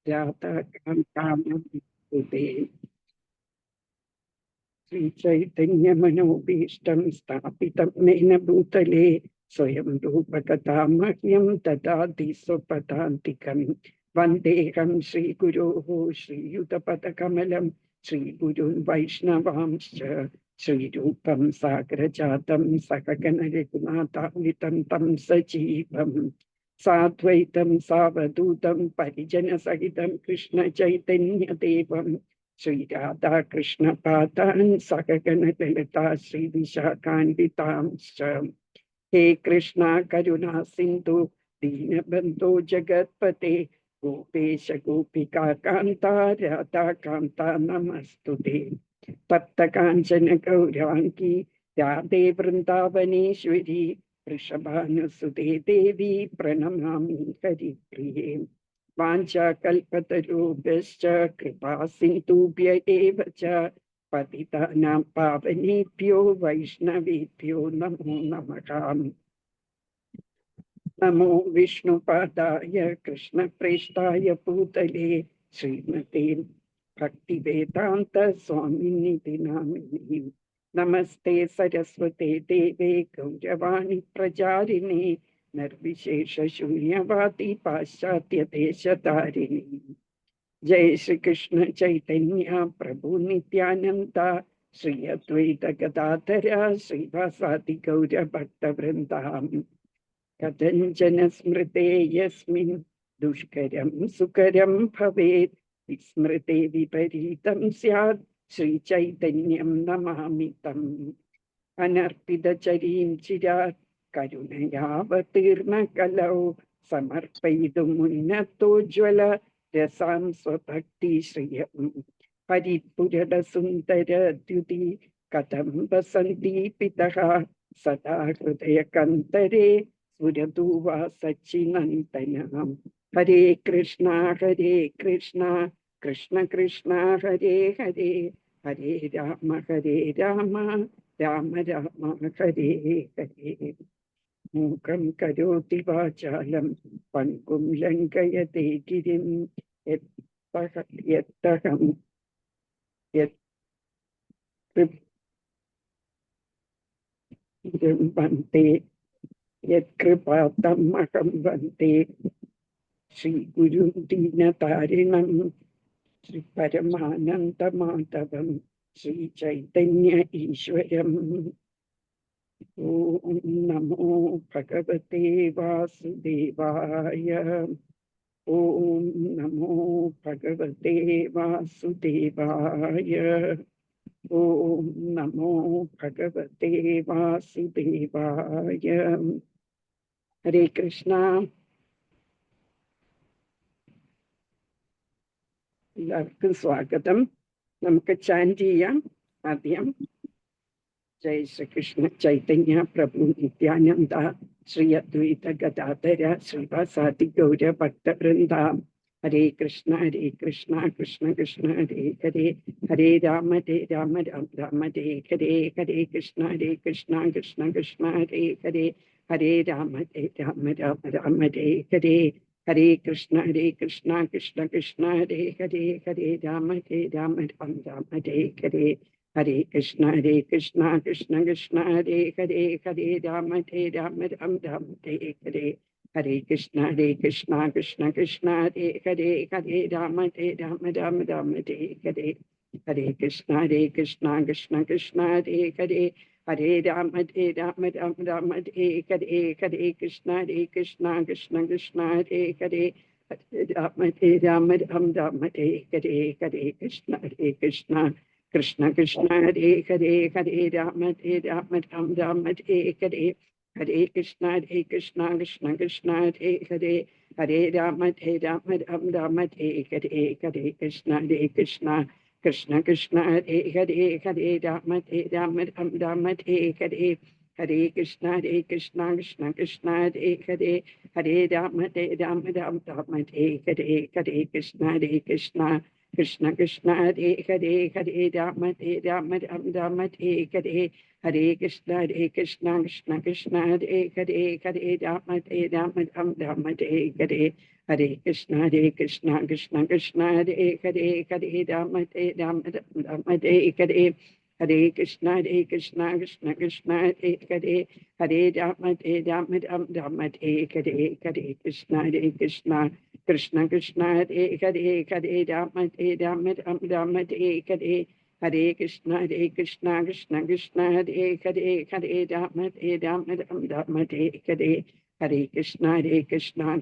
राधाकान्तामनोऽस्ते श्रीचैतन्यमनोभीष्टं स्थापितं येन भूतले स्वयं रूपकथां मह्यं ददाति स्वपदान्तिकं वन्देऽहं श्रीगुरोः श्रीयुतपदकमलं श्रीगुरुन् वैष्णवांश्च श्रीरूपं साग्रजातं सहगण रघुनाथान्वितं तं सजीवम् साद्वैतं सावधूतं परिजनसहितं कृष्ण चैतन्यदेवं श्री राधा कृष्ण पादान् सहगण ललिता श्री विशाखान्वितांश्च हे कृष्णा करुणा सिन्धु दीनबन्धो जगत्पते गोपेश गोपिका कान्ता राधा कान्ता नमस्तुते तप्त काञ्चन गौराङ्गी राधे वृन्दावनेश्वरी वृषभानुसुते देवी प्रणमामि हरिप्रिये वाञ्छाकल्पतरुभ्यश्च कृपा सिन्धुभ्य एव च पतितानां पावनेभ्यो वैष्णवेभ्यो नमो नमः। नमो विष्णुपादाय कृष्णप्रेष्ठाय भूतले श्रीमते भक्तिवेदान्त स्वामिनिधि नामिने नमस्ते सरस्वते देवे गौरवाणी प्रचारिणे निर्विशेष शून्यवादी पाश्चात्य देशधारिणी जय श्री कृष्ण चैतन्य प्रभु नित्यानंद श्री अद्वैत गदाधर श्रीवासादि गौर भक्त वृंदा कथंचन स्मृते यस्मिन् दुष्करं सुकरं भवेत् विस्मृते विपरीतं स्यात् श्रीचैतन्यं नमामि तम् अनर्पितचरीं चिरात् करुणयावतीर्णकलौ समर्पयितुमुन्नतोज्ज्वल रसां स्वभक्तिश्रियम् हरिपुरडसुन्दरद्युति कथं वसन्ति पितः सदा हृदयकन्तरे स्फुरतु वा सच्चिनन्तनः हरे कृष्णा कृष्ण कृष्ण हरे हरे हरे राम राम राम हरे हरे मूकं करोति वाचालं पङ्गुं लङ्घयते गिरिं यत्तहं वन्दे यत्कृपातमहं वन्दे श्रीगुरुं दीनतारिणं श्रीपरमानन्दमाधवं श्रीचैतन्य ईश्वरम् ॐ नमो भगवते वासुदेवाय ॐ नमो भगवते वासुदेवाय ॐ नमो भगवते वासुदेवाय हरे कृष्णा എല്ലാവർക്കും സ്വാഗതം നമുക്ക് ചാന്റ് ചെയ്യാം ആദ്യം जय श्री कृष्ण चैतन्य प्रभु नित्यानंद श्री अद्वैत गदाधर श्रीवासादि गौर भक्त वृंदा हरे Krishna Krishna Krishna Hare Hare Hare Ram Ram Ram Hare Hare Hare Krishna Krishna Krishna Hare Hare Hare Ram Ram Hare Hare Hare Krishna Krishna Krishna Hare Hare Hare Ram Ram Hare Hare Hare Krishna Krishna Krishna Hare Hare Hare Ram Ram Hare Hare Hare Krishna Krishna Krishna Hare Hare Hare Ram Ram Hare Hare Hare Krishna Krishna Krishna Hare Hare Hare Ram Ram Hare Hare Hare Krishna Krishna Krishna Hare Hare Hare Ram Ram Hare Hare Hare Krishna Krishna Krishna Hare Hare Hare Ram Ram Hare Hare Hare Krishna Krishna Krishna Hare Hare Hare Ram Ram Hare Hare Hare Krishna Krishna Krishna Hare Hare Hare Ram Ram Hare Hare Hare Krishna Krishna Krishna Hare Hare Hare Ram Ram Hare Hare Hare Krishna Krishna Krishna Hare Hare Hare Ram Ram Hare Hare Hare Krishna Krishna Krishna Hare Hare Hare Ram Ram Hare Hare Hare Krishna Krishna Krishna Hare Hare Hare Rama Rama Rama Hare Hare Hare Krishna Krishna Krishna Hare Hare Hare Rama Rama Rama Hare Hare Hare Krishna Krishna Krishna Krishna Hare Hare Hare Rama Rama Rama Hare Hare Hare Krishna Krishna Krishna Hare Hare Hare Rama Rama Rama Hare Hare Hare Krishna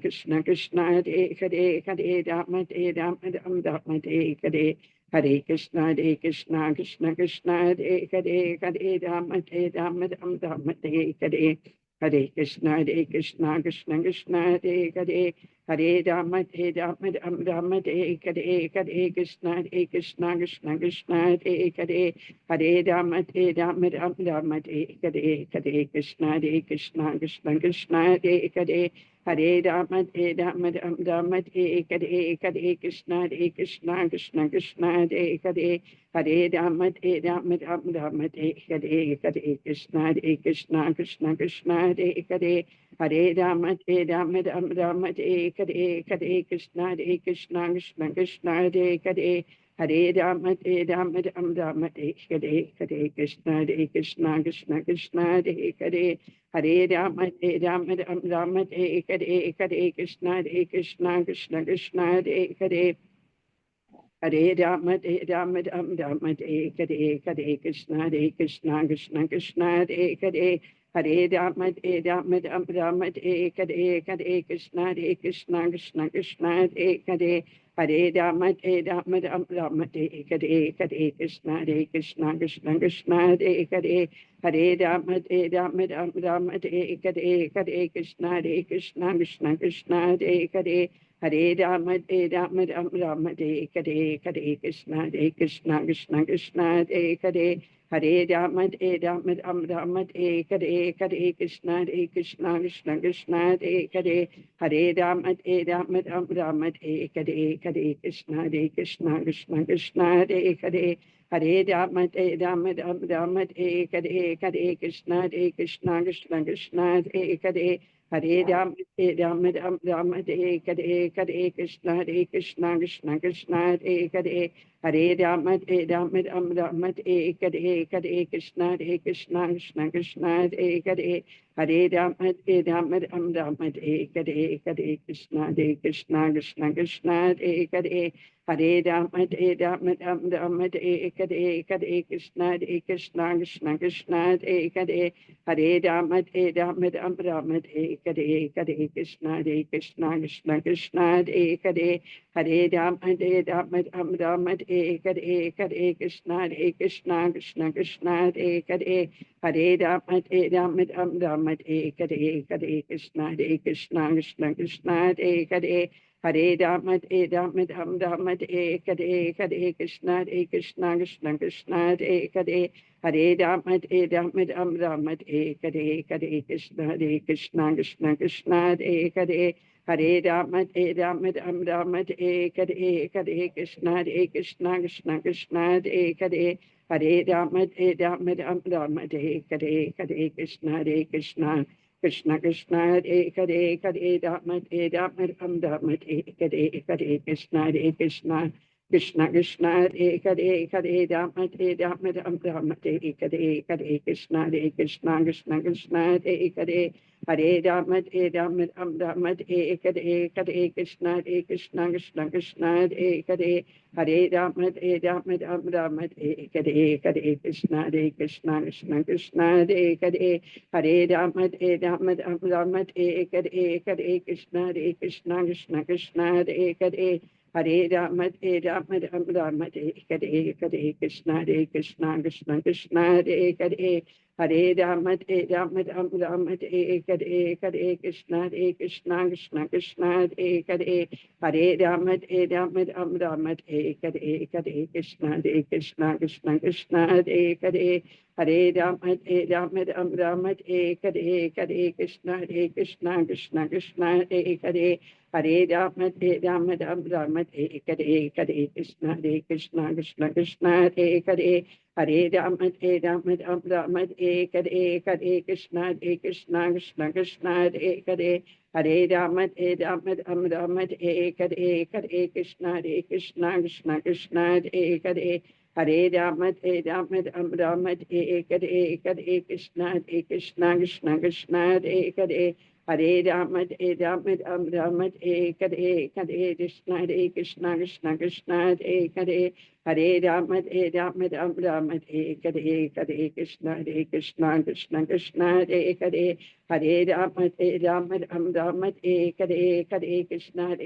Krishna Krishna Hare Hare Hare Rama Rama Rama Hare Hare Hare Krishna Krishna Krishna Hare Hare Hare Rama Rama Rama Hare Hare Hare Krishna Krishna Krishna Hare Hare Hare Rama Rama Rama Hare Hare Hare Krishna Krishna Krishna Hare Hare Hare Rama Rama Rama Hare Hare Hare Krishna Krishna Krishna Hare Hare Hare Rama Rama Rama Hare Hare Hare Krishna Krishna Krishna Hare Hare Hare Rama Rama Rama Hare Hare Hare Krishna Krishna Krishna Hare Hare Hare Rama Rama Rama Hare Hare Hare Krishna Krishna Krishna Hare Hare Hare Rama Rama Rama Hare Hare Hare Krishna Krishna Krishna Hare Hare Hare Rama Rama Rama Hare Hare Hare Krishna Krishna Krishna Hare Hare Hare Rama Rama Rama Hare Hare Hare Krishna Krishna Krishna Hare Hare Hare Rama Rama Rama Hare Hare Hare Krishna Krishna Krishna Hare Hare Hare Rama Rama Rama Hare Hare Hare Krishna Krishna Krishna Hare Hare Hare Rama Rama Rama Hare Hare Hare Krishna Krishna Krishna Hare Hare Hare Rama Rama Rama Hare Hare Hare Krishna Krishna Krishna Hare Hare Hare Rama Rama Rama Hare Hare Hare Krishna Krishna Krishna Hare Hare Hare Rama Rama Rama Hare Hare Hare Krishna Krishna Krishna Hare Hare Hare Rama Rama Rama Hare Hare Hare Krishna Krishna Krishna Hare Hare Hare Rama Rama Rama Hare Hare Hare Krishna Krishna Krishna Hare Hare Hare Rama Rama Rama Hare Hare Hare Krishna Krishna Krishna Hare Hare Hare Rama Rama Rama Hare Hare Hare Krishna Krishna Krishna Hare Hare Hare Rama Rama Rama Hare Hare Hare Krishna Krishna Krishna Hare Hare Hare Rama Rama Rama Hare Hare Hare Krishna Krishna Krishna Hare Hare Hare Rama Rama Rama Hare Hare Hare Krishna Krishna Krishna Hare Hare Hare Rama Rama Rama Hare Hare Hare Krishna Krishna Krishna Hare Hare Hare Rama Rama Rama Hare Hare Hare Krishna Krishna Krishna Hare Hare Hare Rama Rama Rama Hare Hare Hare Krishna Krishna Krishna Hare Hare Hare Rama Rama Rama Hare Hare Hare Krishna Krishna Krishna Hare Hare Hare Rama Rama Rama Hare Hare Hare Krishna Krishna Krishna Hare Hare Hare Rama Rama Rama Hare Hare Hare Krishna Krishna Krishna Hare Hare Hare Rama Rama Rama Hare Hare Hare Krishna Krishna Krishna Hare Hare Hare Rama Rama Rama Hare Hare Hare Krishna Krishna Krishna Hare Hare Hare Rama Rama Rama Hare Hare Hare Krishna Krishna Krishna Hare Hare Hare Rama Rama Rama Hare Hare Hare Krishna Krishna Krishna Hare Hare Hare Rama Rama Rama Hare Hare Hare Krishna Krishna Krishna Hare Hare Hare Rama Rama Rama Hare Hare Hare Krishna Krishna Krishna Hare Hare Hare Rama Rama Rama Hare Hare Hare Krishna Krishna Krishna Hare Hare Hare Rama Rama Rama Hare Hare Hare Krishna Krishna Krishna Hare Hare Hare Rama Rama Rama Hare Hare Hare Krishna Krishna Krishna Hare Hare Hare Rama Rama Rama Hare Hare Hare Krishna Krishna Krishna Hare Hare Hare Rama Rama Rama Hare Hare Hare Krishna Krishna Krishna Hare Hare Hare Rama Rama Rama Hare Hare Hare Krishna Krishna Krishna Hare Hare Hare Rama Rama Rama Hare Hare Hare Krishna Krishna Krishna Hare Hare Hare Rama Rama Rama Hare Hare Hare Krishna Krishna Krishna Hare Hare Hare Rama Rama Rama Hare Hare Hare Krishna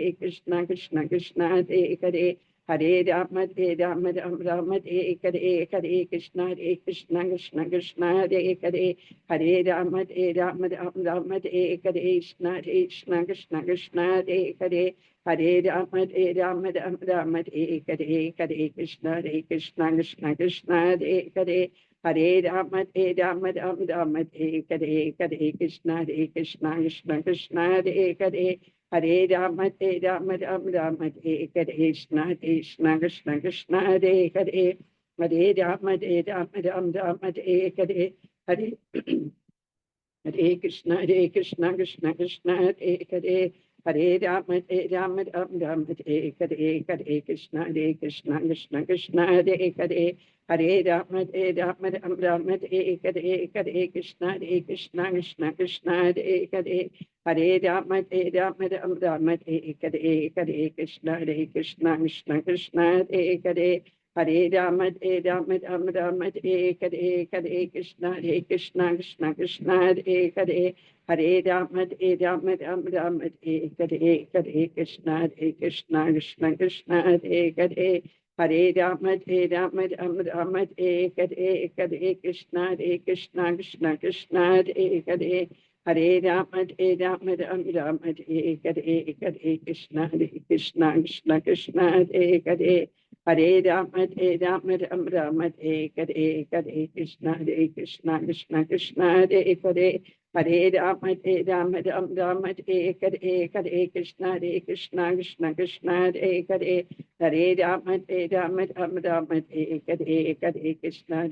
Krishna Krishna Hare Hare Hare Rama Rama Rama Hare Hare Hare Krishna Krishna Krishna Hare Hare Hare Rama Rama Rama Hare Hare Krishna Krishna Krishna Hare Hare Rama Rama Rama Hare Hare Hare Krishna Krishna Krishna Hare Hare Hare Rama Rama Rama Hare Hare Hare Krishna Krishna Krishna Hare Hare Hare Rama Rama Rama Hare Hare Krishna Krishna Krishna Hare Hare Hare Rama Rama Rama Hare Hare Hare Hare Krishna Krishna Krishna Hare Hare Hare Rama Rama Rama Hare Hare Hare Krishna Krishna Krishna Hare Hare Hare Rama Rama Rama Hare Hare Hare Krishna Krishna Krishna Hare Hare Hare Rama Rama Rama Hare Hare Hare Krishna Krishna Krishna Hare Hare Hare Rama Rama Rama Hare Hare Hare Krishna Krishna Krishna Hare Hare Hare Rama Rama Rama Hare Hare Hare Krishna Krishna Krishna Hare Hare Hare Rama Rama Rama Hare Hare Hare Krishna Krishna Krishna Hare Hare Hare Rama Rama Rama Hare Hare Hare Krishna Krishna Krishna Hare Hare Hare Rama Rama Rama Hare Hare Hare Krishna Krishna Krishna Hare Hare Hare Rama Rama Rama Hare Hare Hare Krishna Krishna Krishna Hare Hare Hare Rama Rama Rama Hare Hare Hare Krishna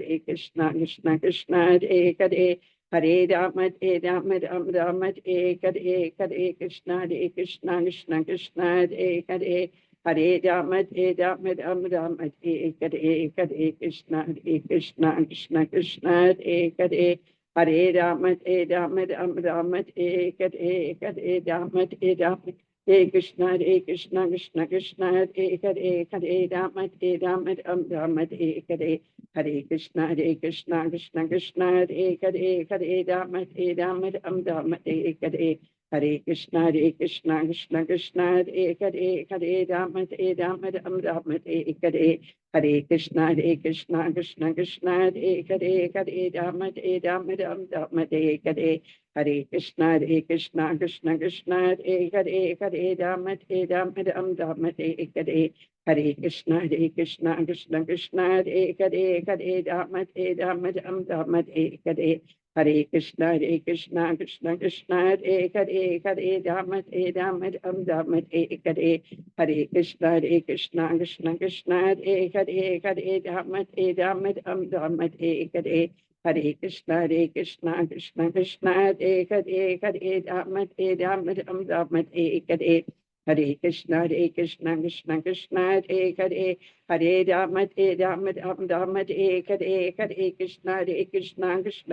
Krishna Krishna Hare Hare Hare Rama Rama Rama Hare Hare Hare Krishna Krishna Krishna Hare Hare Hare Rama Rama Rama Hare Hare Hare Krishna Krishna Krishna Hare Hare Hare Rama Rama Rama Hare Hare Hare Rama Rama Hare Krishna Krishna Krishna Hare Hare Hare Rama Rama Rama Hare Hare Hare Krishna Krishna Krishna Hare Hare Hare Rama Rama Rama Hare Hare Hare Krishna Krishna Krishna Hare Hare Hare Rama Rama Rama Hare Hare Hare Krishna Krishna Krishna Hare Hare Hare Rama Rama Hare Hare Hare Krishna Krishna Krishna Hare Hare Hare Rama Rama Hare Hare Hare Krishna Krishna Krishna Hare Hare Hare Rama Rama Hare Hare Hare Krishna Krishna Krishna Hare Hare Hare Rama Rama Hare Hare Hare Krishna Krishna Krishna Hare Hare Hare Rama Rama Hare Hare Hare Krishna Krishna Krishna Hare Hare Hare Rama Rama Hare Hare Hare Krishna Krishna Krishna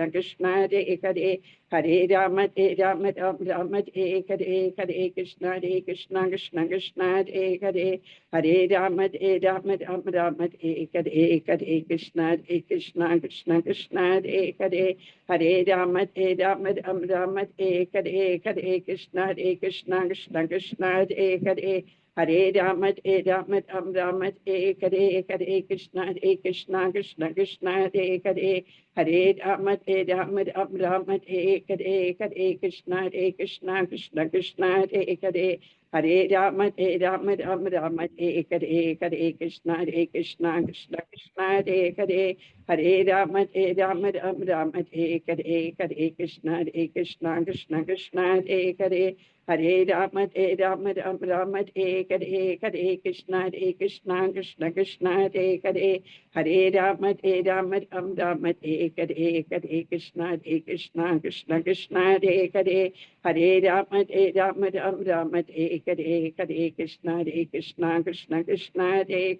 Hare Hare Hare Rama Rama Hare Hare Hare Krishna Krishna Krishna Hare Hare Hare Rama Rama Hare Hare Hare Krishna Krishna Krishna Hare Hare Hare Rama Rama Hare Hare Hare Krishna Krishna Krishna Hare Hare Hare Rama Rama Hare Hare Hare Krishna Krishna Krishna Hare Hare Hare Rama Rama Hare Hare Hare Krishna Krishna Krishna Hare Hare Hare Rama Rama Hare Hare Hare Krishna Krishna Krishna Hare Hare Hare Rama Rama Rama Hare ഹരേ കൃഷ്ണ കൃഷ്ണ കൃഷ്ണ ഹരേ ഹരേ രാമ രാമ രാമ ഹരേ ഹരേ കൃഷ്ണ കൃഷ്ണ കൃഷ്ണ ഹരേ ഹരേ രാമ രാമ രാമ ഹരേ ഹരേ കൃഷ്ണ കൃഷ്ണ കൃഷ്ണ ഹരേ ഹരേ രാമ രാമ രാമ ഹരേ ഹരേ കൃഷ്ണ കൃഷ്ണ ഹരേ ഹരേ രാമ രാമ രാമ ഹരേ ഹരേ കൃഷ്ണ കൃഷ്ണ കൃഷ്ണ ഹരേ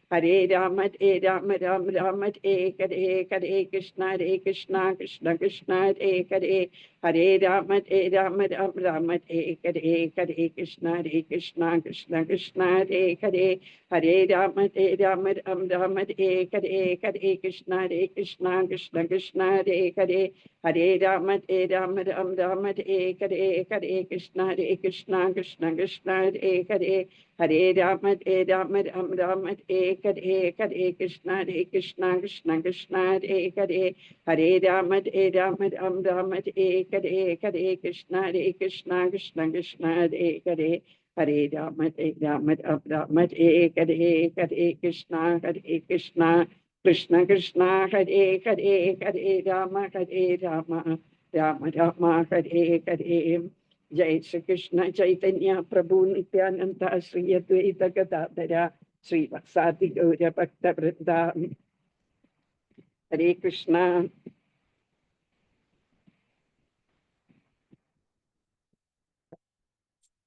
ഹരേ രാമ രാമ രാമ ഹരേ ഹരേ കൃഷ്ണ കൃഷ്ണ ഹരേ ഹരേ രാമ രാമ രാമ ഹരേ ഹരേ കൃഷ്ണ കൃഷ്ണ ഹരേ ഹരേ രാമ രാമ രാമ ഹരേ ഹരേ കൃഷ്ണ കൃഷ്ണ ഹരേ ഹരേ രാമ രാമ രാമ ഹരേ ഹരേ കൃഷ്ണ കൃഷ്ണ ഹരേ ഹരേ രാമ രാമ രാമ ഹരേ കൃഷ്ണ കൃഷ്ണ ഹരേ ഹരേ രാമ രാമ രാമ ഹരേ കൃഷ്ണ കൃഷ്ണ ഹരേ ഹരേ രാമ രാമ രാമ ഹരേ കൃഷ്ണ കൃഷ്ണ ഹരേ ഹരേ രാമ രാമ രാമ ഹരേ ജയ ശ്രീകൃഷ്ണ ചൈതന്യ പ്രഭു നിത്യാനന്ദ ശ്രീ അദ്വൈത ഗദാധര ശ്രീവത്സാദി ഗൗര ഭക്തവൃന്ദ ഹരേ കൃഷ്ണ.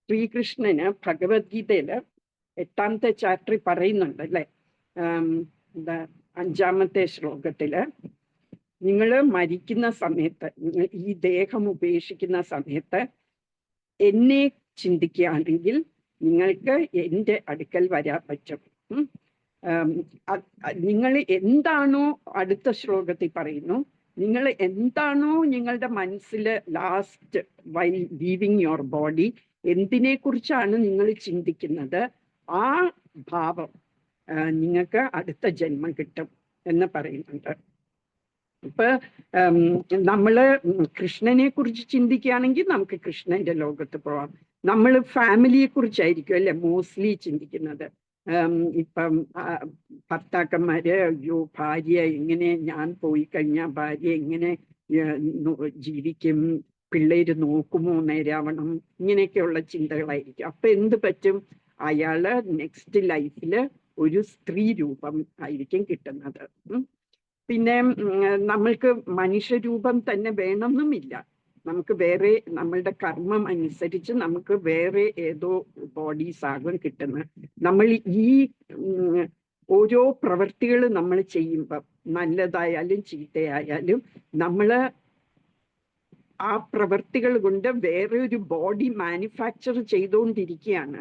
ശ്രീകൃഷ്ണന് ഭഗവത്ഗീതയില് 8ാമത്തെ ചാപ്റ്ററിൽ പറയുന്നുണ്ട് അല്ലെ, 5ാമത്തെ ശ്ലോകത്തില്, നിങ്ങൾ മരിക്കുന്ന സമയത്ത്, നിങ്ങൾ ഈ ദേഹം ഉപേക്ഷിക്കുന്ന സമയത്ത് എന്നെ ചിന്തിക്കുകയാണെങ്കിൽ നിങ്ങൾക്ക് എൻ്റെ അടുക്കൽ വരാൻ പറ്റും. നിങ്ങൾ എന്താണോ, അടുത്ത ശ്ലോകത്തിൽ പറയുന്നു, നിങ്ങൾ എന്താണോ നിങ്ങളുടെ മനസ്സിൽ last while leaving your body എന്തിനെ കുറിച്ചാണ് നിങ്ങൾ ചിന്തിക്കുന്നത്, ആ ഭാവം നിങ്ങൾക്ക് അടുത്ത ജന്മം കിട്ടും എന്ന് പറയുന്നുണ്ട്. ഇപ്പൊ നമ്മള് കൃഷ്ണനെ കുറിച്ച് ചിന്തിക്കുകയാണെങ്കിൽ നമുക്ക് കൃഷ്ണന്റെ ലോകത്ത് പോവാം. നമ്മൾ ഫാമിലിയെ കുറിച്ചായിരിക്കും അല്ലെ മോസ്റ്റ്ലി ചിന്തിക്കുന്നത്. ഇപ്പം ഭർത്താക്കന്മാര്, അയ്യോ ഭാര്യ എങ്ങനെ, ഞാൻ പോയി കഴിഞ്ഞാൽ ഭാര്യ എങ്ങനെ ജീവിക്കും, പിള്ളേര് നോക്കുമോ നേരാവണം, ഇങ്ങനെയൊക്കെയുള്ള ചിന്തകളായിരിക്കും. അപ്പൊ എന്ത് പറ്റും, അയാള് നെക്സ്റ്റ് ലൈഫില് ഒരു സ്ത്രീ രൂപം ആയിരിക്കും കിട്ടുന്നത്. പിന്നെ നമ്മൾക്ക് മനുഷ്യരൂപം തന്നെ വേണമെന്നുമില്ല, നമുക്ക് വേറെ നമ്മളുടെ കർമ്മം അനുസരിച്ച് നമുക്ക് വേറെ ഏതോ ബോഡീസ് ആകും കിട്ടുന്നത്. നമ്മൾ ഈ ഓരോ പ്രവൃത്തികൾ നമ്മൾ ചെയ്യുമ്പം, നല്ലതായാലും ചീത്തയായാലും, നമ്മള് ആ പ്രവൃത്തികൾ കൊണ്ട് വേറെ ഒരു ബോഡി മാനുഫാക്ചർ ചെയ്തുകൊണ്ടിരിക്കുകയാണ്.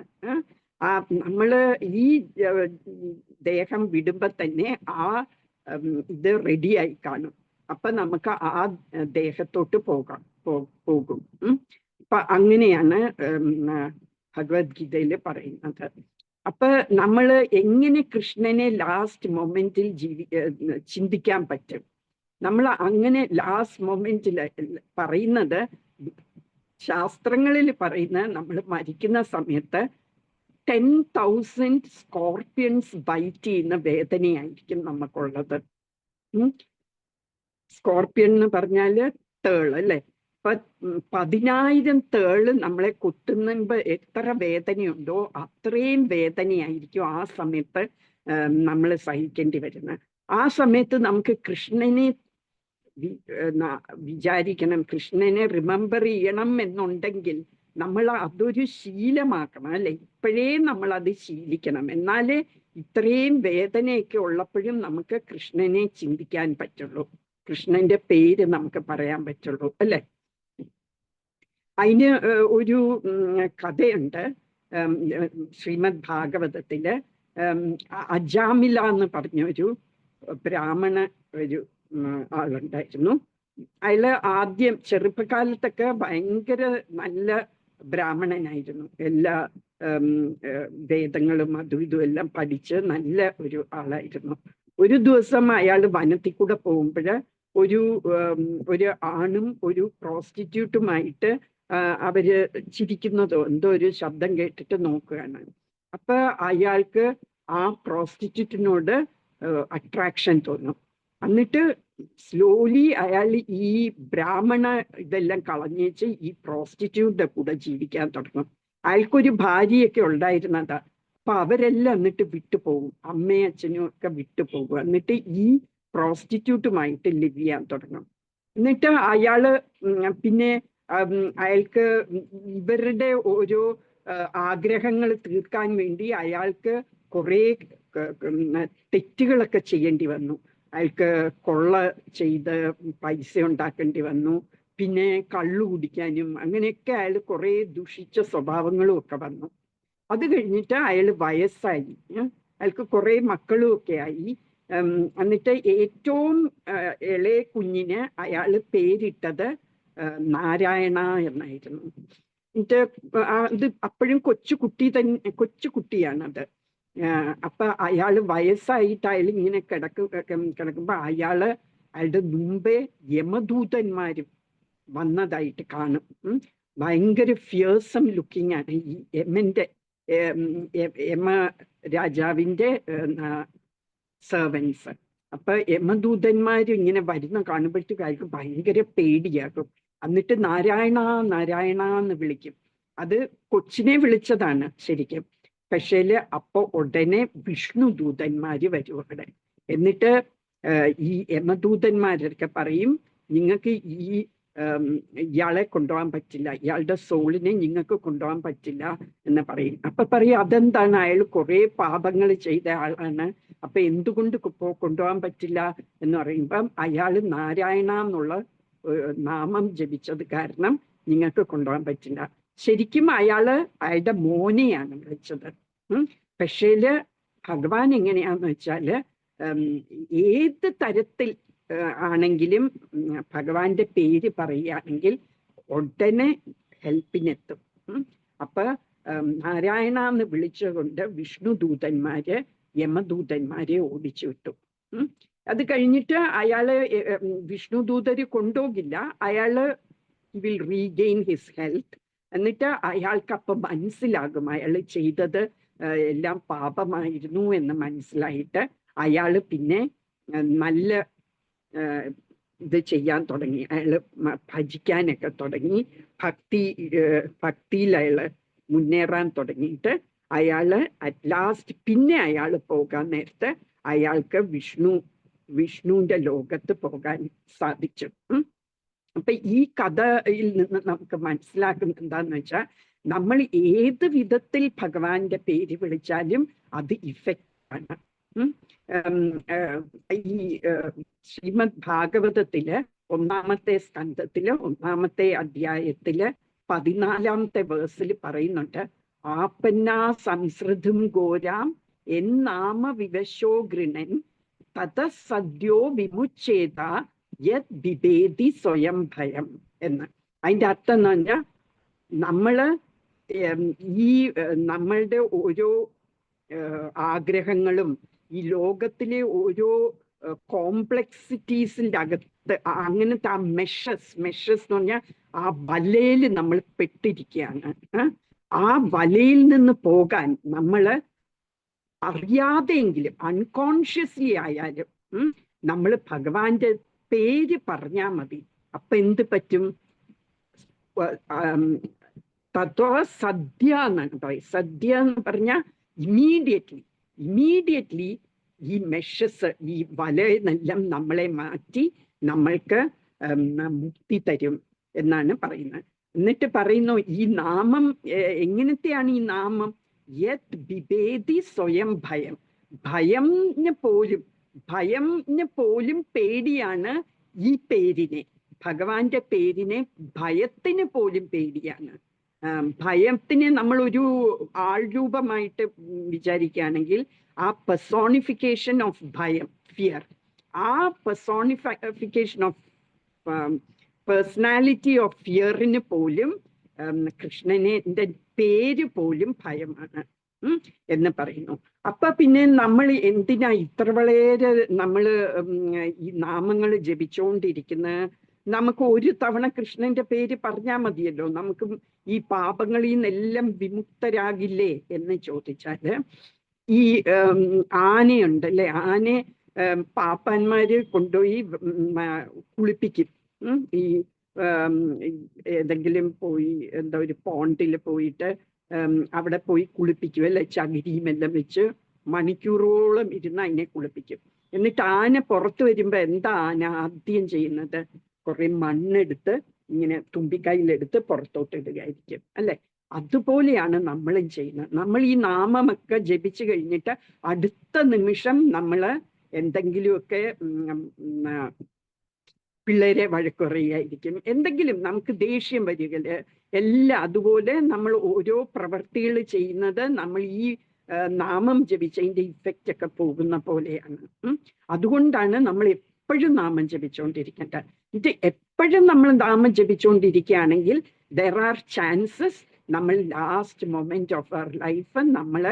നമ്മള് ഈ ദേഹം വിടുമ്പോ തന്നെ ആ ഇത് റെഡിയായി കാണും. അപ്പൊ നമുക്ക് ആ ദേഹത്തോട്ട് പോകും. അപ്പൊ അങ്ങനെയാണ് ഭഗവത്ഗീതയിൽ പറയുന്നത്. അപ്പൊ നമ്മള് എങ്ങനെ കൃഷ്ണനെ ലാസ്റ്റ് മൊമെന്റിൽ ചിന്തിക്കാൻ പറ്റും? നമ്മൾ അങ്ങനെ ലാസ്റ്റ് മൊമെന്റിൽ പറയുന്നത്, ശാസ്ത്രങ്ങളിൽ പറയുന്ന, നമ്മൾ മരിക്കുന്ന സമയത്ത് 10,000 സ്കോർപ്പിയൻസ് ബൈറ്റ് ചെയ്യുന്ന വേദനയായിരിക്കും നമുക്കുള്ളത്. സ്കോർപ്പിയൻ എന്ന് പറഞ്ഞാല് തേള് അല്ലെ. ഇപ്പൊ 10,000 തേള് നമ്മളെ കുത്തുമ്പോ എത്ര വേദനയുണ്ടോ അത്രയും വേദനയായിരിക്കും ആ സമയത്ത് നമ്മൾ സഹിക്കേണ്ടി വരുന്നത്. ആ സമയത്ത് നമുക്ക് കൃഷ്ണനെ വിചാരിക്കണം, കൃഷ്ണനെ റിമെമ്പർ ചെയ്യണം എന്നുണ്ടെങ്കിൽ നമ്മൾ അതൊരു ശീലമാക്കണം അല്ലെ. ഇപ്പോഴേ നമ്മൾ അത് ശീലിക്കണം. എന്നാലേ ഇത്രയും വേദനയൊക്കെ ഉള്ളപ്പോഴും നമുക്ക് കൃഷ്ണനെ ചിന്തിക്കാൻ പറ്റുള്ളൂ, കൃഷ്ണന്റെ പേര് നമുക്ക് പറയാൻ പറ്റുള്ളൂ അല്ലെ. അതിന് ഒരു കഥയുണ്ട് ശ്രീമദ് ഭാഗവതത്തില്. അജാമില എന്ന് പറഞ്ഞൊരു ബ്രാഹ്മണ ഒരു ആളുണ്ടായിരുന്നു. അയാള് ആദ്യം ചെറുപ്പകാലത്തൊക്കെ ഭയങ്കര നല്ല ബ്രാഹ്മണനായിരുന്നു. എല്ലാ വേദങ്ങളും അതും ഇതും എല്ലാം പഠിച്ച് നല്ല ഒരു ആളായിരുന്നു. ഒരു ദിവസം അയാൾ വനത്തിൽ കൂടെ പോകുമ്പോൾ ഒരു ആണും ഒരു പ്രോസ്റ്റിറ്റ്യൂട്ടുമായിട്ട് അവര് ചിരിക്കുന്നതോ എന്തോ ഒരു ശബ്ദം കേട്ടിട്ട് നോക്കുകയാണ്. അപ്പൊ അയാൾക്ക് ആ പ്രോസ്റ്റിറ്റ്യൂട്ടിനോട് അട്രാക്ഷൻ തോന്നും. എന്നിട്ട് സ്ലോലി അയാൾ ഈ ബ്രാഹ്മണ ഇതെല്ലാം കളഞ്ഞേച്ച് ഈ പ്രോസ്റ്റിറ്റ്യൂട്ടിന്റെ കൂടെ ജീവിക്കാൻ തുടങ്ങും. അയാൾക്കൊരു ഭാര്യയൊക്കെ ഉണ്ടായിരുന്നതാ. അപ്പൊ അവരെല്ലാം എന്നിട്ട് വിട്ടുപോകും, അമ്മയും അച്ഛനും ഒക്കെ വിട്ടുപോകും. എന്നിട്ട് ഈ പ്രോസ്റ്റിറ്റ്യൂട്ടുമായിട്ട് ലിവ് ചെയ്യാൻ തുടങ്ങും. എന്നിട്ട് അയാള് പിന്നെ അയാൾക്ക് ഇവരുടെ ഓരോ ആഗ്രഹങ്ങൾ തീർക്കാൻ വേണ്ടി അയാൾക്ക് കുറെ തെറ്റുകളൊക്കെ ചെയ്യേണ്ടി വന്നു. അയാൾക്ക് കൊള്ള ചെയ്ത് പൈസ ഉണ്ടാക്കേണ്ടി വന്നു. പിന്നെ കള്ളു കുടിക്കാനും അങ്ങനെയൊക്കെ അയാൾ കുറെ ദുഷിച്ച സ്വഭാവങ്ങളും ഒക്കെ വന്നു. അത് കഴിഞ്ഞിട്ട് അയാൾ വയസ്സായി, അയാൾക്ക് കുറെ മക്കളും ഒക്കെ ആയി. എന്നിട്ട് ഏറ്റവും ഇളയ കുഞ്ഞിന് അയാൾ പേരിട്ടത് നാരായണ എന്നായിരുന്നു. എന്നിട്ട് ഇത് അപ്പോഴും കൊച്ചുകുട്ടിയാണത്. അപ്പൊ അയാള് വയസ്സായിട്ട് അയാൾ ഇങ്ങനെ കിടക്കുമ്പോ അയാളുടെ മുമ്പേ യമദൂതന്മാരും വന്നതായിട്ട് കാണും. ഭയങ്കര ഫിയേഴ്സം ലുക്കിംഗ് ആണ് ഈ യമ രാജാവിന്റെ സെർവൻസ്. അപ്പൊ യമദൂതന്മാരും ഇങ്ങനെ വരുന്ന കാണുമ്പോഴത്തേക്ക് അയാൾക്ക് ഭയങ്കര പേടിയാകും. എന്നിട്ട് നാരായണ നാരായണ എന്ന് വിളിക്കും. അത് കൊച്ചിനെ വിളിച്ചതാണ് ശരിക്കും. പക്ഷേ അപ്പൊ ഉടനെ വിഷ്ണു ദൂതന്മാര് വരും അവിടെ. എന്നിട്ട് ഈ യമദൂതന്മാരൊക്കെ പറയും, നിങ്ങൾക്ക് ഇയാളെ കൊണ്ടുപോകാൻ പറ്റില്ല, ഇയാളുടെ സോളിനെ നിങ്ങൾക്ക് കൊണ്ടുപോകാൻ പറ്റില്ല എന്ന് പറയും. അപ്പൊ പറയും അതെന്താണ്, അയാൾ കുറെ പാപങ്ങൾ ചെയ്ത ആളാണ്, അപ്പൊ എന്തുകൊണ്ട് കൊണ്ടുപോകാൻ പറ്റില്ല എന്ന് പറയുമ്പം അയാൾ നാരായണ എന്നുള്ള നാമം ജപിച്ചത് കാരണം നിങ്ങൾക്ക് കൊണ്ടുപോകാൻ പറ്റില്ല. ശരിക്കും അയാളുടെ മോനെയാണ് വിളിച്ചത്. പക്ഷേ ഭഗവാൻ എങ്ങനെയാന്ന് വെച്ചാല് ഏത് തരത്തിൽ ആണെങ്കിലും ഭഗവാന്റെ പേര് പറയുകയാണെങ്കിൽ ഉടനെ ഹെൽപ്പിനെത്തും. അപ്പൊ നാരായണ എന്ന് വിളിച്ചുകൊണ്ട് വിഷ്ണു ദൂതന്മാര് യമദൂതന്മാരെ ഓടിച്ചു വിട്ടു. അത് കഴിഞ്ഞിട്ട് വിഷ്ണു ദൂതര് കൊണ്ടുപോകില്ല, വിൽ റീഗെയിൻ ഹിസ് ഹെൽത്ത്. എന്നിട്ട് അയാൾക്ക് അപ്പം മനസ്സിലാകും അയാൾ ചെയ്തത് എല്ലാം പാപമായിരുന്നു എന്ന് മനസ്സിലായിട്ട് പിന്നെ നല്ല ഇത് ചെയ്യാൻ തുടങ്ങി. ഭജിക്കാനൊക്കെ തുടങ്ങി, ഭക്തിയിൽ മുന്നേറാൻ തുടങ്ങിയിട്ട് അറ്റ് ലാസ്റ്റ് പിന്നെ പോകാൻ നേരത്ത് അയാൾക്ക് വിഷ്ണുവിന്റെ ലോകത്ത് പോകാൻ സാധിച്ചു. അപ്പൊ ഈ കഥയിൽ നിന്ന് നമുക്ക് മനസ്സിലാക്കുന്നത് എന്താന്ന് വെച്ചാൽ, നമ്മൾ ഏത് വിധത്തിൽ ഭഗവാന്റെ പേര് വിളിച്ചാലും അത് ഇഫക്റ്റ് ആണ്. ഈ ശ്രീമദ് ഭാഗവതത്തില് 1-ാമത്തെ സ്കന്ധത്തില് 1-ാമത്തെ അധ്യായത്തില് 14-ാമത്തെ വേഴ്സിൽ പറയുന്നുണ്ട്, ആപന്നാ സംസൃതും ഘോരാം എന്നാമ വിവശോ ഗൃണൻ തത സദ്യോ വിമുച്ചേത യത് ബിഭേദി സ്വയം ഭയം എന്ന്. അതിന്റെ അർത്ഥം എന്ന് പറഞ്ഞാൽ നമ്മളുടെ ഓരോ ആഗ്രഹങ്ങളും ഈ ലോകത്തിലെ ഓരോ കോംപ്ലക്സിറ്റീസിന്റെ അകത്ത് അങ്ങനത്തെ ആ മെഷസ് എന്ന് പറഞ്ഞാൽ ആ വലയിൽ നമ്മൾ പെട്ടിരിക്കുകയാണ്. ആ വലയിൽ നിന്ന് പോകാൻ നമ്മള് അറിയാതെയെങ്കിലും അൺകോൺഷ്യസ്ലി ആയാലും നമ്മൾ ഭഗവാന്റെ പേര് പറഞ്ഞാൽ മതി. അപ്പൊ എന്ത് പറ്റും? തത്വ സദ്യ എന്നാണ് പറയുക. സദ്യ എന്ന് പറഞ്ഞാൽ ഇമ്മീഡിയറ്റ്ലി ഈ മെഷസ്, ഈ വലയെന്നെല്ലാം നമ്മളെ മാറ്റി നമ്മൾക്ക് മുക്തി തരും എന്നാണ് പറയുന്നത്. എന്നിട്ട് പറയുന്നു, ഈ നാമം എങ്ങനത്തെയാണ്? ഈ നാമം യത് ബിഭേദി സ്വയം ഭയം. ഭയത്തിന് പോലും പേടിയാണ് ഈ പേരിനെ, ഭഗവാന്റെ പേരിനെ ഭയത്തിന് പോലും പേടിയാണ്. ഭയത്തിനെ നമ്മൾ ഒരു ആൾരൂപമായിട്ട് വിചാരിക്കുകയാണെങ്കിൽ ആ പെർസോണിഫിക്കേഷൻ ഓഫ് ഭയം, ഫിയർ, ആ പെർസോണിഫിക്കേഷൻ ഓഫ് പേഴ്സണാലിറ്റി ഓഫ് ഫിയറിന് പോലും കൃഷ്ണന്റെ പേര് പോലും ഭയമാണ് എന്ന് പറയുന്നു. അപ്പൊ പിന്നെ നമ്മൾ എന്തിനാ ഇത്ര വളരെ ഈ നാമങ്ങൾ ജപിച്ചുകൊണ്ടിരിക്കുന്നത് നമുക്ക് ഒരു തവണ കൃഷ്ണന്റെ പേര് പറഞ്ഞാൽ മതിയല്ലോ, നമുക്ക് ഈ പാപങ്ങളിൽ നിന്നെല്ലാം വിമുക്തരാകില്ലേ എന്ന് ചോദിച്ചാല്, ഈ ആനയുണ്ടല്ലേ, ആനയെ പാപ്പാന്മാര് കൊണ്ടുപോയി കുളിപ്പിക്കും. ഈ ഏതെങ്കിലും പോയി എന്താ ഒരു പോണ്ടിൽ പോയിട്ട് അവിടെ പോയി കുളിപ്പിക്കും അല്ലെ, ചകിരിയുമെല്ലാം വെച്ച് മണിക്കൂറോളം ഇരുന്ന് അതിനെ കുളിപ്പിക്കും. എന്നിട്ട് ആന പുറത്തു വരുമ്പോ എന്താ ആന ആദ്യം ചെയ്യുന്നത്? കുറെ മണ്ണെടുത്ത് ഇങ്ങനെ തുമ്പിക്കൈയിലെടുത്ത് പുറത്തോട്ട് ഇടുകയായിരിക്കും അല്ലെ. അതുപോലെയാണ് നമ്മളും ചെയ്യുന്നത്. നമ്മൾ ഈ നാമമൊക്കെ ജപിച്ചു കഴിഞ്ഞിട്ട് അടുത്ത നിമിഷം നമ്മള് എന്തെങ്കിലുമൊക്കെ പിള്ളേരെ വഴക്കുറയായിരിക്കും, എന്തെങ്കിലും നമുക്ക് ദേഷ്യം വരികല് എല്ലാം. അതുപോലെ നമ്മൾ ഓരോ പ്രവർത്തികൾ ചെയ്യുന്നത് നമ്മൾ ഈ നാമം ജപിച്ചതിന്റെ ഇഫക്റ്റ് ഒക്കെ പോകുന്ന പോലെയാണ്. അതുകൊണ്ടാണ് നമ്മൾ എപ്പോഴും നാമം ജപിച്ചുകൊണ്ടിരിക്കേണ്ടത്. ഇത് എപ്പോഴും നമ്മൾ നാമം ജപിച്ചുകൊണ്ടിരിക്കുകയാണെങ്കിൽ ദർ ആർ ചാൻസസ് നമ്മൾ last moment of our life നമ്മൾ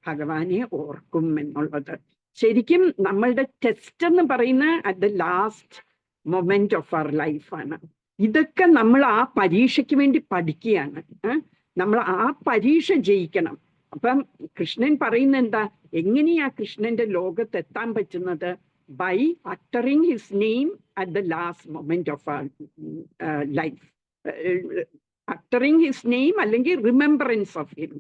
ഭഗവാനെ ഓർക്കും എന്നുള്ളത്. ശരിക്കും നമ്മളുടെ ടെസ്റ്റ് എന്ന് പറയുന്ന at the last moment of our ലൈഫാണ്. ഇതൊക്കെ നമ്മൾ ആ പരീക്ഷയ്ക്ക് വേണ്ടി പഠിക്കുകയാണ്. നമ്മൾ ആ പരീക്ഷ ജയിക്കണം. അപ്പം കൃഷ്ണൻ പറയുന്ന എന്താ, എങ്ങനെയാ കൃഷ്ണന്റെ ലോകത്ത് എത്താൻ പറ്റുന്നത്? By uttering his name at the last moment of our life. Uttering his name അല്ലെങ്കിൽ റിമെമ്പറൻസ് ഓഫ് ഹിം.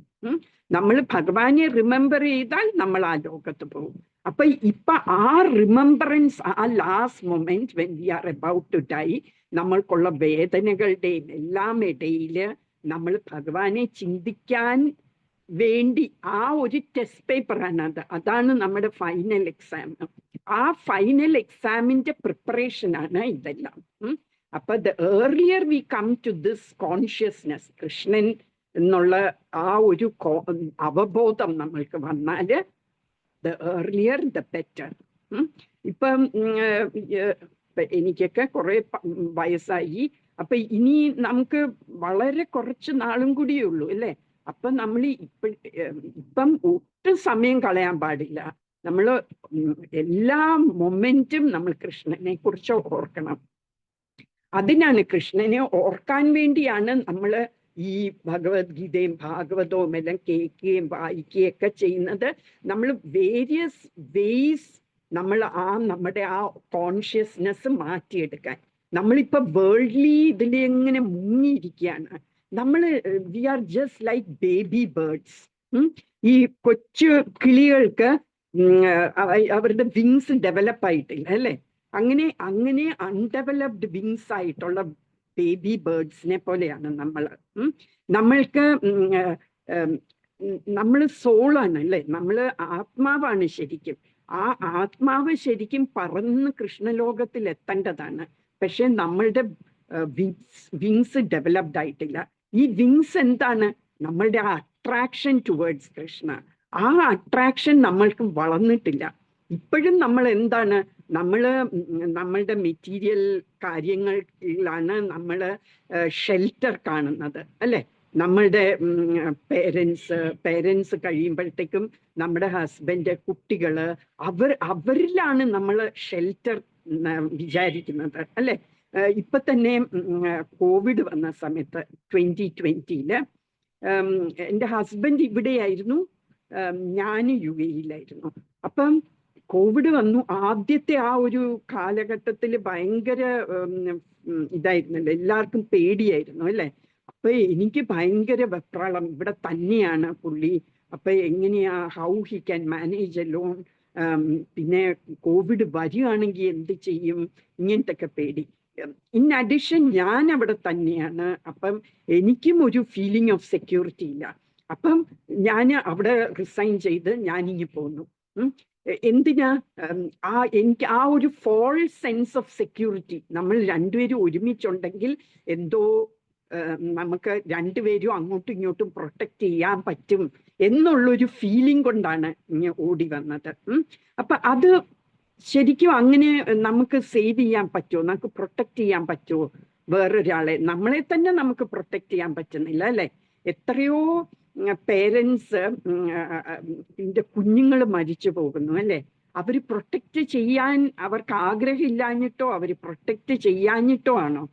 നമ്മൾ ഭഗവാനെ റിമെമ്പർ ചെയ്താൽ നമ്മൾ ആ ലോകത്ത് പോകും. അപ്പൊ ഇപ്പൊ ആ റിമെമ്പറൻസ്, ആ last moment when we are about to die, നമ്മൾക്കുള്ള വേദനകളുടെയും എല്ലാം ഇടയില് നമ്മൾ ഭഗവാനെ ചിന്തിക്കാൻ വേണ്ടി ആ ഒരു ടെസ്റ്റ് പേപ്പറാണ് അത്. അതാണ് നമ്മുടെ ഫൈനൽ എക്സാം. ആ ഫൈനൽ എക്സാമിന്റെ പ്രിപ്പറേഷനാണ് ഇതെല്ലാം. അപ്പൊ the earlier we come to this consciousness, Krishnan എന്നുള്ള ആ ഒരു അവബോധം നമ്മൾക്ക് വന്നാല് ദ ഏർലിയർ ദ ബെറ്റർ. ഇപ്പം എനിക്കൊക്കെ കുറെ വയസ്സായി. അപ്പൊ ഇനി നമുക്ക് വളരെ കുറച്ച് നാളും കൂടിയേ ഉള്ളൂ അല്ലേ. അപ്പൊ നമ്മൾ ഇപ്പം ഒട്ടും സമയം കളയാൻ പാടില്ല. നമ്മൾ എല്ലാ മൊമെന്റും നമ്മൾ കൃഷ്ണനെ കുറിച്ച് ഓർക്കണം. അതിനാണ്, കൃഷ്ണനെ ഓർക്കാൻ വേണ്ടിയാണ് നമ്മൾ ഈ ഭഗവത്ഗീതയും ഭാഗവതവും എല്ലാം കേൾക്കുകയും വായിക്കുകയും ഒക്കെ ചെയ്യുന്നത്. നമ്മൾ വേരിയസ് വേയ്സ് നമ്മൾ നമ്മുടെ ആ കോൺഷ്യസ്നെസ് മാറ്റിയെടുക്കാൻ. നമ്മളിപ്പോ വേൾഡ്ലി ഇതിലെങ്ങനെ മുങ്ങിയിരിക്കുകയാണ്. നമ്മൾ we are just like baby birds. ഈ കൊച്ചു കിളികൾക്ക് അവരുടെ വിങ്സ് ഡെവലപ്പ് ആയിട്ടില്ല അല്ലെ. അങ്ങനെ അൺഡെവലപ്ഡ് വിങ്സ് ആയിട്ടുള്ള ബേബി ബേർഡ്സിനെ പോലെയാണ് നമ്മൾ. നമ്മൾ സോളാണ് അല്ലെ, നമ്മൾ ആത്മാവാണ് ശരിക്കും. ആ ആത്മാവ് ശരിക്കും പറന്ന് കൃഷ്ണലോകത്തിൽ എത്തേണ്ടതാണ്. പക്ഷെ നമ്മളുടെ വിങ്സ് ഡെവലപ്ഡ് ആയിട്ടില്ല. ഈ വിങ്സ് എന്താണ്? നമ്മളുടെ ആ അട്രാക്ഷൻ ടുവേർഡ്സ് കൃഷ്ണ, ആ അട്രാക്ഷൻ നമ്മൾക്ക് വളർന്നിട്ടില്ല. ഇപ്പോഴും നമ്മൾ എന്താണ്, നമ്മളുടെ മെറ്റീരിയൽ കാര്യങ്ങളിലാണ് നമ്മൾ ഷെൽട്ടർ കാണുന്നത് അല്ലെ. നമ്മളുടെ പേരൻസ് കഴിയുമ്പോഴത്തേക്കും നമ്മുടെ ഹസ്ബൻഡ്, കുട്ടികള്, അവരിലാണ് നമ്മൾ ഷെൽട്ടർ വിചാരിക്കുന്നത് അല്ലെ. ഇപ്പൊ തന്നെ കോവിഡ് വന്ന സമയത്ത് 2020 എൻ്റെ ഹസ്ബൻഡ് ഇവിടെയായിരുന്നു, ഞാൻ UAE-യിലായിരുന്നു. അപ്പം കോവിഡ് വന്നു. ആദ്യത്തെ ആ ഒരു കാലഘട്ടത്തിൽ ഭയങ്കര ഇതായിരുന്നല്ലോ, എല്ലാവർക്കും പേടിയായിരുന്നു അല്ലെ. അപ്പൊ എനിക്ക് ഭയങ്കര വെപ്രാളം. ഇവിടെ തന്നെയാണ് പുള്ളി. അപ്പൊ എങ്ങനെയാ, how he can manage alone, പിന്നെ കോവിഡ് വരികയാണെങ്കിൽ എന്ത് ചെയ്യും, ഇങ്ങനത്തെ ഒക്കെ പേടി. ഇൻ അഡീഷൻ ഞാൻ അവിടെ തന്നെയാണ്. അപ്പം എനിക്കും ഒരു ഫീലിംഗ് ഓഫ് സെക്യൂരിറ്റി ഇല്ല. അപ്പം ഞാൻ അവിടെ റിസൈൻ ചെയ്ത് ഞാനിങ്ങി പോന്നു. എന്തിനാ? എനിക്ക് ആ ഒരു ഫോൾസ് സെൻസ് ഓഫ് സെക്യൂരിറ്റി, നമ്മൾ രണ്ടുപേരും ഒരുമിച്ചുണ്ടെങ്കിൽ എന്തോ നമുക്ക് രണ്ടുപേരും അങ്ങോട്ടും ഇങ്ങോട്ടും പ്രൊട്ടക്റ്റ് ചെയ്യാൻ പറ്റും എന്നുള്ളൊരു ഫീലിംഗ് കൊണ്ടാണ് ഇങ്ങനെ ഓടി വന്നത്. അപ്പൊ അത് ശരിക്കും അങ്ങനെ നമുക്ക് സേവ് ചെയ്യാൻ പറ്റുമോ, നമുക്ക് പ്രൊട്ടക്റ്റ് ചെയ്യാൻ പറ്റുമോ വേറൊരാളെ? നമ്മളെ തന്നെ നമുക്ക് പ്രൊട്ടക്റ്റ് ചെയ്യാൻ പറ്റുന്നില്ല അല്ലെ. എത്രയോ പേരൻസ് കുഞ്ഞുങ്ങൾ മരിച്ചു പോകുന്നു അല്ലെ. അവർ പ്രൊട്ടക്റ്റ് ചെയ്യാൻ അവർക്ക് ആഗ്രഹമില്ലാഞ്ഞിട്ടോ അവർ പ്രൊട്ടക്റ്റ് ചെയ്യാഞ്ഞിട്ടോ ആണോ?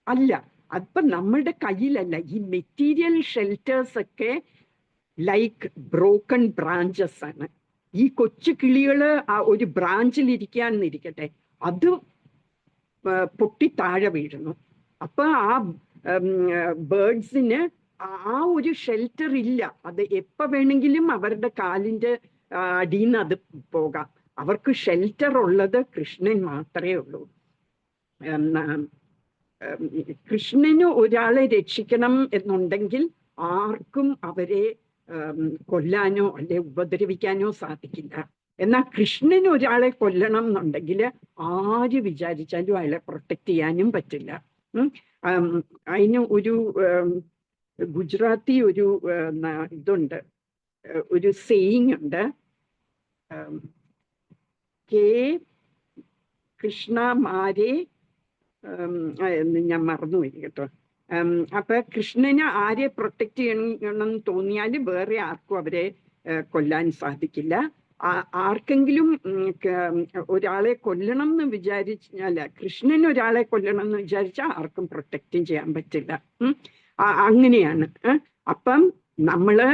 അല്ല. അപ്പൊ നമ്മളുടെ കയ്യിലല്ല. ഈ മെറ്റീരിയൽ ഷെൽട്ടേഴ്സ് ഒക്കെ ലൈക്ക് ബ്രോക്കൺ ബ്രാഞ്ചസ് ആണ്. ഈ കൊച്ചു കിളികള് ഒരു ബ്രാഞ്ചിൽ ഇരിക്കാന്നിരിക്കട്ടെ, അത് പൊട്ടി താഴെ വീഴുന്നു. അപ്പൊ ആ ബേർഡ്സിന് ആ ഒരു ഷെൽട്ടർ ഇല്ല. അത് എപ്പോ വേണമെങ്കിലും അവരുടെ കാലിന്റെ അടിയിൽ നിന്ന് അത് പോകാം. അവർക്ക് ഷെൽട്ടർ ഉള്ളത് കൃഷ്ണൻ മാത്രമേ ഉള്ളൂ. കൃഷ്ണന് ഒരാളെ രക്ഷിക്കണം എന്നുണ്ടെങ്കിൽ ആർക്കും അവരെ കൊല്ലാനോ അല്ലെ ഉപദ്രവിക്കാനോ സാധിക്കില്ല. എന്നാൽ കൃഷ്ണന് ഒരാളെ കൊല്ലണം എന്നുണ്ടെങ്കിൽ ആര് വിചാരിച്ചാലും അയാളെ പ്രൊട്ടക്ട് ചെയ്യാനും പറ്റില്ല. അതിന് ഒരു ഗുജറാത്തി ഒരു ഇതുണ്ട്, ഒരു സെയിങ് ഉണ്ട്, കെ കൃഷ്ണ മാരെ, ഞാൻ മറന്നുപോയി കേട്ടോ. അപ്പൊ കൃഷ്ണന് ആരെ പ്രൊട്ടക്ട് ചെയ്യണമെന്ന് തോന്നിയാൽ വേറെ ആർക്കും അവരെ കൊല്ലാൻ സാധിക്കില്ല. ആർക്കെങ്കിലും ഒരാളെ കൊല്ലണം എന്ന് വിചാരിച്ചാൽ, കൃഷ്ണൻ ഒരാളെ കൊല്ലണം എന്ന് വിചാരിച്ചാൽ ആർക്കും പ്രൊട്ടക്റ്റും ചെയ്യാൻ പറ്റില്ല. അങ്ങനെയാണ്. അപ്പം നമ്മള്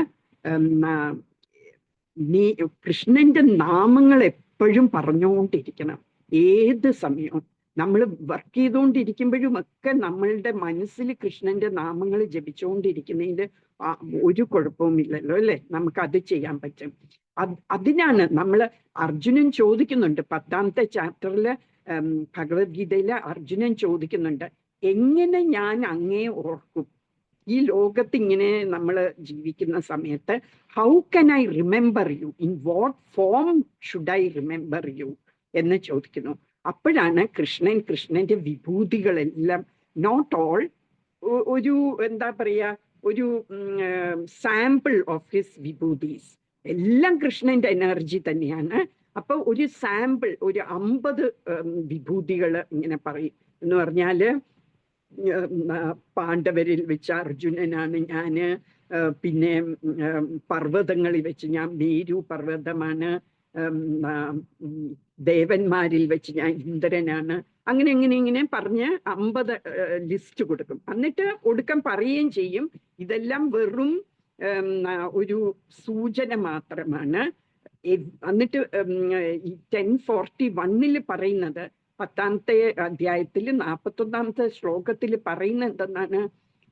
കൃഷ്ണന്റെ നാമങ്ങൾ എപ്പോഴും പറഞ്ഞുകൊണ്ടിരിക്കണം. ഏത് സമയവും നമ്മൾ വർക്ക് ചെയ്തുകൊണ്ടിരിക്കുമ്പോഴും ഒക്കെ നമ്മളുടെ മനസ്സിൽ കൃഷ്ണന്റെ നാമങ്ങൾ ജപിച്ചുകൊണ്ടിരിക്കുന്നതിൽ ഒരു കുഴപ്പവുമില്ലല്ലോ, അല്ലെ? നമുക്ക് അത് ചെയ്യാൻ പറ്റും. അതിനാണ് നമ്മൾ അർജുനൻ ചോദിക്കുന്നുണ്ട് 10ാമത്തെ ചാപ്റ്ററില് ഭഗവത്ഗീതയില് അർജുനൻ ചോദിക്കുന്നുണ്ട്, എങ്ങനെ ഞാൻ അങ്ങേ ഓർക്കും? ഈ ലോകത്ത് ഇങ്ങനെ നമ്മൾ ജീവിക്കുന്ന സമയത്ത് how can I remember you? In what form should I remember you എന്ന് ചോദിക്കുന്നു. അപ്പോഴാണ് കൃഷ്ണന്റെ വിഭൂതികളെല്ലാം, നോട്ട് ഓൾ, ഒരു എന്താ പറയാ, ഒരു സാമ്പിൾ ഓഫ് ഹിസ് വിഭൂതീസ്, എല്ലാം കൃഷ്ണന്റെ എനർജി തന്നെയാണ്. അപ്പൊ ഒരു സാമ്പിൾ, ഒരു 50 വിഭൂതികൾ ഇങ്ങനെ പറയും. എന്ന് പറഞ്ഞാല് പാണ്ഡവരിൽ വെച്ച് അർജുനനാണ് ഞാന്, പിന്നെ പർവ്വതങ്ങളിൽ വെച്ച് ഞാൻ മേരു പർവ്വതമാണ്, ദേവന്മാരിൽ വെച്ച് ഞാൻ ഇന്ദ്രനാണ്, അങ്ങനെ ഇങ്ങനെ പറഞ്ഞ് 50 ലിസ്റ്റ് കൊടുക്കും. എന്നിട്ട് ഒടുക്കം പറയുകയും ചെയ്യും, ഇതെല്ലാം വെറും ഒരു സൂചന മാത്രമാണ്. എന്നിട്ട് ഈ 1041 പറയുന്നത്, 10ാമത്തെ അധ്യായത്തിൽ 41ാമത്തെ ശ്ലോകത്തിൽ പറയുന്നത് എന്തെന്നാണ്,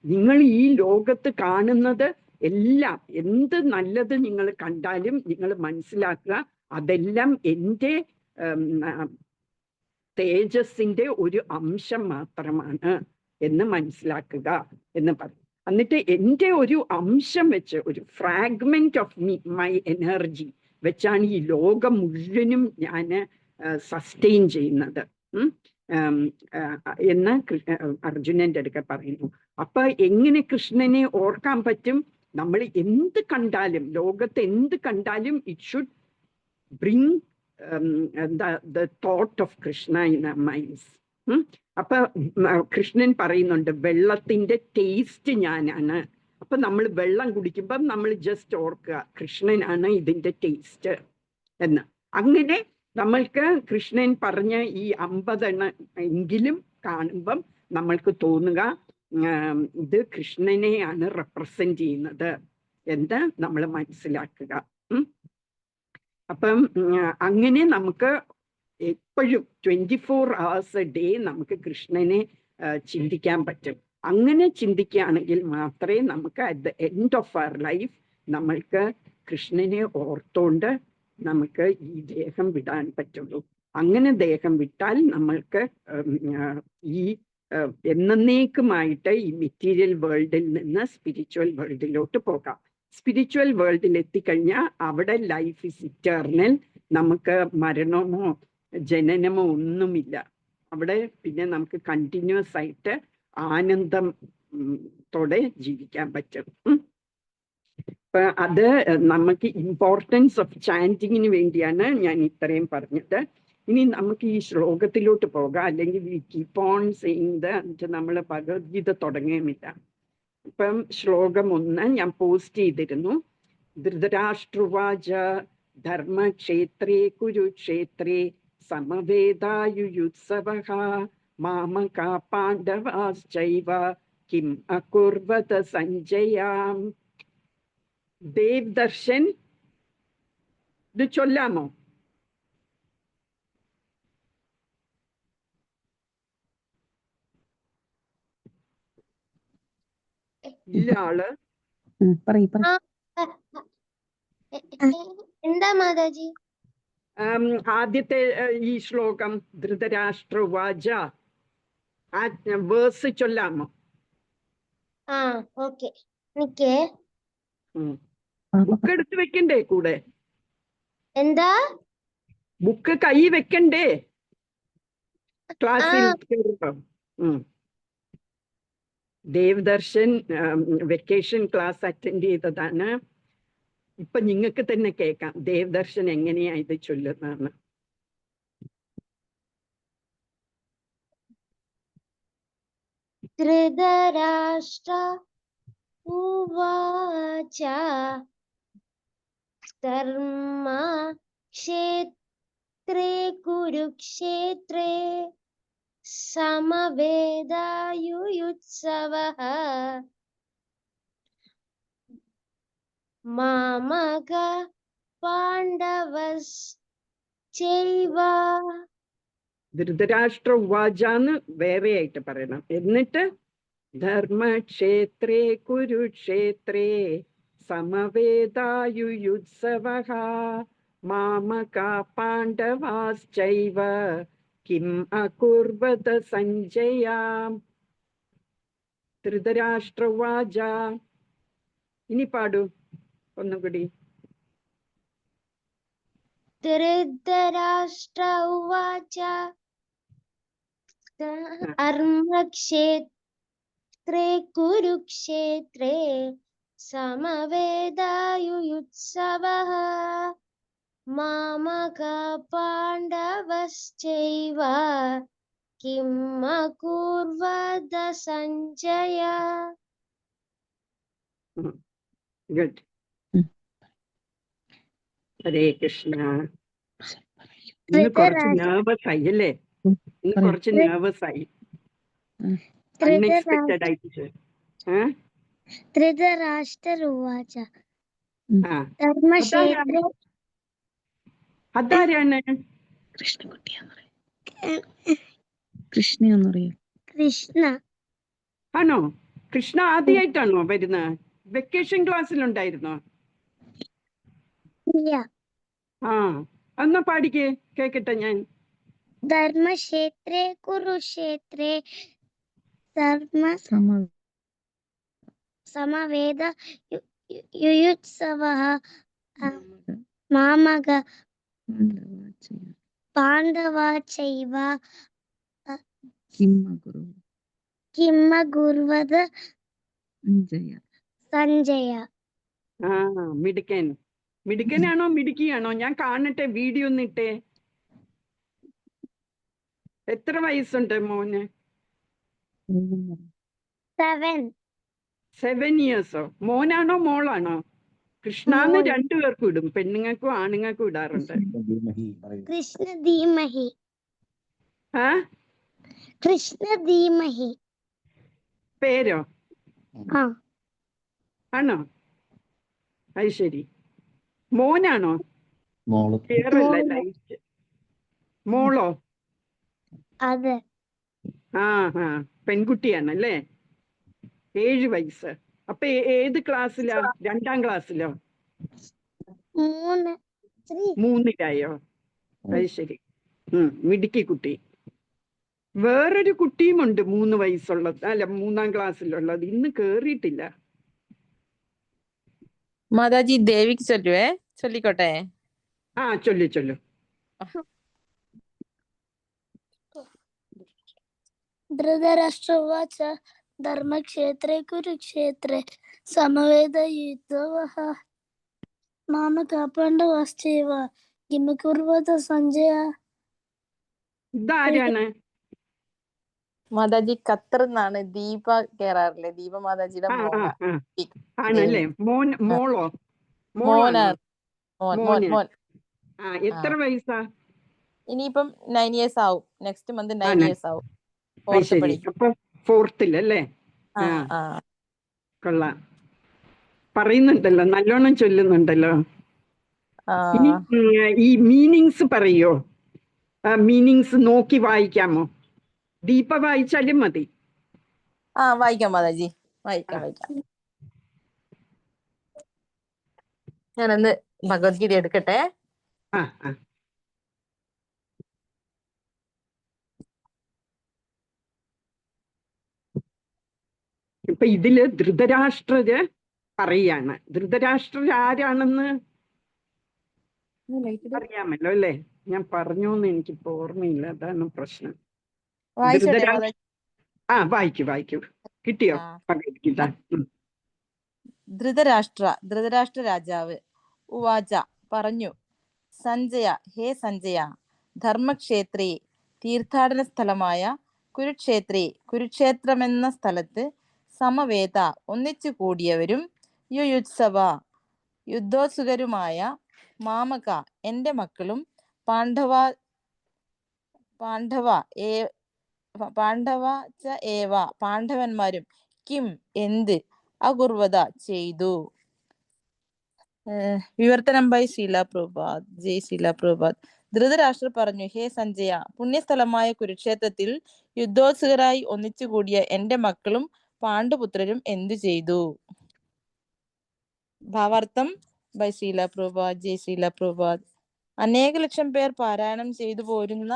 നിങ്ങൾ ഈ ലോകത്ത് കാണുന്നത് എല്ലാം, എന്ത് നല്ലത് നിങ്ങൾ കണ്ടാലും നിങ്ങൾ മനസ്സിലാക്കുക അതെല്ലാം എൻ്റെ തേജസ്സിന്റെ ഒരു അംശം മാത്രമാണ് എന്ന് മനസ്സിലാക്കുക എന്ന് പറയും. എന്നിട്ട് എൻ്റെ ഒരു അംശം വെച്ച്, ഒരു ഫ്രാഗ്മെന്റ് ഓഫ് മൈ എനർജി വെച്ചാണ് ഈ ലോകം മുഴുവനും ഞാൻ സസ്റ്റെയിൻ ചെയ്യുന്നത് എന്ന് അർജുനന്റെ അടുക്ക പറയുന്നു. അപ്പൊ എങ്ങനെ കൃഷ്ണനെ ഓർക്കാൻ പറ്റും? നമ്മൾ എന്ത് കണ്ടാലും, ലോകത്ത് എന്ത് കണ്ടാലും it should bring the thought of Krishna in our minds. അപ്പൊ കൃഷ്ണൻ പറയുന്നുണ്ട്, വെള്ളത്തിന്റെ ടേസ്റ്റ് ഞാനാണ്. അപ്പൊ നമ്മൾ വെള്ളം കുടിക്കുമ്പം നമ്മൾ ജസ്റ്റ് ഓർക്കുക കൃഷ്ണനാണ് ഇതിന്റെ ടേസ്റ്റ് എന്ന്. അങ്ങനെ നമ്മൾക്ക് കൃഷ്ണൻ പറഞ്ഞ ഈ 50 എങ്കിലും കാണുമ്പം നമ്മൾക്ക് തോന്നുക ഇത് കൃഷ്ണനെയാണ് റെപ്രസെന്റ് ചെയ്യുന്നത് എന്ന് നമ്മൾ മനസ്സിലാക്കുക. അപ്പം അങ്ങനെ നമുക്ക് എപ്പോഴും 24 hours a day നമുക്ക് കൃഷ്ണനെ ചിന്തിക്കാൻ പറ്റും. അങ്ങനെ ചിന്തിക്കുകയാണെങ്കിൽ മാത്രമേ നമുക്ക് at the end of our life നമ്മൾക്ക് കൃഷ്ണനെ ഓർത്തോണ്ട് നമുക്ക് ഈ ദേഹം വിടാൻ പറ്റുള്ളൂ. അങ്ങനെ ദേഹം വിട്ടാൽ നമ്മൾക്ക് ഈ എന്നേക്കുമായിട്ട് ഈ മെറ്റീരിയൽ വേൾഡിൽ നിന്ന് സ്പിരിച്വൽ വേൾഡിലോട്ട് പോകാം. സ്പിരിച്വൽ വേൾഡിൽ എത്തിക്കഴിഞ്ഞാൽ അവിടെ ലൈഫ് ഇസ് ഇറ്റേർണൽ. നമുക്ക് മരണമോ ജനനമോ ഒന്നുമില്ല. അവിടെ പിന്നെ നമുക്ക് കണ്ടിന്യൂസ് ആയിട്ട് ആനന്ദത്തോടെ ജീവിക്കാൻ പറ്റും. അപ്പൊ അത് നമുക്ക് ഇമ്പോർട്ടൻസ് ഓഫ് ചാൻറ്റിങ്ങിന് വേണ്ടിയാണ് ഞാൻ ഇത്രയും പറഞ്ഞത്. ഇനി നമുക്ക് ഈ ശ്ലോകത്തിലോട്ട് പോകാം, അല്ലെങ്കിൽ വി കീപ് ഓൺ സെയിങ് എന്നിട്ട് നമ്മൾ ഭഗവത്ഗീത തുടങ്ങുകയുമില്ല. ഇപ്പം ശ്ലോകം 1 ഞാൻ പോസ്റ്റ് ചെയ്തിരുന്നു. ധൃതരാഷ്ട്രുവാച ധർമ്മക്ഷേത്രേ കുരുക്ഷേത്രേ സമവേദായുയുത്സവഃ മാമകാ പാണ്ഡവാശ്ചൈവ കിം അകുർവത സഞ്ജയാം. ദേവ് ദർശൻ ഇത് ചൊല്ലാമോ? ഇല്ല ആള് എന്താ മാതാജി? ആദ്യത്തെ ഈ ശ്ലോകം ധൃതരാഷ്ട്ര ഉവാച ആ വേഴ്സ് ചൊല്ലാമോ? ആ ഓക്കെ. എനിക്ക് ബുക്ക് എടുത്ത് വെക്കണ്ടേ കൂടെ? എന്താ ബുക്ക് കൈ വെക്കണ്ടേ ക്ലാസ്സിൽ കേറുമ്പോ? ദേവദർശൻ വെക്കേഷൻ ക്ലാസ് അറ്റൻഡ് ചെയ്തതാണ്. ഇപ്പൊ നിങ്ങൾക്ക് തന്നെ കേൾക്കാം ദേവദർശൻ എങ്ങനെയാ ഇത് ചൊല്ലുന്നതെന്ന്. ധൃതരാഷ്ട്ര ഉവാച ധർമ്മക്ഷേത്രേ കുരുക്ഷേത്രേ സമവേദായുയുത്സവഃ മാമക പാണ്ഡവശ്ചൈവ. ധൃതരാഷ്ട്ര ഉവാചാന്ന് വേറെ ആയിട്ട് പറയണം. എന്നിട്ട് ധർമ്മക്ഷേത്രേ കുരുക്ഷേത്രേ സമവേദായുയുത്സവഃ മാമകാ പാണ്ഡവാശ്ചൈവ കിം അകുർവത സഞ്ജയാം. ധൃതരാഷ്ട്ര ഉവാച. ഇനി പാടൂ ഒന്നുകൂടി. ധൃതരാഷ്ട്ര ഉവാച ധർമ്മക്ഷേത്രേ കുരുക്ഷേത്രേ സമവേദായുയുത്സവഃ മാമകാ പാണ്ഡവശ്ചൈവ കിം അകുർവത സഞ്ജയ. ഗുഡ്. ഹരേ കൃഷ്ണ. ഇന്ന് കുറച്ച് നെർവസ് ആയി അല്ലേ? ഇന്ന് കുറച്ച് നെർവസ് ആയി. അൺഎക്സ്പെക്റ്റഡ് ആയിട്ട്. ധൃതരാഷ്ട്രരുവാച ധർമ്മക്ഷേത്രേ. അതാരാണ്? കൃഷ്ണ. ആണോ? കൃഷ്ണ ആദ്യമായിട്ടാണോ വരുന്നത്? വെക്കേഷൻ ക്ലാസ്സിലുണ്ടായിരുന്നോ? ആ എന്നാ പാടിക്കേ കേക്കട്ടെ ഞാൻ. ധർമ്മക്ഷേത്രേ കുരുക്ഷേത്രേ സമവേദ യുയുത്സവഃ മാമക പാണ്ഡവാശ്ചൈവ കിം അകുർവത സഞ്ജയ. ആ മിടുക്കൻ. മിടുക്കനാണോ മിടുക്കിയാണോ? ഞാൻ കാണട്ടെ, വീഡിയോ ഒന്നിട്ടേ. എത്ര വയസ്സുണ്ട് മോന്? 7 ഇയേഴ്സോ? മോനാണോ മോളാണോ? കൃഷ്ണന്ന് രണ്ടുപേർക്കും ഇടും, പെണ്ണുങ്ങൾക്കും ആണുങ്ങൾക്കും ഇടാറുണ്ട്. കൃഷ്ണ ധീമഹി. ആ കൃഷ്ണ ധീമഹി പേരോ? ആണോ? അത് ശരി. മോനാണോ? പേരല്ല, ലൈറ്റ്. മോളോ? അതെ. ആ പെൺകുട്ടിയാണല്ലേ. 7 വയസ്സ്. അപ്പൊ ഏത് ക്ലാസ്സിലാ? 2ാം ക്ലാസ്സിലോ? 3-ലായോ? അത് ശരി. മിടുക്കി കുട്ടി. വേറൊരു കുട്ടിയുമുണ്ട് 3 വയസ്സുള്ളത്, അല്ല 3ാം ക്ലാസ്സിലുള്ളത്. ഇന്ന് കേറിയിട്ടില്ല. മാതാജി ദേവിക്ക് ചൊല്ലുവേ, ചൊല്ലിക്കോട്ടെ? ആ ചൊല്ലു. ധൃതരാഷ്ട്രവാച ധർമ്മക്ഷേത്രേ കുരുക്ഷേത്രേ സമവേദയുത്സവഃ മാമകാ പാണ്ഡവാശ്ചൈവ കിം അകുർവത സഞ്ജയ. ഇതാരാണ്? മാതാജി ഖത്തറിന്നാണ്. ദീപ കേറാറില്ലേ? ദീപ മാതാജിയുടെ ആണല്ലേ. മോളോ? മോനാണ്. മോൻ. എത്ര വയസ്സാ? ഇനിയിപ്പം 9 years ആവും. നെക്സ്റ്റ് മന്ത് 9 years ആവും. അത് 4th ശരി. പഠിക്കും. അപ്പൊ 4th അല്ലേ? ആ ആ കൊള്ളാം. പറയുന്നുണ്ടല്ലോ, നല്ലോണം ചൊല്ലുന്നുണ്ടല്ലോ. ആ ഇനി ഈ മീനിങ്സ് പറയോ? മീനിങ്സ് നോക്കി വായിക്കാമോ? ദീപ വായിച്ചാലും മതി. വായിക്കാം മാതാജി, വായിക്കാം. ഞാനൊന്ന് ഭഗവത്ഗീത എടുക്കട്ടെ. ആ ആ ഇപ്പൊ ഇതില് ധൃതരാഷ്ട്രര് പറയാണ്. ധൃതരാഷ്ട്രർ ആരാണെന്ന് അറിയാമല്ലോ അല്ലേ? ഞാൻ പറഞ്ഞോന്ന് എനിക്കിപ്പോ ഓർമ്മയില്ല, അതാണ് പ്രശ്നം. വായിച്ചോട്ടെ മാതാജി? വായിക്കൂ. കിട്ടിയോ ഭഗവത്ഗീത? ധൃതരാഷ്ട്ര രാജാവ് ഉവാച പറഞ്ഞു, സഞ്ജയ, ഹേ സഞ്ജയ, ധർമ്മക്ഷേത്രേ, തീർത്ഥാടന സ്ഥലമായ കുരുക്ഷേത്രമെന്ന സ്ഥലത്ത് സമവേത, ഒന്നിച്ചു കൂടിയവരും യുയുത്സവ, യുദ്ധോത്സുകരുമായ മാമക, എന്റെ മക്കളും പാണ്ഡവന്മാരും കിം, എന്ത്, അകുർവത, ചെയ്തു. വിവർത്തനം ബൈ ശീല പ്രഭുപാദ്. ജയ് ശീല പ്രഭുപാദ്. ധൃതരാഷ്ട്രർ പറഞ്ഞു, ഹേ സഞ്ജയ, പുണ്യസ്ഥലമായ കുരുക്ഷേത്രത്തിൽ യുദ്ധോത്സുകരായി ഒന്നിച്ചുകൂടിയ എന്റെ മക്കളും പാണ്ഡുപുത്രരും എന്തു ചെയ്തു? ഭാവാർത്ഥം ബൈ ശീല പ്രഭുപാദ്. ജയ് ശീല പ്രഭുപാദ്. അനേക ലക്ഷം പേർ പാരായണം ചെയ്തു പോരുന്ന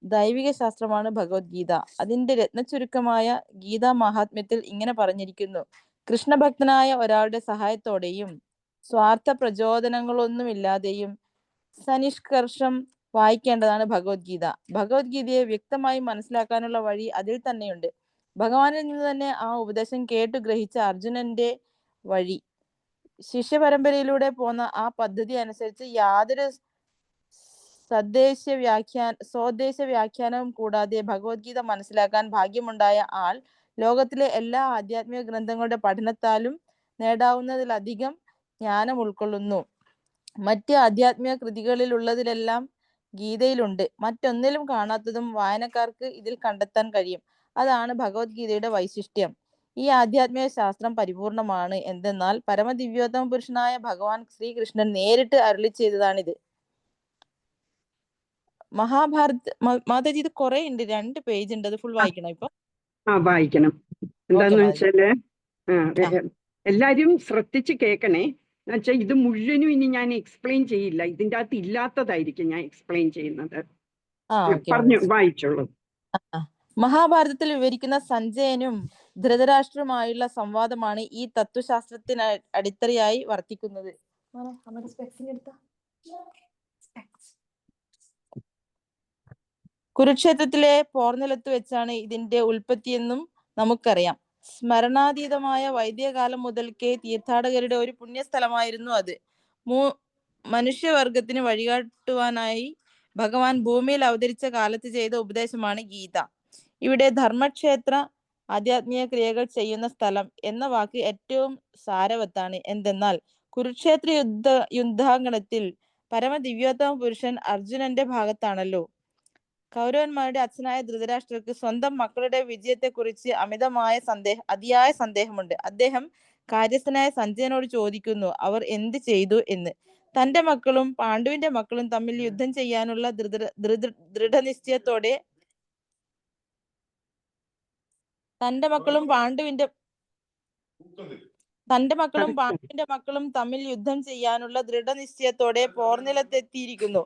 ദൈവിക ശാസ്ത്രമാണ് ഭഗവത്ഗീത. അതിന്റെ രത്നചുരുക്കമായ ഗീതാ മഹാത്മ്യത്തിൽ ഇങ്ങനെ പറഞ്ഞിരിക്കുന്നു: കൃഷ്ണഭക്തനായ ഒരാളുടെ സഹായത്തോടെയും സ്വാർത്ഥ പ്രചോദനങ്ങളൊന്നുമില്ലാതെയും സനിഷ്കർഷം വായിക്കേണ്ടതാണ് ഭഗവത്ഗീത. ഭഗവത്ഗീതയെ വ്യക്തമായി മനസ്സിലാക്കാനുള്ള വഴി അതിൽ തന്നെയുണ്ട്. ഭഗവാനിൽ നിന്ന് തന്നെ ആ ഉപദേശം കേട്ടു ഗ്രഹിച്ച അർജുനന്റെ വഴി, ശിഷ്യപരമ്പരയിലൂടെ പോന്ന ആ പദ്ധതി അനുസരിച്ച് യാതൊരു സ്വദേശ വ്യാഖ്യാനവും കൂടാതെ ഭഗവത്ഗീത മനസ്സിലാക്കാൻ ഭാഗ്യമുണ്ടായ ആൾ ലോകത്തിലെ എല്ലാ ആധ്യാത്മിക ഗ്രന്ഥങ്ങളുടെ പഠനത്താലും നേടാവുന്നതിലധികം ജ്ഞാനം ഉൾക്കൊള്ളുന്നു. മറ്റ് ആധ്യാത്മിക കൃതികളിലുള്ളതിലെല്ലാം ഗീതയിലുണ്ട്. മറ്റൊന്നിലും കാണാത്തതും വായനക്കാർക്ക് ഇതിൽ കണ്ടെത്താൻ കഴിയും. അതാണ് ഭഗവത്ഗീതയുടെ വൈശിഷ്ട്യം. ഈ ആധ്യാത്മിക ശാസ്ത്രം പരിപൂർണമാണ്. എന്തെന്നാൽ പരമദിവ്യോത്തമ പുരുഷനായ ഭഗവാൻ ശ്രീകൃഷ്ണൻ നേരിട്ട് അരുളി ചെയ്തതാണിത്. മഹാഭാരത് മാതാജി, ഇത് കുറെ ഉണ്ട്, 2 പേജ് ഉണ്ട്. അത് ഫുൾ വായിക്കണം ഇപ്പൊ? വായിക്കണം. എന്താന്ന് മാതാജി. വെച്ചാല് എല്ലാരും ശ്രദ്ധിച്ച് കേൾക്കണേ. എന്നുവെച്ചാൽ ഇത് മുഴുവനും ഇനി ഞാൻ എക്സ്പ്ലെയിൻ ചെയ്യില്ല. ഇതിൻ്റെ അകത്ത് ഇല്ലാത്തതായിരിക്കും ഞാൻ എക്സ്പ്ലെയിൻ ചെയ്യുന്നത്. പറഞ്ഞു, വായിച്ചോളൂ. മഹാഭാരതത്തിൽ വിവരിക്കുന്ന സഞ്ജയനും ധൃതരാഷ്ട്രവുമായുള്ള സംവാദമാണ് ഈ തത്വശാസ്ത്രത്തിന് അടിത്തറയായി വർത്തിക്കുന്നത്. കുരുക്ഷേത്രത്തിലെ പോർനിലത്ത് വെച്ചാണ് ഇതിന്റെ ഉൽപ്പത്തിയെന്നും നമുക്കറിയാം. സ്മരണാതീതമായ വൈദ്യകാലം മുതൽക്കേ തീർത്ഥാടകരുടെ ഒരു പുണ്യസ്ഥലമായിരുന്നു അത്. മനുഷ്യവർഗത്തിന് വഴികാട്ടുവാനായി ഭഗവാൻ ഭൂമിയിൽ അവതരിച്ച കാലത്ത് ചെയ്ത ഉപദേശമാണ് ഗീത. ഇവിടെ ധർമ്മക്ഷേത്ര, ആധ്യാത്മിക ക്രിയകൾ ചെയ്യുന്ന സ്ഥലം എന്ന വാക്ക് ഏറ്റവും സാരവത്താണ്. എന്തെന്നാൽ കുരുക്ഷേത്ര യുദ്ധാങ്കണത്തിൽ പരമദിവ്യോത്തമ പുരുഷൻ അർജുനന്റെ ഭാഗത്താണല്ലോ. കൗരവന്മാരുടെ അച്ഛനായ ധൃതരാഷ്ട്രർക്ക് സ്വന്തം മക്കളുടെ വിജയത്തെക്കുറിച്ച് അതിയായ സന്ദേഹമുണ്ട്. അദ്ദേഹം കാര്യസ്ഥനായ സഞ്ജയനോട് ചോദിക്കുന്നു, അവർ എന്ത് ചെയ്തു എന്ന്. തന്റെ മക്കളും പാണ്ഡുവിന്റെ മക്കളും തമ്മിൽ യുദ്ധം ചെയ്യാനുള്ള ദൃഢനിശ്ചയത്തോടെ തന്റെ മക്കളും പാണ്ഡുവിന്റെ മക്കളും തമ്മിൽ യുദ്ധം ചെയ്യാനുള്ള ദൃഢനിശ്ചയത്തോടെ പോർനിലത്തെത്തിയിരിക്കുന്നു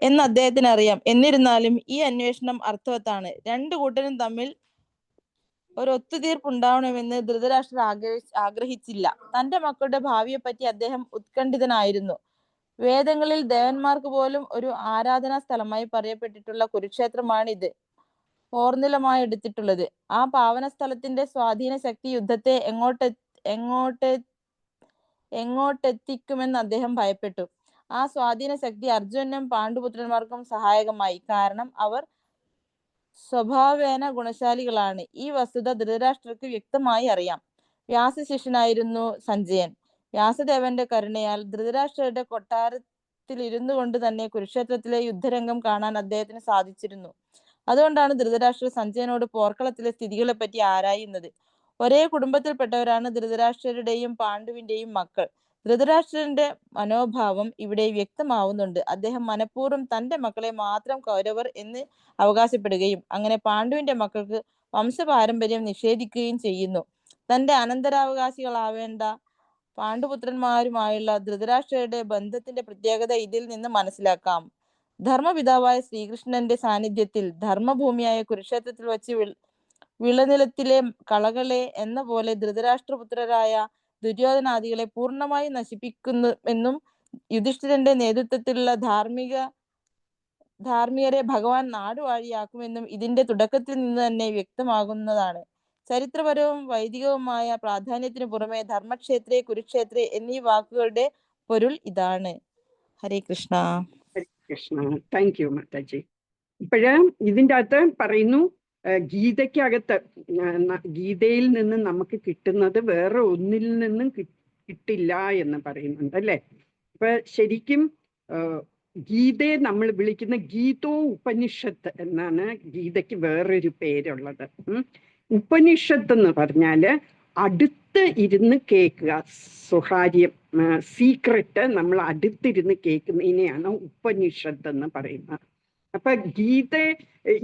എന്ന് അദ്ദേഹത്തിന് അറിയാം. എന്നിരുന്നാലും ഈ അന്വേഷണം അർത്ഥവത്താണ്. 2 കൂട്ടരും തമ്മിൽ ഒരു ഒത്തുതീർപ്പുണ്ടാവണമെന്ന് ധൃതരാഷ്ട്രർ ആഗ്രഹിച്ചില്ല. തന്റെ മക്കളുടെ ഭാവിയെപ്പറ്റി അദ്ദേഹം ഉത്കണ്ഠിതനായിരുന്നു. വേദങ്ങളിൽ ദേവന്മാർക്ക് പോലും ഒരു ആരാധനാ സ്ഥലമായി പറയപ്പെട്ടിട്ടുള്ള കുരുക്ഷേത്രമാണിത് പോർനിലമായി എടുത്തിട്ടുള്ളത്. ആ പാവന സ്ഥലത്തിന്റെ സ്വാധീന ശക്തി യുദ്ധത്തെ എങ്ങോട്ടെത്തിക്കുമെന്ന് അദ്ദേഹം ഭയപ്പെട്ടു. ആ സ്വാധീന ശക്തി അർജുനനും പാണ്ഡുപുത്രന്മാർക്കും സഹായകമായി. കാരണം അവർ സ്വഭാവേന ഗുണശാലികളാണ്. ഈ വസ്തുത ധൃതരാഷ്ട്രർക്ക് വ്യക്തമായി അറിയാം. വ്യാസശിഷ്യനായിരുന്നു സഞ്ജയൻ. വ്യാസദേവന്റെ കരുണയാൽ ധൃതരാഷ്ട്രരുടെ രഥത്തിൽ ഇരുന്നു കൊണ്ട് തന്നെ കുരുക്ഷേത്രത്തിലെ യുദ്ധരംഗം കാണാൻ അദ്ദേഹത്തിന് സാധിച്ചിരുന്നു. അതുകൊണ്ടാണ് ധൃതരാഷ്ട്രർ സഞ്ജയനോട് പോർക്കളത്തിലെ സ്ഥിതികളെ പറ്റി ആരായുന്നത്. ഒരേ കുടുംബത്തിൽപ്പെട്ടവരാണ് ധൃതരാഷ്ട്രരുടെയും പാണ്ഡുവിന്റെയും മക്കൾ. ധൃതരാഷ്ട്രന്റെ മനോഭാവം ഇവിടെ വ്യക്തമാവുന്നുണ്ട്. അദ്ദേഹം മനഃപൂർവ്വം തന്റെ മക്കളെ മാത്രം കൗരവർ എന്ന് അവകാശപ്പെടുകയും അങ്ങനെ പാണ്ഡുവിന്റെ മക്കൾക്ക് വംശപാരമ്പര്യം നിഷേധിക്കുകയും ചെയ്യുന്നു. തന്റെ അനന്തരാവകാശികളാവേണ്ട പാണ്ഡുപുത്രന്മാരുമായുള്ള ധൃതരാഷ്ട്രരുടെ ബന്ധത്തിന്റെ പ്രത്യേകത ഇതിൽ നിന്ന് മനസ്സിലാക്കാം. ധർമ്മപിതാവായ ശ്രീകൃഷ്ണന്റെ സാന്നിധ്യത്തിൽ ധർമ്മഭൂമിയായ കുരുക്ഷേത്രത്തിൽ വച്ച് വിളനിലത്തിലെ കളകളെ എന്ന പോലെ ധൃതരാഷ്ട്രപുത്രരായ ദുര്യോധനാദികളെ പൂർണ്ണമായി നശിപ്പിക്കുന്നു എന്നും യുധിഷ്ഠിരന്റെ നേതൃത്വത്തിലുള്ള ധാർമ്മികരെ ഭഗവാൻ നാടുവാഴിയാക്കുമെന്നും ഇതിന്റെ തുടക്കത്തിൽ നിന്ന് തന്നെ വ്യക്തമാകുന്നതാണ്. ചരിത്രപരവും വൈദികവുമായ പ്രാധാന്യത്തിനു പുറമെ ധർമ്മക്ഷേത്രേ കുരുക്ഷേത്രേ എന്നീ വാക്കുകളുടെ പൊരുൾ ഇതാണ്. ഹരേ കൃഷ്ണ. ഹരേ കൃഷ്ണ. Thank you Mataji. ഇപ്പോഴ് ഇതിൻ്റെ അകത്ത് പറയുന്നു, ഗീതയ്ക്കകത്ത് ഗീതയിൽ നിന്ന് നമുക്ക് കിട്ടുന്നത് വേറെ ഒന്നിൽ നിന്നും കിട്ടില്ല എന്ന് പറയുന്നുണ്ട് അല്ലേ. ഇപ്പൊ ശരിക്കും ഗീതയെ നമ്മൾ വിളിക്കുന്ന ഗീതോ ഉപനിഷത്ത് എന്നാണ് ഗീതയ്ക്ക് വേറൊരു പേരുള്ളത്. ഉപനിഷത്ത് എന്ന് പറഞ്ഞാല് അടുത്ത് ഇരുന്ന് കേൾക്കുക, സ്വകാര്യം, സീക്രട്ട് നമ്മൾ അടുത്തിരുന്ന് കേൾക്കുന്നതിനെയാണ് ഉപനിഷത്ത് എന്ന് പറയുന്നത്. അപ്പൊ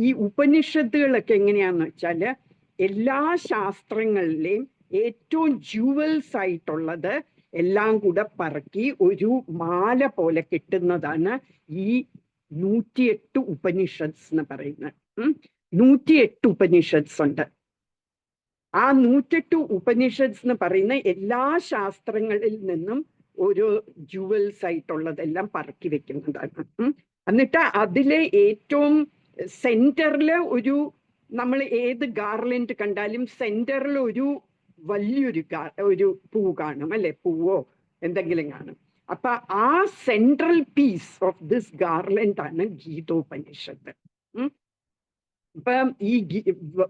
ഈ ഉപനിഷത്തുകളൊക്കെ എങ്ങനെയാന്ന് വെച്ചാല് എല്ലാ ശാസ്ത്രങ്ങളിലെയും ഏറ്റവും ജുവൽസ് ആയിട്ടുള്ളത് എല്ലാം കൂടെ പറക്കി ഒരു മാല പോലെ കിട്ടുന്നതാണ് ഈ 108 ഉപനിഷത്സ് എന്ന് പറയുന്നത്. 108 ഉപനിഷത്സ് ഉണ്ട്. ആ 108 ഉപനിഷത്സ് എന്ന് പറയുന്ന എല്ലാ ശാസ്ത്രങ്ങളിൽ നിന്നും ഓരോ ജുവൽസ് ആയിട്ടുള്ളതെല്ലാം പറക്കി വെക്കുന്നതാണ്. എന്നിട്ട് അതിലെ ഏറ്റവും സെന്ററില് നമ്മൾ ഏത് ഗാർലൻഡ് കണ്ടാലും സെന്ററിൽ ഒരു വലിയൊരു പൂ കാണും അല്ലെ, പൂവോ എന്തെങ്കിലും കാണും. അപ്പൊ ആ central piece of this garland ആണ് ഗീതോപനിഷത്ത്. ഇപ്പം ഈ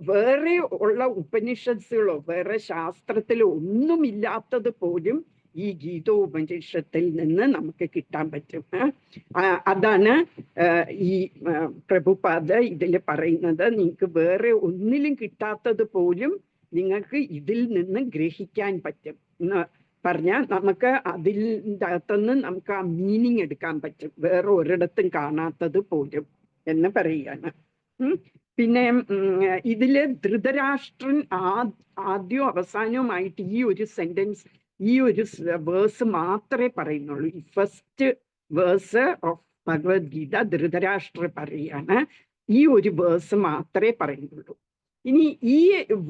വേറെ ഉള്ള ഉപനിഷത്തുകളോ വേറെ ശാസ്ത്രത്തിലോ ഒന്നുമില്ലാത്തത് പോലും ഈ ഗീതോപനിഷത്തിൽ നിന്ന് നമുക്ക് കിട്ടാൻ പറ്റും. അതാണ് ഈ പ്രഭുപാദ ഇതിൽ പറയുന്നത്, നിങ്ങൾക്ക് വേറെ ഒന്നിലും കിട്ടാത്തത് പോലും നിങ്ങൾക്ക് ഇതിൽ നിന്ന് ഗ്രഹിക്കാൻ പറ്റും എന്ന് പറഞ്ഞാൽ നമുക്ക് അതിൻ്റെ അകത്തുനിന്ന് നമുക്ക് ആ മീനിങ് എടുക്കാൻ പറ്റും, വേറെ ഒരിടത്തും കാണാത്തത് പോലും എന്ന് പറയുകയാണ്. പിന്നെ ഇതില് ധൃതരാഷ്ട്രൻ ആദ്യവും അവസാനവുമായിട്ട് ഈ ഒരു സെന്റൻസ്, ഈ ഒരു വേഴ്സ് മാത്രമേ പറയുന്നുള്ളൂ. ഈ first verse of Bhagavad Gita Dhritarashtra പറയാണ്, ഈ ഒരു വേഴ്സ് മാത്രമേ പറയുന്നുള്ളൂ. ഇനി ഈ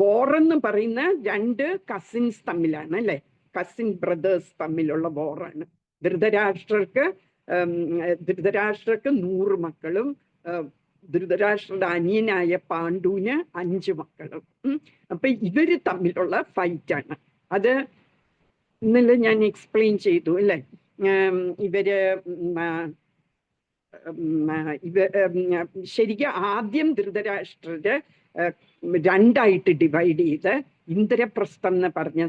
വോർ എന്ന് പറയുന്ന 2 കസിൻസ് തമ്മിലാണ് അല്ലെ, കസിൻ ബ്രദേഴ്സ് തമ്മിലുള്ള വോറാണ്. ധൃതരാഷ്ട്രർക്ക് 100 മക്കളും ധൃതരാഷ്ട്രയുടെ അനിയനായ പാണ്ഡുവിന് 5 മക്കളും. അപ്പൊ ഇവര് തമ്മിലുള്ള ഫൈറ്റാണ്. അത് ഇന്നലെ ഞാൻ എക്സ്പ്ലെയിൻ ചെയ്തു അല്ലെ. ശരിക്കും ആദ്യം ധൃതരാഷ്ട്രര് 2ആയിട്ട് ഡിവൈഡ് ചെയ്ത് ഇന്ദ്രപ്രസ്ഥം എന്ന് പറഞ്ഞ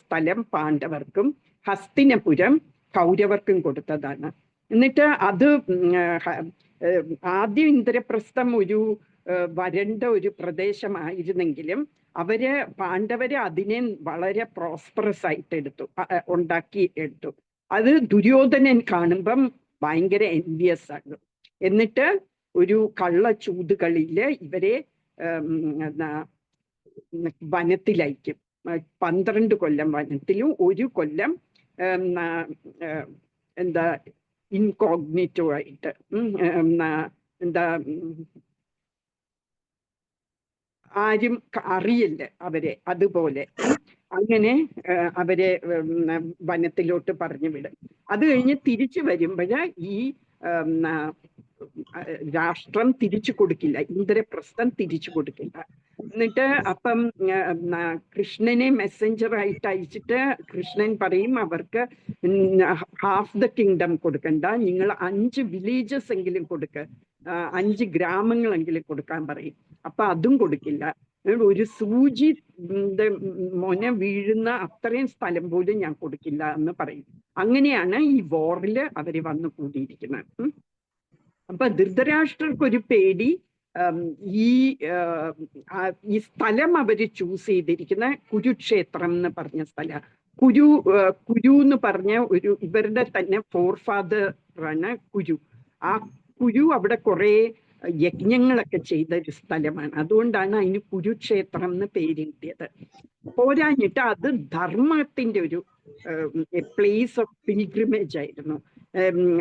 സ്ഥലം പാണ്ഡവർക്കും ഹസ്തിനപുരം കൗരവർക്കും കൊടുത്തതാണ്. എന്നിട്ട് അത് ആദ്യം ഇന്ദ്രപ്രസ്ഥം ഒരു വരണ്ട ഒരു പ്രദേശമായിരുന്നെങ്കിലും പാണ്ഡവര് അതിനെ വളരെ പ്രോസ്പറസ് ആയിട്ട് ഉണ്ടാക്കി എടുത്തു. അത് ദുര്യോധനൻ കാണുമ്പം ഭയങ്കര എൻവിയസ് ആണ്. എന്നിട്ട് ഒരു കള്ളച്ചൂതുകളില് ഇവരെ വനത്തിലയക്കും. 12 കൊല്ലം വനത്തിലും 1 കൊല്ലം ഇൻകോഗ്നിറ്റോ ആയിട്ട് ആരും അറിയില്ല അവരെ. അതുപോലെ അങ്ങനെ അവരെ വനത്തിലോട്ട് പറഞ്ഞു വിടും. അത് കഴിഞ്ഞ് തിരിച്ചു വരുമ്പോഴ് ഈ രാഷ്ട്രം തിരിച്ചു കൊടുക്കില്ല, ഇന്ദ്രപ്രസ്ഥം തിരിച്ചു കൊടുക്കില്ല. എന്നിട്ട് അപ്പം കൃഷ്ണനെ മെസ്സഞ്ചർ ആയിട്ട് അയച്ചിട്ട് കൃഷ്ണൻ പറയും അവർക്ക് ഹാഫ് ദ കിങ്ഡം കൊടുക്കണ്ട, നിങ്ങൾ 5 വില്ലേജസ് എങ്കിലും 5 ഗ്രാമങ്ങളെങ്കിലും കൊടുക്കാൻ പറയും. അപ്പൊ അതും കൊടുക്കില്ല. ഒരു സൂചി മൊന വീഴുന്ന അത്രയും സ്ഥലം പോലും ഞാൻ കൊടുക്കില്ല എന്ന് പറയും. അങ്ങനെയാണ് ഈ വോറിൽ അവര് വന്നു കൂടിയിരിക്കുന്നത്. അപ്പൊ ധൃതരാഷ്ട്രർക്കൊരു പേടി. ഈ സ്ഥലം അവര് ചൂസ് ചെയ്തിരിക്കുന്ന കുരുക്ഷേത്രം എന്ന് പറഞ്ഞ സ്ഥലം. കുരു എന്ന് പറഞ്ഞ ഇവരുടെ തന്നെ ഫോർഫാദറാണ് കുരു. ആ കുരു അവിടെ കുറെ യജ്ഞങ്ങളൊക്കെ ചെയ്ത ഒരു സ്ഥലമാണ്. അതുകൊണ്ടാണ് അതിന് കുരുക്ഷേത്രം എന്ന് പേര് കിട്ടിയത്. പോരാഞ്ഞിട്ട് അത് ധർമ്മത്തിന്റെ ഒരു പ്ലേസ് ഓഫ് പിൽഗ്രിമേജ് ആയിരുന്നു.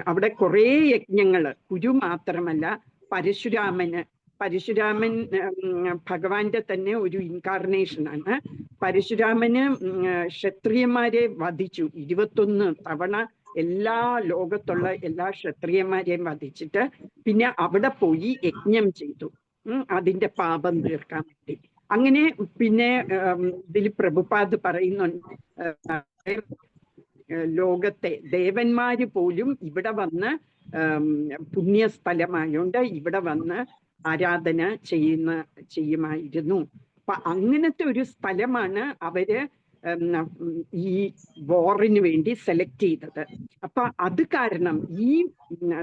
അവിടെ കുറെ യജ്ഞങ്ങള്, കുരു മാത്രമല്ല, പരശുരാമൻ ഭഗവാന്റെ തന്നെ ഒരു ഇൻകാർണേഷനാണ്. പരശുരാമന് ക്ഷത്രിയന്മാരെ വധിച്ചു 21 തവണ. എല്ലാ ലോകത്തുള്ള എല്ലാ ക്ഷത്രിയന്മാരെയും വധിച്ചിട്ട് പിന്നെ അവിടെ പോയി യജ്ഞം ചെയ്തു, അതിന്റെ പാപം തീർക്കാൻ വേണ്ടി. അങ്ങനെ പിന്നെ ഇതിൽ പ്രഭുപാദ് പറയുന്നുണ്ട്, ലോകത്തെ ദേവന്മാര് പോലും ഇവിടെ വന്ന് പുണ്യസ്ഥലമായോണ്ട് ഇവിടെ വന്ന് ആരാധന ചെയ്യുമായിരുന്നു. അപ്പൊ അങ്ങനത്തെ ഒരു സ്ഥലമാണ് അവര് ഈ വോറിന് വേണ്ടി സെലക്ട് ചെയ്തത്. അപ്പൊ അത് കാരണം ഈ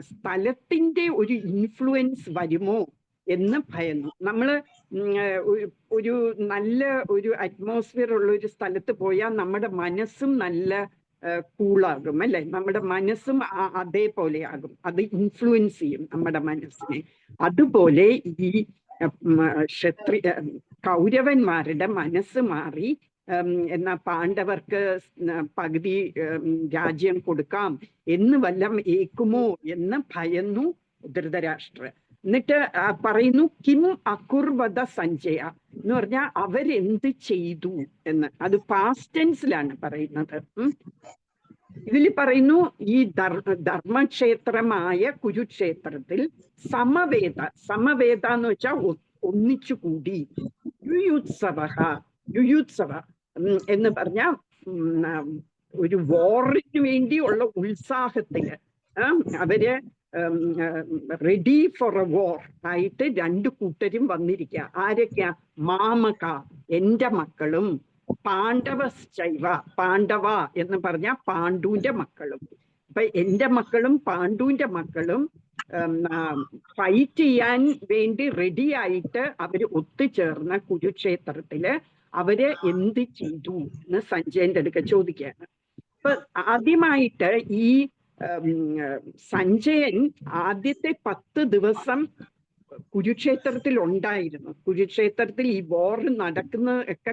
സ്ഥലത്തിന്റെ ഒരു ഇൻഫ്ലുവൻസ് വരുമോ എന്ന് ഭയന്നു. നമ്മള് ഒരു നല്ല ഒരു അറ്റ്മോസ്ഫിയർ ഉള്ള ഒരു സ്ഥലത്ത് പോയാൽ നമ്മുടെ മനസ്സും നല്ല കൂളാകും, അല്ലെ? നമ്മുടെ മനസ്സും അതേപോലെ ആകും, അത് ഇൻഫ്ലുവൻസ് ചെയ്യും നമ്മുടെ മനസ്സിനെ. അതുപോലെ ഈ കൗരവന്മാരുടെ മനസ്സ് മാറി, എന്നാ പാണ്ഡവർക്ക് പകുതി രാജ്യം കൊടുക്കാം എന്ന് വല്ലം ഏക്കുമോ എന്ന് ഭയന്നു ധൃതരാഷ്ട്ര. എന്നിട്ട് പറയുന്നു കിം അകുർവത സഞ്ജയ എന്ന് പറഞ്ഞാൽ അവരെന്ത് ചെയ്തു എന്ന്. അത് പാസ്റ്റ് ടെൻസിലാണ് പറയുന്നത്. ഇതിൽ പറയുന്നു ഈ ധർമ്മക്ഷേത്രമായ കുരുക്ഷേത്രത്തിൽ സമവേദ എന്ന് വെച്ചാൽ ഒന്നിച്ചുകൂടി, യുയുത്സവ എന്ന് പറഞ്ഞ ഒരു വോറിന് വേണ്ടിയുള്ള ഉത്സാഹത്തില് അവര് റെഡി ഫോർ എ വോർ ആയിട്ട് 2 കൂട്ടരും വന്നിരിക്കുക. ആരൊക്കെയാ? മാമക എന്റെ മക്കളും, പാണ്ഡവശ്ചൈവ പാണ്ഡവ എന്ന് പറഞ്ഞ പാണ്ഡുവിന്റെ മക്കളും. അപ്പൊ എന്റെ മക്കളും പാണ്ഡുവിന്റെ മക്കളും ഫൈറ്റ് ചെയ്യാൻ വേണ്ടി റെഡി ആയിട്ട് അവര് ഒത്തുചേർന്ന കുരുക്ഷേത്രത്തില് അവര് എന്ത് ചെയ്തു എന്ന് സഞ്ജയന്റെ അടുക്ക ചോദിക്കുകയാണ്. അപ്പൊ ആദ്യമായിട്ട് ഈ സഞ്ജയൻ ആദ്യത്തെ 10 ദിവസം കുരുക്ഷേത്രത്തിൽ ഉണ്ടായിരുന്നു. കുരുക്ഷേത്രത്തിൽ ഈ വോർ നടക്കുന്ന ഒക്കെ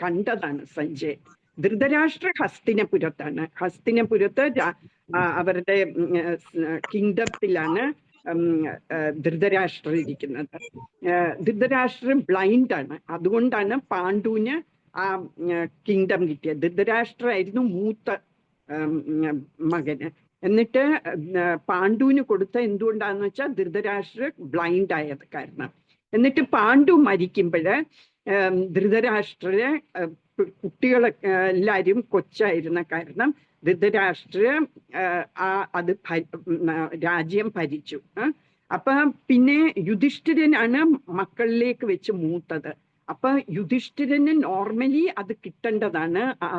കണ്ടതാണ് സഞ്ജയൻ. ധൃതരാഷ്ട്ര ഹസ്തിനപുരത്താണ്. ഹസ്തിനപുരത്ത് അവരുടെ കിങ്ഡത്തിലാണ് ധൃതരാഷ്ട്രർ ഇരിക്കുന്നത്. ധൃതരാഷ്ട്രം ബ്ലൈൻഡ് ആണ്, അതുകൊണ്ടാണ് പാണ്ഡുവിന് ആ കിങ്ഡം കിട്ടിയത്. ധൃതരാഷ്ട്രായിരുന്നു മൂത്ത മകന്. എന്നിട്ട് പാണ്ഡുവിന് കൊടുത്ത എന്തുകൊണ്ടാന്ന് വെച്ചാൽ ധൃതരാഷ്ട്ര ബ്ലൈൻഡ് ആയത് കാരണം. എന്നിട്ട് പാണ്ഡു മരിക്കുമ്പോഴ് ധൃതരാഷ്ട്രരെ കുട്ടികളെ എല്ലാവരും കൊച്ചായിരുന്ന കാരണം ധൃതരാഷ്ട്ര അത് രാജ്യം ഭരിച്ചു. അപ്പൊ പിന്നെ യുധിഷ്ഠിരനാണ് മക്കളിലേക്ക് വെച്ച് മൂത്തത്. അപ്പൊ യുധിഷ്ഠിരന് നോർമലി അത് കിട്ടേണ്ടതാണ് ആ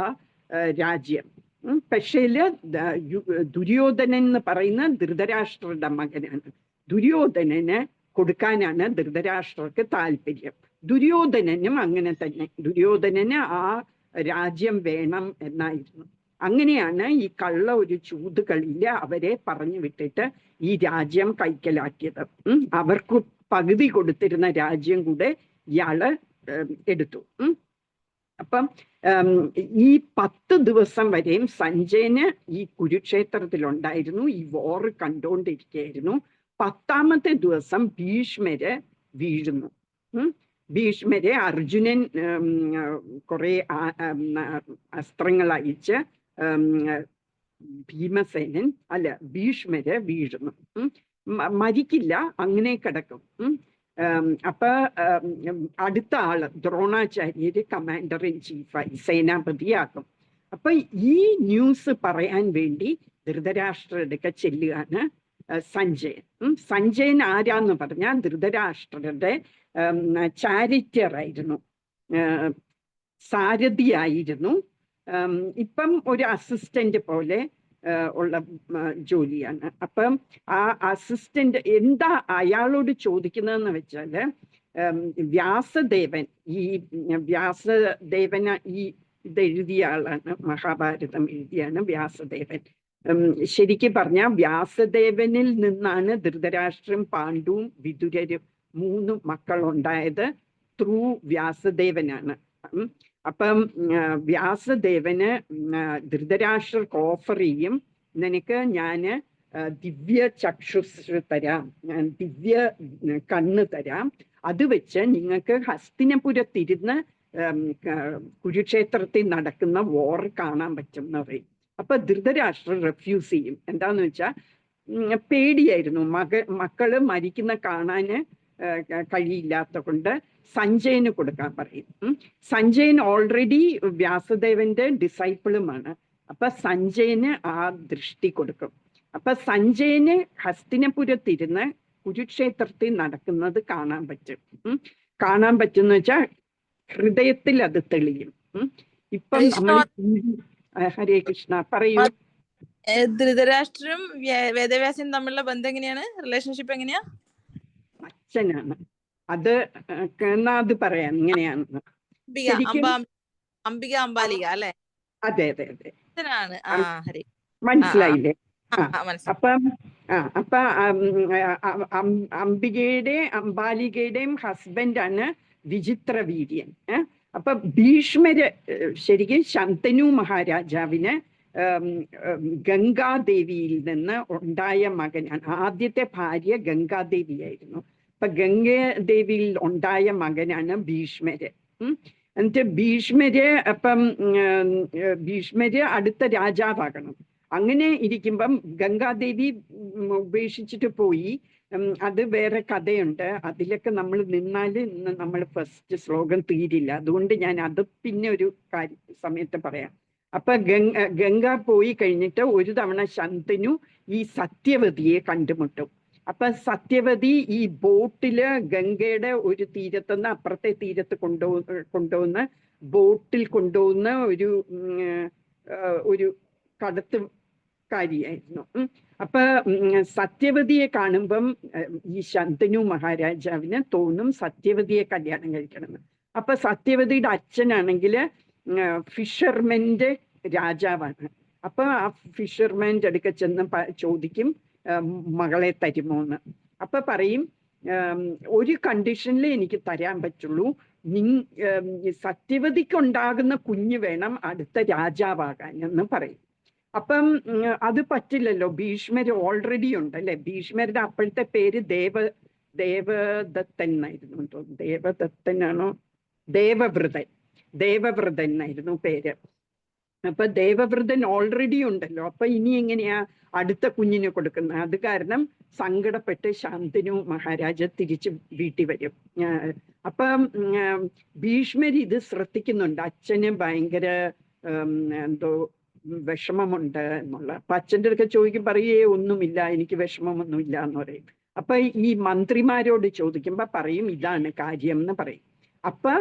രാജ്യം. പക്ഷേ ദുര്യോധനൻ എന്ന് പറയുന്ന ധൃതരാഷ്ട്രരുടെ മകനാണ്. ദുര്യോധനന് കൊടുക്കാനാണ് ധൃതരാഷ്ട്രർക്ക് താല്പര്യം. ദുര്യോധനനും അങ്ങനെ തന്നെ, ദുര്യോധനന് ആ രാജ്യം വേണം എന്നായിരുന്നു. അങ്ങനെയാണ് ഈ കള്ള ഒരു ചൂതുകളില് അവരെ പറഞ്ഞു വിട്ടിട്ട് ഈ രാജ്യം കൈക്കലാക്കിയത്. അവർക്ക് പകുതി കൊടുത്തിരുന്ന രാജ്യം കൂടെ ഇയാള് എടുത്തു. അപ്പം ഈ 10 ദിവസം വരെയും സഞ്ജയന് ഈ കുരുക്ഷേത്രത്തിലുണ്ടായിരുന്നു, ഈ വോർ കണ്ടുകൊണ്ടിരിക്കുകയായിരുന്നു. 10ാമത്തെ ദിവസം ഭീഷ്മര് വീഴുന്നു. ഭീഷ്മരെ അർജുനൻ കുറെ അസ്ത്രങ്ങൾ അയച്ച് ഭീഷ്മര് വീഴുന്നു. മരിക്കില്ല, അങ്ങനെ കിടക്കും. അപ്പൊ അടുത്ത ആള് ദ്രോണാചാര്യര് കമാൻഡർ ഇൻ ചീഫായി സേനാപതിയാകും. അപ്പൊ ഈ ന്യൂസ് പറയാൻ വേണ്ടി ധൃതരാഷ്ട്രടുക്ക ചെല്ലുകയാണ് സഞ്ജയൻ. സഞ്ജയൻ ആരാന്ന് പറഞ്ഞാൽ ധൃതരാഷ്ട്രരുടെ ചാരിറ്റർ ആയിരുന്നു, സാരഥിയായിരുന്നു. ഇപ്പം ഒരു അസിസ്റ്റന്റ് പോലെ ഉള്ള ജോലിയാണ്. അപ്പം ആ അസിസ്റ്റന്റ് എന്താ അയാളോട് ചോദിക്കുന്നതെന്ന് വെച്ചാല്, വ്യാസദേവൻ, ഈ വ്യാസദേവന ഇത് എഴുതിയ ആളാണ്, മഹാഭാരതം എഴുതിയാണ് വ്യാസദേവൻ. ശരിക്കും പറഞ്ഞാൽ വ്യാസദേവനിൽ നിന്നാണ് ധൃതരാഷ്ട്രം, പാണ്ഡുവും വിതുരരും 3 മക്കളുണ്ടായത്. ത്രൂ വ്യാസദേവനാണ്. അപ്പം വ്യാസദേവന് ധൃതരാഷ്ട്രർക്ക് ഓഫർ ചെയ്യും, നിനക്ക് ഞാന് ദിവ്യ ചക്ഷുസ് തരാം, ഞാൻ ദിവ്യ കണ്ണ് തരാം, അത് വെച്ച് നിങ്ങൾക്ക് ഹസ്തിനപുരത്തിരുന്ന് കുരുക്ഷേത്രത്തിൽ നടക്കുന്ന വോർ കാണാൻ പറ്റും എന്ന് പറയും. അപ്പൊ ധൃതരാഷ്ട്രർ റെഫ്യൂസ് ചെയ്യും. എന്താന്ന് വെച്ചാൽ പേടിയായിരുന്നു, മക്കള് മരിക്കുന്ന കാണാന് കഴിയില്ലാത്ത കൊണ്ട് സഞ്ജയന് കൊടുക്കാൻ പറയും. സഞ്ജയൻ ഓൾറെഡി വ്യാസദേവന്റെ ഡിസൈപ്പിളുമാണ്. അപ്പൊ സഞ്ജയന് ആ ദൃഷ്ടി കൊടുക്കും. അപ്പൊ സഞ്ജയന് ഹസ്തിനപുരത്തിരുന്ന് കുരുക്ഷേത്രത്തിൽ നടക്കുന്നത് കാണാൻ പറ്റുന്ന വെച്ചാൽ ഹൃദയത്തിൽ അത് തെളിയും. ഇപ്പം നമ്മൾ ഹരേ കൃഷ്ണ പറയൂ. ധൃതരാഷ്ട്രരും വേദവ്യാസനും തമ്മിലുള്ള ബന്ധം എങ്ങനെയാണ്? റിലേഷൻഷിപ്പ് എങ്ങനെയാ? അച്ഛനാണ് അത്. എന്നാ അത് പറയാം ഇങ്ങനെയാണെന്ന്. അംബിക അംബാലിക അല്ലെ? അതെ അതെ അതെ, മനസ്സിലായില്ലേ? അപ്പം അംബാലികയുടെയും ഹസ്ബൻഡാണ് വിചിത്രവീര്യൻ. അപ്പൊ ഭീഷ്മര് ശരിക്കും ശന്തനു മഹാരാജാവിന് ഗംഗാദേവിയിൽ നിന്ന് ഉണ്ടായ മകനാണ്. ആദ്യത്തെ ഭാര്യ ഗംഗാദേവിയായിരുന്നു. അപ്പൊ ഗംഗാദേവിയിൽ ഉണ്ടായ മകനാണ് ഭീഷ്മര്. എന്നിട്ട് ഭീഷ്മര് അടുത്ത രാജാവാകണം. അങ്ങനെ ഇരിക്കുമ്പം ഗംഗാദേവി ഉപേക്ഷിച്ചിട്ട് പോയി. അത് വേറെ കഥയുണ്ട്, അതിലൊക്കെ നമ്മൾ നിന്നാൽ ഇന്ന് നമ്മൾ ഫസ്റ്റ് ശ്ലോകം തീരില്ല. അതുകൊണ്ട് ഞാൻ അത് പിന്നെ ഒരു സമയത്ത് പറയാം. അപ്പൊ ഗംഗ പോയി കഴിഞ്ഞിട്ട് ഒരു തവണ ശന്തനു ഈ സത്യവതിയെ കണ്ടുമുട്ടും. അപ്പൊ സത്യവതി ഈ ബോട്ടില് ഗംഗയുടെ ഒരു തീരത്തുനിന്ന് അപ്പുറത്തെ തീരത്ത് കൊണ്ടുവന്ന് ബോട്ടിൽ കൊണ്ടുപോകുന്ന ഒരു കടത്തുകാരിയായിരുന്നു. അപ്പൊ സത്യവതിയെ കാണുമ്പം ഈ ശന്തനു മഹാരാജാവിന് തോന്നും സത്യവതിയെ കല്യാണം കഴിക്കണമെന്ന്. അപ്പൊ സത്യവതിയുടെ അച്ഛനാണെങ്കിൽ ഫിഷർമെന്റെ രാജാവാണ്. അപ്പൊ ആ ഫിഷർമാൻ്റെ അടുക്ക ചെന്ന് ചോദിക്കും മകളെ തരുമോന്ന്. അപ്പൊ പറയും ഒരു കണ്ടീഷനിലേ എനിക്ക് തരാൻ പറ്റുള്ളൂ, സത്യവതിക്കുണ്ടാകുന്ന കുഞ്ഞ് വേണം അടുത്ത രാജാവാകാൻ എന്ന് പറയും. അപ്പം അത് പറ്റില്ലല്ലോ, ഭീഷ്മര് ഓൾറെഡി ഉണ്ടല്ലേ. ഭീഷ്മരുടെ അപ്പോഴത്തെ പേര് ദേവദത്തൻ എന്നായിരുന്നു തോന്നുന്നു. ദേവദത്തനാണോ? ദേവവ്രതൻ എന്നായിരുന്നു പേര്. അപ്പൊ ദേവവ്രതൻ ഓൾറെഡി ഉണ്ടല്ലോ, അപ്പൊ ഇനി എങ്ങനെയാ അടുത്ത കുഞ്ഞിനെ കൊടുക്കുന്നത്? അത് കാരണം സങ്കടപ്പെട്ട് ശാന്തനു മഹാരാജ തിരിച്ച് വീട്ടിൽ വരും. അപ്പം ഭീഷ്മർ ഇത് ശ്രദ്ധിക്കുന്നുണ്ട്, അച്ഛന് ഭയങ്കര എന്തോ വിഷമമുണ്ട് എന്നുള്ള. അപ്പൊ അച്ഛൻ്റെ അടുക്ക ചോദിക്കും, പറയേ ഒന്നുമില്ല, എനിക്ക് വിഷമമൊന്നുമില്ല എന്ന് പറയും. അപ്പൊ ഈ മന്ത്രിമാരോട് ചോദിക്കുമ്പോ പറയും ഇതാണ് കാര്യം എന്ന് പറയും. അപ്പൊ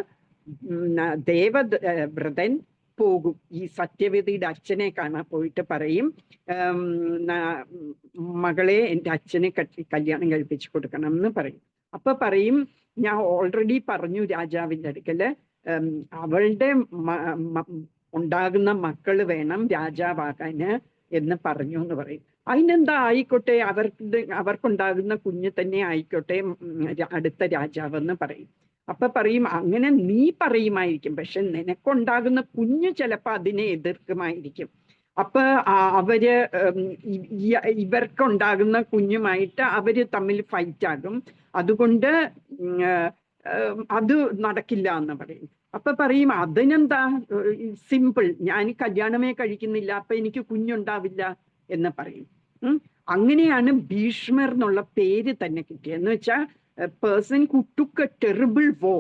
ദേവവ്രതൻ പോകും, ഈ സത്യവതിയുടെ അച്ഛനെ കാണാൻ പോയിട്ട് പറയും, മകളെ എൻ്റെ അച്ഛനെ കല്യാണം കഴിപ്പിച്ചു കൊടുക്കണം എന്ന് പറയും. അപ്പൊ പറയും, ഞാൻ ഓൾറെഡി പറഞ്ഞു രാജാവിൻ്റെ അടുക്കല് അവളുടെ ഉണ്ടാകുന്ന മക്കള് വേണം രാജാവാകാന് എന്ന് പറഞ്ഞു എന്ന് പറയും. അതിനെന്താ, ആയിക്കോട്ടെ, അവർക്കുണ്ടാകുന്ന കുഞ്ഞ് തന്നെ ആയിക്കോട്ടെ അടുത്ത രാജാവെന്ന് പറയും. അപ്പൊ പറയും, അങ്ങനെ നീ പറയുമായിരിക്കും, പക്ഷെ നിനക്കുണ്ടാകുന്ന കുഞ്ഞ് ചിലപ്പോ അതിനെ എതിർക്കുമായിരിക്കും. അപ്പൊ അവര് ഇവർക്കുണ്ടാകുന്ന കുഞ്ഞുമായിട്ട് അവര് തമ്മിൽ ഫൈറ്റ് ആകും, അതുകൊണ്ട് അത് നടക്കില്ല എന്ന് പറയും. അപ്പൊ പറയും, അതിനെന്താ, സിമ്പിൾ, ഞാൻ കല്യാണമേ കഴിക്കുന്നില്ല, അപ്പൊ എനിക്ക് കുഞ്ഞുണ്ടാവില്ല എന്ന് പറയും. അങ്ങനെയാണ് ഭീഷ്മർ എന്നുള്ള പേര് തന്നെ കിട്ടിയത്. എന്ന് വെച്ചാൽ person who took A terrible വോ.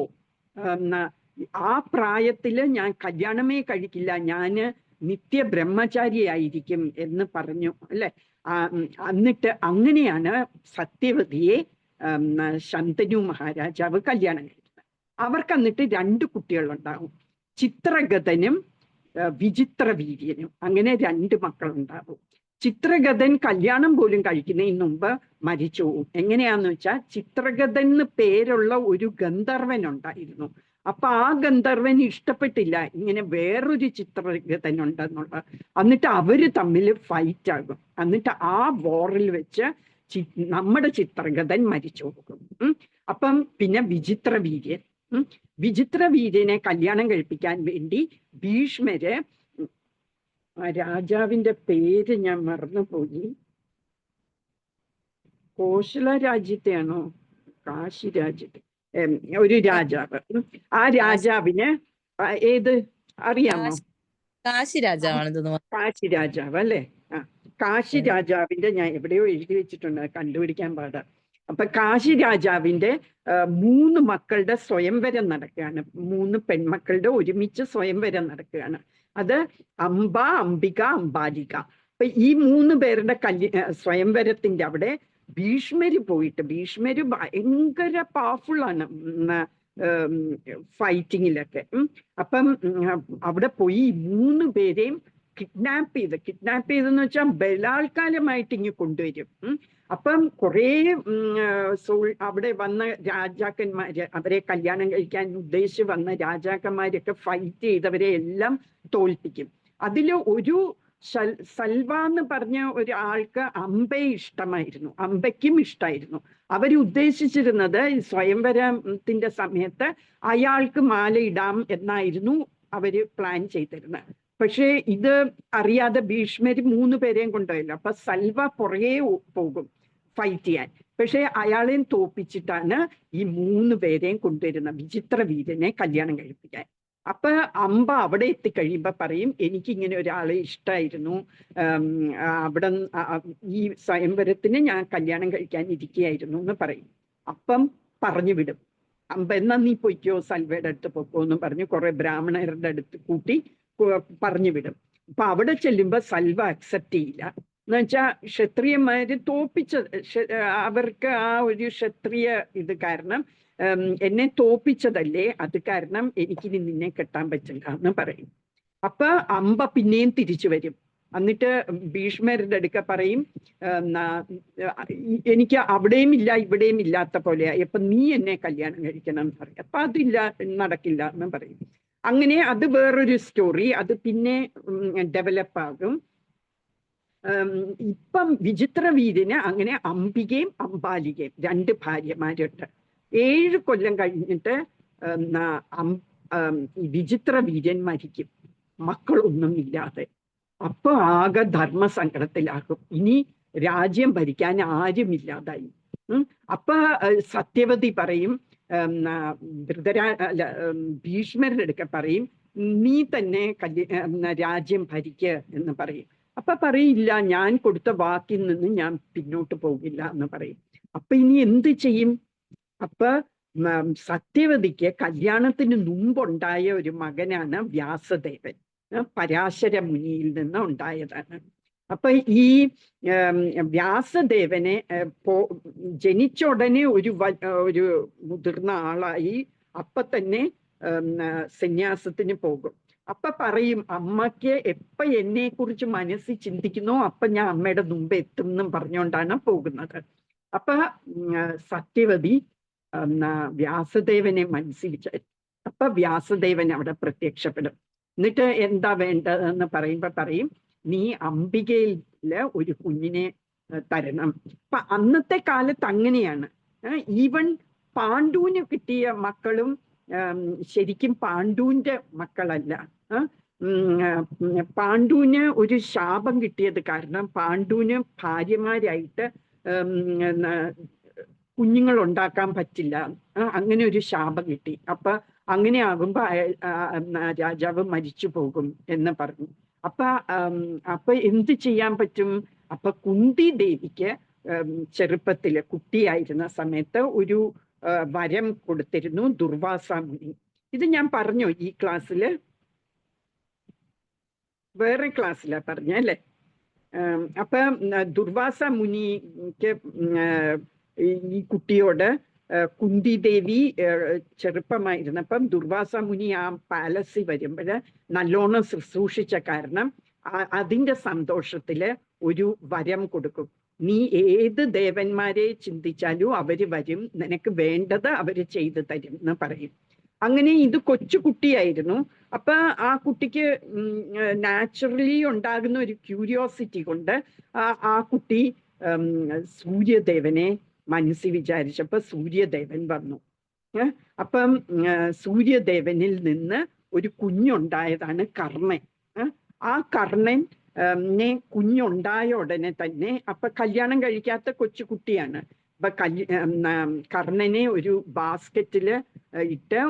ആ പ്രായത്തില് ഞാൻ കല്യാണമേ കഴിക്കില്ല, ഞാന് നിത്യ ബ്രഹ്മചാരിയായിരിക്കും എന്ന് പറഞ്ഞു അല്ലെ. എന്നിട്ട് അങ്ങനെയാണ് സത്യവതിയെ ശന്തനു മഹാരാജാവ് കല്യാണം കഴിക്കുന്നത്. അവർക്ക് എന്നിട്ട് 2 കുട്ടികളുണ്ടാവും, ചിത്രഗതനും വിചിത്രവീര്യനും. അങ്ങനെ 2 മക്കളുണ്ടാവും. ചിത്രഗതൻ കല്യാണം പോലും കഴിക്കുന്നതിന് മുമ്പ് മരിച്ചു പോകും. എങ്ങനെയാന്ന് വെച്ചാൽ ചിത്രഗതൻ എന്ന് പേരുള്ള ഒരു ഗന്ധർവൻ ഉണ്ടായിരുന്നു. അപ്പൊ ആ ഗന്ധർവൻ ഇഷ്ടപ്പെട്ടില്ല ഇങ്ങനെ വേറൊരു ചിത്രഗതൻ ഉണ്ടെന്നുള്ള. എന്നിട്ട് അവര് തമ്മിൽ ഫൈറ്റ് ആകും. എന്നിട്ട് ആ വോറിൽ വെച്ച് നമ്മുടെ ചിത്രഗതൻ മരിച്ചു പോകും. അപ്പം പിന്നെ വിചിത്രവീര്യനെ കല്യാണം കഴിപ്പിക്കാൻ വേണ്ടി ഭീഷ്മര്, രാജാവിന്റെ പേര് ഞാൻ മറന്നുപോയി, കോശല രാജ്യത്തെയാണോ കാശി രാജ്യത്തെ ഒരു രാജാവ്, ആ രാജാവിന് ഏത് അറിയാമോ? കാശി രാജാവാണ്. കാശി രാജാവ് അല്ലേ? കാശി രാജാവിന്റെ, ഞാൻ എവിടെയോ എഴുതി വെച്ചിട്ടുണ്ട്, കണ്ടുപിടിക്കാൻ പാടാ. അപ്പൊ കാശി രാജാവിന്റെ 3 മക്കളുടെ സ്വയംവരം നടക്കുകയാണ്. 3 പെൺമക്കളുടെ ഒരുമിച്ച് സ്വയംവരം നടക്കുകയാണ്. അത് അംബ, അംബിക, അംബാലിക. അപ്പൊ ഈ 3 പേരുടെ സ്വയംവരത്തിന്റെ അവിടെ ഭീഷ്മര് പോയിട്ട്, ഭീഷ്മര് ഭയങ്കര പവർഫുൾ ആണ് ഫൈറ്റിങ്ങിലൊക്കെ. അപ്പം അവിടെ പോയി 3 പേരെയും കിഡ്നാപ്പ് ചെയ്തെന്ന് വെച്ചാൽ ബലാത്കാരമായിട്ട് ഇങ്ങ് കൊണ്ടുവരും. അപ്പം കുറെ അവിടെ വന്ന രാജാക്കന്മാര്, അവരെ കല്യാണം കഴിക്കാൻ ഉദ്ദേശിച്ച് വന്ന രാജാക്കന്മാരൊക്കെ ഫൈറ്റ് ചെയ്തവരെ എല്ലാം തോൽപ്പിക്കും. അതില് ഒരു സൽവ എന്ന് പറഞ്ഞ ഒരാൾക്ക് അംബയെ ഇഷ്ടമായിരുന്നു, അംബയ്ക്കും ഇഷ്ടമായിരുന്നു. അവരുദ്ദേശിച്ചിരുന്നത് സ്വയംവരത്തിന്റെ സമയത്ത് അയാൾക്ക് മാലയിടാം എന്നായിരുന്നു അവര് പ്ലാൻ ചെയ്തിരുന്നത്. പക്ഷേ ഇത് അറിയാതെ ഭീഷ്മര് 3 പേരെയും കൊണ്ടുപോയല്ലോ. അപ്പൊ സൽവ പുറകെ പോകും ഫൈറ്റ് ചെയ്യാൻ. പക്ഷെ അയാളെയും തോപ്പിച്ചിട്ടാണ് ഈ 3 പേരെയും കൊണ്ടുവരുന്ന വിചിത്രവീര്യനെ കല്യാണം കഴിപ്പിക്കാൻ. അപ്പൊ അംബ അവിടെ എത്തിക്കഴിയുമ്പോ പറയും, എനിക്കിങ്ങനെ ഒരാളെ ഇഷ്ടമായിരുന്നു, അവിടെ ഈ സ്വയംവരത്തിന് ഞാൻ കല്യാണം കഴിക്കാൻ ഇരിക്കുകയായിരുന്നു എന്ന് പറയും. അപ്പം പറഞ്ഞു വിടും, അംബ എന്നാ നീ പൊയ്ക്കോ, സൽവയുടെ അടുത്ത് പൊക്കോ എന്ന് പറഞ്ഞ് കുറെ ബ്രാഹ്മണരുടെ അടുത്ത് കൂട്ടി പറഞ്ഞു വിടും. അപ്പൊ അവിടെ ചെല്ലുമ്പോ സൽവ അക്സെപ്റ്റ് ചെയ്യില്ല. എന്ന് വെച്ചാൽ ക്ഷത്രിയന്മാര് അവർക്ക് ആ ഒരു ക്ഷത്രിയ ഇത് കാരണം എന്നെ തോപ്പിച്ചതല്ലേ, അത് കാരണം എനിക്കിനി നിന്നെ കെട്ടാൻ പറ്റില്ല എന്ന് പറയും. അപ്പൊ അംബ പിന്നെയും തിരിച്ചു വരും. എന്നിട്ട് ഭീഷ്മരുടെ അടുക്ക പറയും, എനിക്ക് അവിടെയും ഇല്ല ഇവിടെയും ഇല്ലാത്ത പോലെയായി, അപ്പൊ നീ എന്നെ കല്യാണം കഴിക്കണം എന്ന് പറയും. അപ്പൊ അതില്ല, നടക്കില്ല എന്ന് പറയും. അങ്ങനെ അത് വേറൊരു സ്റ്റോറി, അത് പിന്നെ ഡെവലപ്പ് ആകും. ഇപ്പം വിചിത്രവീര്യന് അങ്ങനെ അംബികയും അംബാലികയും 2 ഭാര്യമാരുണ്ട്. 7 കൊല്ലം കഴിഞ്ഞിട്ട് വിചിത്രവീര്യൻ മരിക്കും, മക്കളൊന്നും ഇല്ലാതെ. അപ്പൊ ആകെ ധർമ്മസങ്കടത്തിലാകും, ഇനി രാജ്യം ഭരിക്കാൻ ആരുമില്ലാതായി. അപ്പൊ സത്യവതി പറയും, ഭീഷ്മരുടെ അടുക്ക പറയും, നീ തന്നെ രാജ്യം ഭരിക്ക എന്ന് പറയും. അപ്പൊ പറയില്ല, ഞാൻ കൊടുത്ത വാക്കിൽ നിന്ന് ഞാൻ പിന്നോട്ട് പോകില്ല എന്ന് പറയും. അപ്പൊ ഇനി എന്ത് ചെയ്യും? അപ്പൊ സത്യവതിക്ക് കല്യാണത്തിന് മുമ്പുണ്ടായ ഒരു മകനാണ് വ്യാസദേവൻ, പരാശര മുനിയിൽ നിന്ന് ഉണ്ടായതാണ്. അപ്പൊ ഈ വ്യാസദേവനെ ജനിച്ച ഉടനെ ഒരു മുതിർന്ന ആളായി അപ്പൊ തന്നെ സന്യാസത്തിന് പോകും. അപ്പൊ പറയും, അമ്മയ്ക്ക് എപ്പ എന്നെ കുറിച്ച് മനസ്സിൽ ചിന്തിക്കുന്നോ അപ്പൊ ഞാൻ അമ്മയുടെ മുമ്പ് എത്തും എന്നും പറഞ്ഞുകൊണ്ടാണ് പോകുന്നത്. അപ്പൊ സത്യവതി വ്യാസദേവനെ മനസ്സിൽ, അപ്പൊ വ്യാസദേവൻ അവിടെ പ്രത്യക്ഷപ്പെടും. എന്നിട്ട് എന്താ വേണ്ടതെന്ന് പറയുമ്പോ പറയും, നീ അംബികയില് ഒരു കുഞ്ഞിനെ തരണം. അപ്പൊ അന്നത്തെ കാലത്ത് അങ്ങനെയാണ്. ഈവൻ പാണ്ഡുവിന് കിട്ടിയ മക്കളും ശരിക്കും പാണ്ഡുവിന്റെ മക്കളല്ല. പാണ്ഡുവിന് ഒരു ശാപം കിട്ടിയത് കാരണം പാണ്ഡുവിന് ഭാര്യമാരായിട്ട് കുഞ്ഞുങ്ങൾ ഉണ്ടാക്കാൻ പറ്റില്ല, അങ്ങനെ ഒരു ശാപം കിട്ടി. അപ്പൊ അങ്ങനെ ആകുമ്പോ രാജാവ് മരിച്ചു പോകും എന്ന് പറഞ്ഞു. അപ്പൊ എന്ത് ചെയ്യാൻ പറ്റും? അപ്പൊ കുന്തി ദേവിക്ക് ചെറുപ്പത്തില് കുട്ടിയായിരുന്ന സമയത്ത് ഒരു വരം കൊടുത്തിരുന്നു ദുർവാസ മുനി. ഇത് ഞാൻ പറഞ്ഞോ ഈ ക്ലാസ്സില്? വേറെ ക്ലാസ്സിലാ പറഞ്ഞല്ലേ? അപ്പൊ ദുർവാസ മുനിക്ക് ഈ കുട്ടിയോട് കുന്തി ദേവി ചെറുപ്പമായിരുന്നപ്പം ദുർവാസ മുനി ആ പാലസിൽ വരുമ്പോൾ നല്ലോണം ശുശ്രൂഷിച്ച കാരണം അതിന്റെ സന്തോഷത്തില് ഒരു വരം കൊടുക്കും. നീ ഏത് ദേവന്മാരെ ചിന്തിച്ചാലും അവര് വരും, നിനക്ക് വേണ്ടത് അവര് ചെയ്തു തരും എന്ന് പറയും. അങ്ങനെ ഇത് കൊച്ചുകുട്ടിയായിരുന്നു. അപ്പൊ ആ കുട്ടിക്ക് നാച്ചുറലി ഉണ്ടാകുന്ന ഒരു ക്യൂരിയോസിറ്റി കൊണ്ട് ആ കുട്ടി സൂര്യദേവനെ മനസ്സിൽ വിചാരിച്ചപ്പോ സൂര്യദേവൻ വന്നു. അപ്പം സൂര്യദേവനിൽ നിന്ന് ഒരു കുഞ്ഞുണ്ടായതാണ് കർണൻ. ആ കർണൻ കുഞ്ഞുണ്ടായ ഉടനെ തന്നെ, അപ്പൊ കല്യാണം കഴിക്കാത്ത കൊച്ചുകുട്ടിയാണ്. അപ്പൊ കർണനെ ഒരു ബാസ്ക്കറ്റില് ഇട്ട്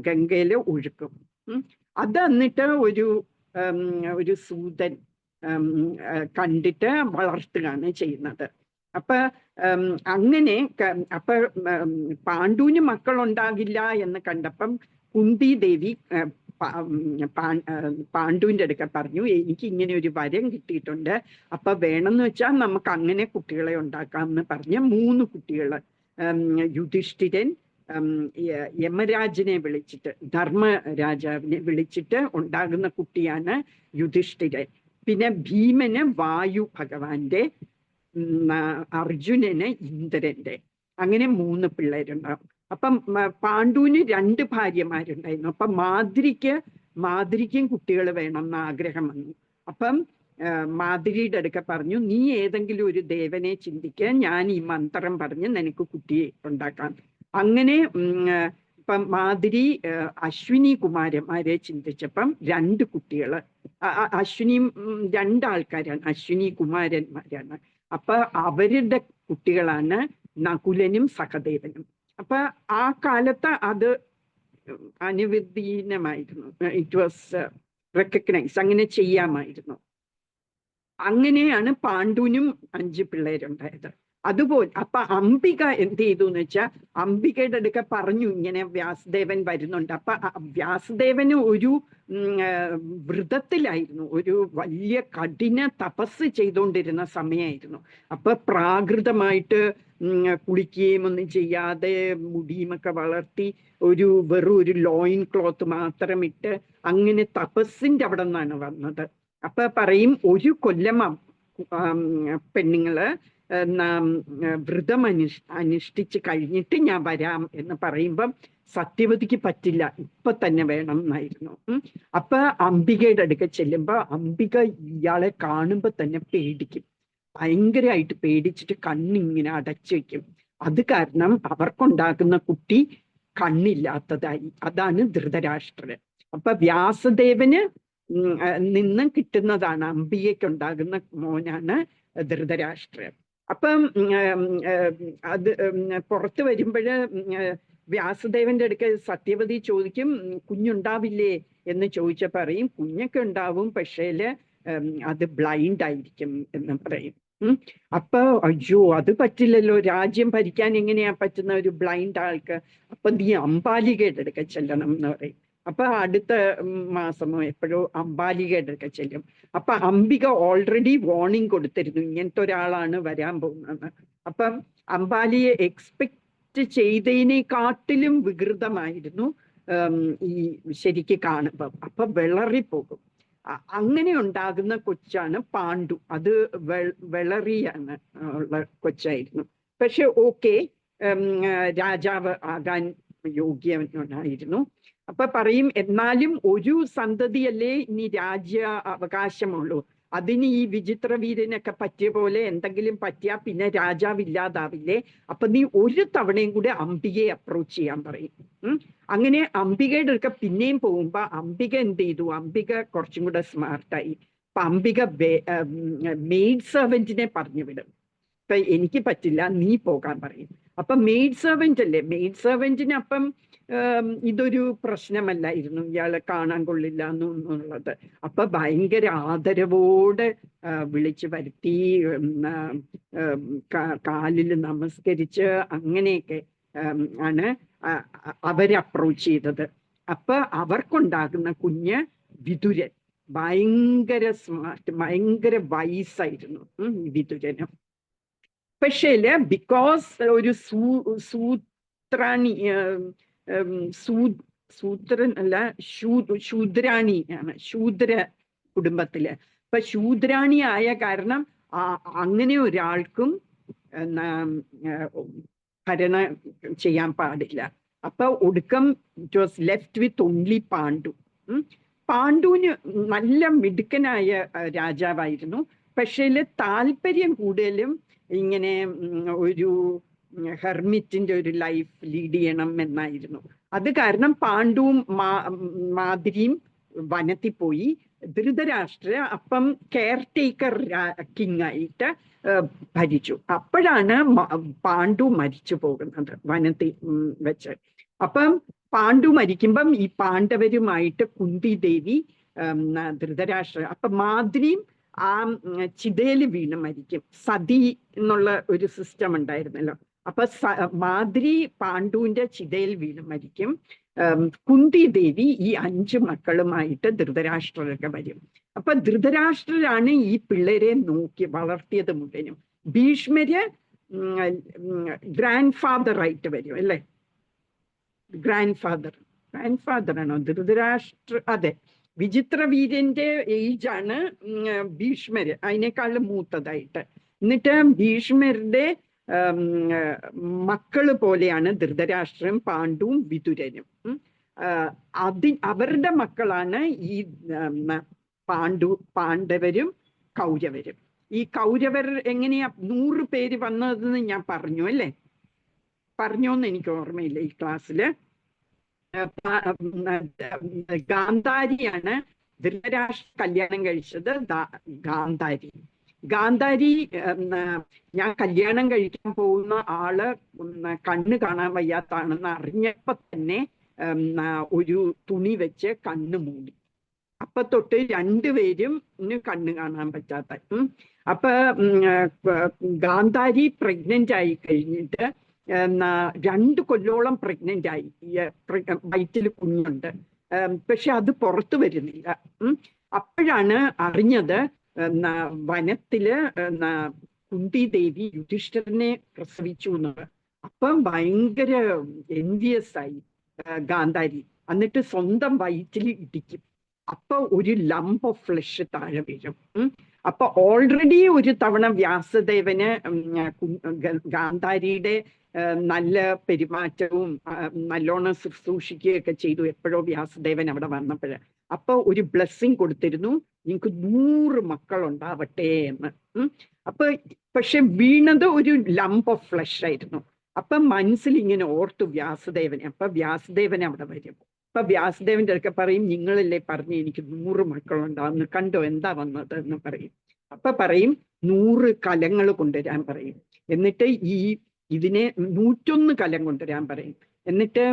ഗംഗയില് ഒഴുക്കും. അത് എന്നിട്ട് ഒരു സൂതൻ കണ്ടിട്ട് വളർത്തുകയാണ് ചെയ്യുന്നത്. അപ്പൊ അങ്ങനെ അപ്പൊ പാണ്ഡുവിന് മക്കളുണ്ടാകില്ല എന്ന് കണ്ടപ്പം കുന്തി ദേവി പാണ്ഡുവിന്റെ അടുക്ക പറഞ്ഞു, എനിക്ക് ഇങ്ങനെ ഒരു വരം കിട്ടിയിട്ടുണ്ട്, അപ്പൊ വേണമെന്ന് വെച്ചാൽ നമുക്ക് അങ്ങനെ കുട്ടികളെ ഉണ്ടാക്കാം എന്ന് പറഞ്ഞ് 3 കുട്ടികള് യുധിഷ്ഠിരൻ യമരാജനെ വിളിച്ചിട്ട്, ധർമ്മരാജാവിനെ വിളിച്ചിട്ട് ഉണ്ടാകുന്ന കുട്ടിയാണ് യുധിഷ്ഠിരൻ. പിന്നെ ഭീമന് വായു ഭഗവാന്റെ, അർജുനന് ഇന്ദ്രന്റെ, അങ്ങനെ 3 പിള്ളേരുണ്ടാവും. അപ്പം പാണ്ഡുവിന് 2 ഭാര്യമാരുണ്ടായിരുന്നു. അപ്പൊ മാദ്രിക്കും കുട്ടികൾ വേണം എന്ന് ആഗ്രഹം വന്നു. അപ്പം മാദ്രിയുടെ അടുക്ക പറഞ്ഞു, നീ ഏതെങ്കിലും ഒരു ദേവനെ ചിന്തിക്കുക, ഞാൻ ഈ മന്ത്രം പറഞ്ഞ് നിനക്ക് കുട്ടിയെ ഉണ്ടാക്കാം. അങ്ങനെ ഇപ്പം മാദ്രി അശ്വിനി കുമാരന്മാരെ ചിന്തിച്ചപ്പം 2 കുട്ടികള്, അശ്വിനി 2 ആൾക്കാരാണ്, അശ്വിനി കുമാരന്മാരാണ്. അപ്പൊ അവരുടെ കുട്ടികളാണ് നകുലനും സഹദേവനും. അപ്പൊ ആ കാലത്ത് അത് അനുവദനീയമായിരുന്നു, ഇറ്റ് വാസ് റെക്കഗ്നൈസ്, അങ്ങനെ ചെയ്യാമായിരുന്നു. അങ്ങനെയാണ് പാണ്ഡുവിനും 5 പിള്ളേരുണ്ടായത്. അതുപോലെ അപ്പൊ അംബിക എന്ത് ചെയ്തു എന്ന് വെച്ചാൽ, അംബികയുടെ അടുക്ക പറഞ്ഞു ഇങ്ങനെ വ്യാസദേവൻ വരുന്നുണ്ട്. അപ്പൊ വ്യാസദേവന് ഒരു വ്രതത്തിലായിരുന്നു, ഒരു വലിയ കഠിന തപസ് ചെയ്തുകൊണ്ടിരുന്ന സമയമായിരുന്നു. അപ്പൊ പ്രാകൃതമായിട്ട് കുളിക്കുകയും ഒന്നും ചെയ്യാതെ മുടിയുമൊക്കെ വളർത്തി വെറും ഒരു ലോയിൻ ക്ലോത്ത് മാത്രം ഇട്ട് അങ്ങനെ തപസ്സിന്റെ അവിടെ നിന്നാണ് വന്നത്. അപ്പൊ പറയും, ഒരു കൊല്ലം പെണ്ണുങ്ങള് വ്രതം അനുഷ്ഠിച്ച് കഴിഞ്ഞിട്ട് ഞാൻ വരാം എന്ന് പറയുമ്പം സത്യവതിക്ക് പറ്റില്ല, ഇപ്പൊ തന്നെ വേണം എന്നായിരുന്നു. അപ്പൊ അംബികയുടെ അടുക്ക ചെല്ലുമ്പോ അംബിക ഇയാളെ കാണുമ്പോ തന്നെ പേടിക്കും, ഭയങ്കരമായിട്ട് പേടിച്ചിട്ട് കണ്ണിങ്ങനെ അടച്ചു വെക്കും. അത് കാരണം അവർക്കുണ്ടാകുന്ന കുട്ടി കണ്ണില്ലാത്തതായി. അതാണ് ധൃതരാഷ്ട്രര്. അപ്പൊ വ്യാസദേവന് നിന്ന് കിട്ടുന്നതാണ് അംബികയ്ക്കുണ്ടാകുന്ന മോനാണ് ധൃതരാഷ്ട്രർ. അപ്പം അത് പുറത്ത് വരുമ്പോഴ് വ്യാസദേവന്റെ അടുക്ക സത്യവതി ചോദിക്കും, കുഞ്ഞുണ്ടാവില്ലേ എന്ന് ചോദിച്ച പറയും, കുഞ്ഞൊക്കെ ഉണ്ടാവും, പക്ഷേല് അത് ബ്ലൈൻഡ് ആയിരിക്കും എന്ന് പറയും. അപ്പൊ അയ്യോ അത് പറ്റില്ലല്ലോ, രാജ്യം ഭരിക്കാൻ എങ്ങനെയാ പറ്റുന്ന ഒരു ബ്ലൈൻഡ് ആൾക്ക്? അപ്പൊ നീ അംബാലികയുടെ അടുക്ക ചെല്ലണം എന്ന് പറയും. അപ്പൊ അടുത്ത മാസമോ എപ്പോഴോ അംബാലികയുടെ അടുക്ക ചെല്ലും. അപ്പൊ അംബിക ഓൾറെഡി വാർണിംഗ് കൊടുത്തിരുന്നു, ഇങ്ങനത്തെ ഒരാളാണ് വരാൻ പോകുന്നത്. അപ്പം അംബാലിയെ എക്സ്പെക്ട് ചെയ്തതിനെക്കാട്ടിലും വികൃതമായിരുന്നു ഈ ശരിക്ക് കാണുമ്പം. അപ്പൊ വിളറിപ്പോകും. അങ്ങനെ ഉണ്ടാകുന്ന കൊച്ചാണ് പാണ്ഡു. അത് വിളറിയാണ് ഉള്ള കൊച്ചായിരുന്നു. പക്ഷെ ഓക്കെ, രാജാവ് ആകാൻ യോഗ്യനായിരുന്നു. അപ്പൊ പറയും, എന്നാലും ഒരു സന്തതിയല്ലേ ഇനി രാജ്യ അവകാശമുള്ളൂ, അതിന് ഈ വിചിത്ര വീരനൊക്കെ പറ്റിയ പോലെ എന്തെങ്കിലും പറ്റിയാ പിന്നെ രാജാവ് ഇല്ലാതാവില്ലേ, അപ്പൊ നീ ഒരു തവണയും കൂടെ അംബികയെ അപ്രോച്ച് ചെയ്യാൻ പറയും. അങ്ങനെ അംബികയുടെ അടുക്ക പിന്നെയും പോകുമ്പോ അംബിക എന്ത് ചെയ്തു, അംബിക കുറച്ചും കൂടെ സ്മാർട്ടായി. അപ്പൊ അംബിക മെയ്ഡ് സെർവന്റിനെ പറഞ്ഞു വിടും. ഇപ്പൊ എനിക്ക് പറ്റില്ല, നീ പോകാൻ പറയും. അപ്പൊ മെയ്ഡ് സെർവന്റ് അല്ലേ, മെയ്ഡ് സെർവന്റിന് അപ്പം ഇതൊരു പ്രശ്നമല്ലായിരുന്നു, ഇയാളെ കാണാൻ കൊള്ളില്ല എന്നുള്ളത്. അപ്പൊ ഭയങ്കര ആദരവോടെ വിളിച്ചു വരുത്തി കാലിൽ നമസ്കരിച്ച് അങ്ങനെയൊക്കെ ആണ് അവരെ അപ്രോച്ച് ചെയ്തത്. അപ്പൊ അവർക്കുണ്ടാകുന്ന കുഞ്ഞ് വിതുരൻ. ഭയങ്കര സ്മാർട്ട്, ഭയങ്കര വൈസായിരുന്നു വിതുരനും. പക്ഷേ ബിക്കോസ് ഒരു സൂത്രാണി, സൂത്രൻ അല്ല, ശൂദ്രാണിയാണ്, ശൂദ്ര കുടുംബത്തില്. അപ്പൊ ശൂദ്രാണി ആയ കാരണം അങ്ങനെ ഒരാൾക്കും ഭരണം ചെയ്യാൻ പാടില്ല. അപ്പൊ ഒടുക്കം it was left with only Pandu. പാണ്ഡുവിന് നല്ല മിടുക്കനായ രാജാവായിരുന്നു. പക്ഷേ താല്പര്യം കൂടുതലും ഇങ്ങനെ ഒരു ഹെർമിറ്റിന്റെ ഒരു ലൈഫ് ലീഡ് ചെയ്യണം എന്നായിരുന്നു. അത് കാരണം പാണ്ഡുവും മാതിരിയും വനത്തിൽ പോയി. ധൃതരാഷ്ട്ര അപ്പം കെയർ ടേക്കർ കിങ് ആയിട്ട് ഭരിച്ചു. അപ്പോഴാണ് പാണ്ഡു മരിച്ചു പോകുന്നത് വനത്തിൽ വെച്ച്. അപ്പം പാണ്ഡു മരിക്കുമ്പം ഈ പാണ്ഡവരുമായിട്ട് കുന്തി ദേവി, ധൃതരാഷ്ട്ര, അപ്പൊ മാതിരിയും ആ ചിതയില് വീണ് മരിക്കും. സതി എന്നുള്ള ഒരു സിസ്റ്റം ഉണ്ടായിരുന്നല്ലോ. അപ്പൊ മാതിരി പാണ്ഡുവിന്റെ ചിതയിൽ വീണ് മരിക്കും. കുന്തി ദേവി ഈ 5 മക്കളുമായിട്ട് ധൃതരാഷ്ട്രരൊക്കെ വരും. അപ്പൊ ധൃതരാഷ്ട്രരാണ് ഈ പിള്ളേരെ നോക്കി വളർത്തിയത് മുഴുവനും. ഭീഷ്മര് ഗ്രാൻഡ് ഫാദർ ആയിട്ട് വരും അല്ലേ? ഗ്രാൻഡ് ഫാദർ ആണോ ധൃതരാഷ്ട്ര? അതെ, വിചിത്രവീര്യന്റെ ഏജാണ് ഭീഷ്മര്, അതിനേക്കാളും മൂത്തതായിട്ട്. എന്നിട്ട് ഭീഷ്മരുടെ മക്കള് പോലെയാണ് ധൃതരാഷ്ട്രനും പാണ്ഡുവും വിതുരനും. അവരുടെ മക്കളാണ് ഈ പാണ്ഡവരും കൗരവരും. ഈ കൗരവർ എങ്ങനെയാ 100 പേര് വന്നതെന്ന് ഞാൻ പറഞ്ഞു അല്ലേ? പറഞ്ഞോന്ന് എനിക്ക് ഓർമ്മയില്ല ഈ ക്ലാസ്സില്. ഗാന്ധാരിയാണ് ധൃതരാഷ്ട്ര കല്യാണം കഴിച്ചത്. ഗാന്ധാരി ഞാൻ കല്യാണം കഴിക്കാൻ പോകുന്ന ആള് കണ്ണ് കാണാൻ വയ്യാത്താണെന്ന് അറിഞ്ഞപ്പോ തന്നെ ഒരു തുണി വെച്ച് കണ്ണ് മൂടി. അപ്പൊ തൊട്ട് 2 പേരും കണ്ണ് കാണാൻ പറ്റാത്ത. അപ്പൊ ഗാന്ധാരി പ്രഗ്നന്റ് ആയി കഴിഞ്ഞിട്ട് 2 കൊല്ലോളം പ്രഗ്നന്റ് ആയി, വയറ്റിൽ കുഞ്ഞുണ്ട്. പക്ഷെ അത് പുറത്തു വരുന്നില്ല. അപ്പോഴാണ് അറിഞ്ഞത് വനത്തില് കുന്തി ദേവി യുധിഷ്ഠിരനെ പ്രസവിച്ചു എന്നത്. അപ്പം ഭയങ്കര എൻവിയസ് ആയി ഗാന്ധാരി. എന്നിട്ട് സ്വന്തം വയറ്റിൽ ഇടിക്കും. അപ്പൊ ഒരു ലംബ് ഓഫ് ഫ്ലഷ് താഴെ വീഴും. അപ്പൊ ഓൾറെഡി ഒരു തവണ വ്യാസദേവന് ഗാന്ധാരിയുടെ നല്ല പെരുമാറ്റവും നല്ലോണം ശുശ്രൂഷിക്കുകയൊക്കെ ചെയ്തു. എപ്പോഴോ വ്യാസദേവൻ അവിടെ വന്നപ്പോഴ് അപ്പൊ ഒരു ബ്ലെസ്സിങ് കൊടുത്തിരുന്നു, നിങ്ങൾക്ക് 100 മക്കളുണ്ടാവട്ടെ എന്ന്. അപ്പൊ പക്ഷെ വീണത് ഒരു ലംബ് ഓഫ് ഫ്ലഷ് ആയിരുന്നു. അപ്പൊ മനസ്സിൽ ഇങ്ങനെ ഓർത്തു വ്യാസദേവനെ. അപ്പൊ വ്യാസദേവൻ അവിടെ വരും. അപ്പൊ വ്യാസദേവന്റെ അടുക്ക പറയും, നിങ്ങളല്ലേ പറഞ്ഞു എനിക്ക് 100 മക്കളുണ്ടാവുന്നു, കണ്ടോ എന്താ വന്നത് എന്ന് പറയും. അപ്പൊ പറയും 100 കലങ്ങൾ കൊണ്ടുവരാൻ പറയും. എന്നിട്ട് ഇതിനെ 101 കലം കൊണ്ടുവരാൻ പറയും. എന്നിട്ട്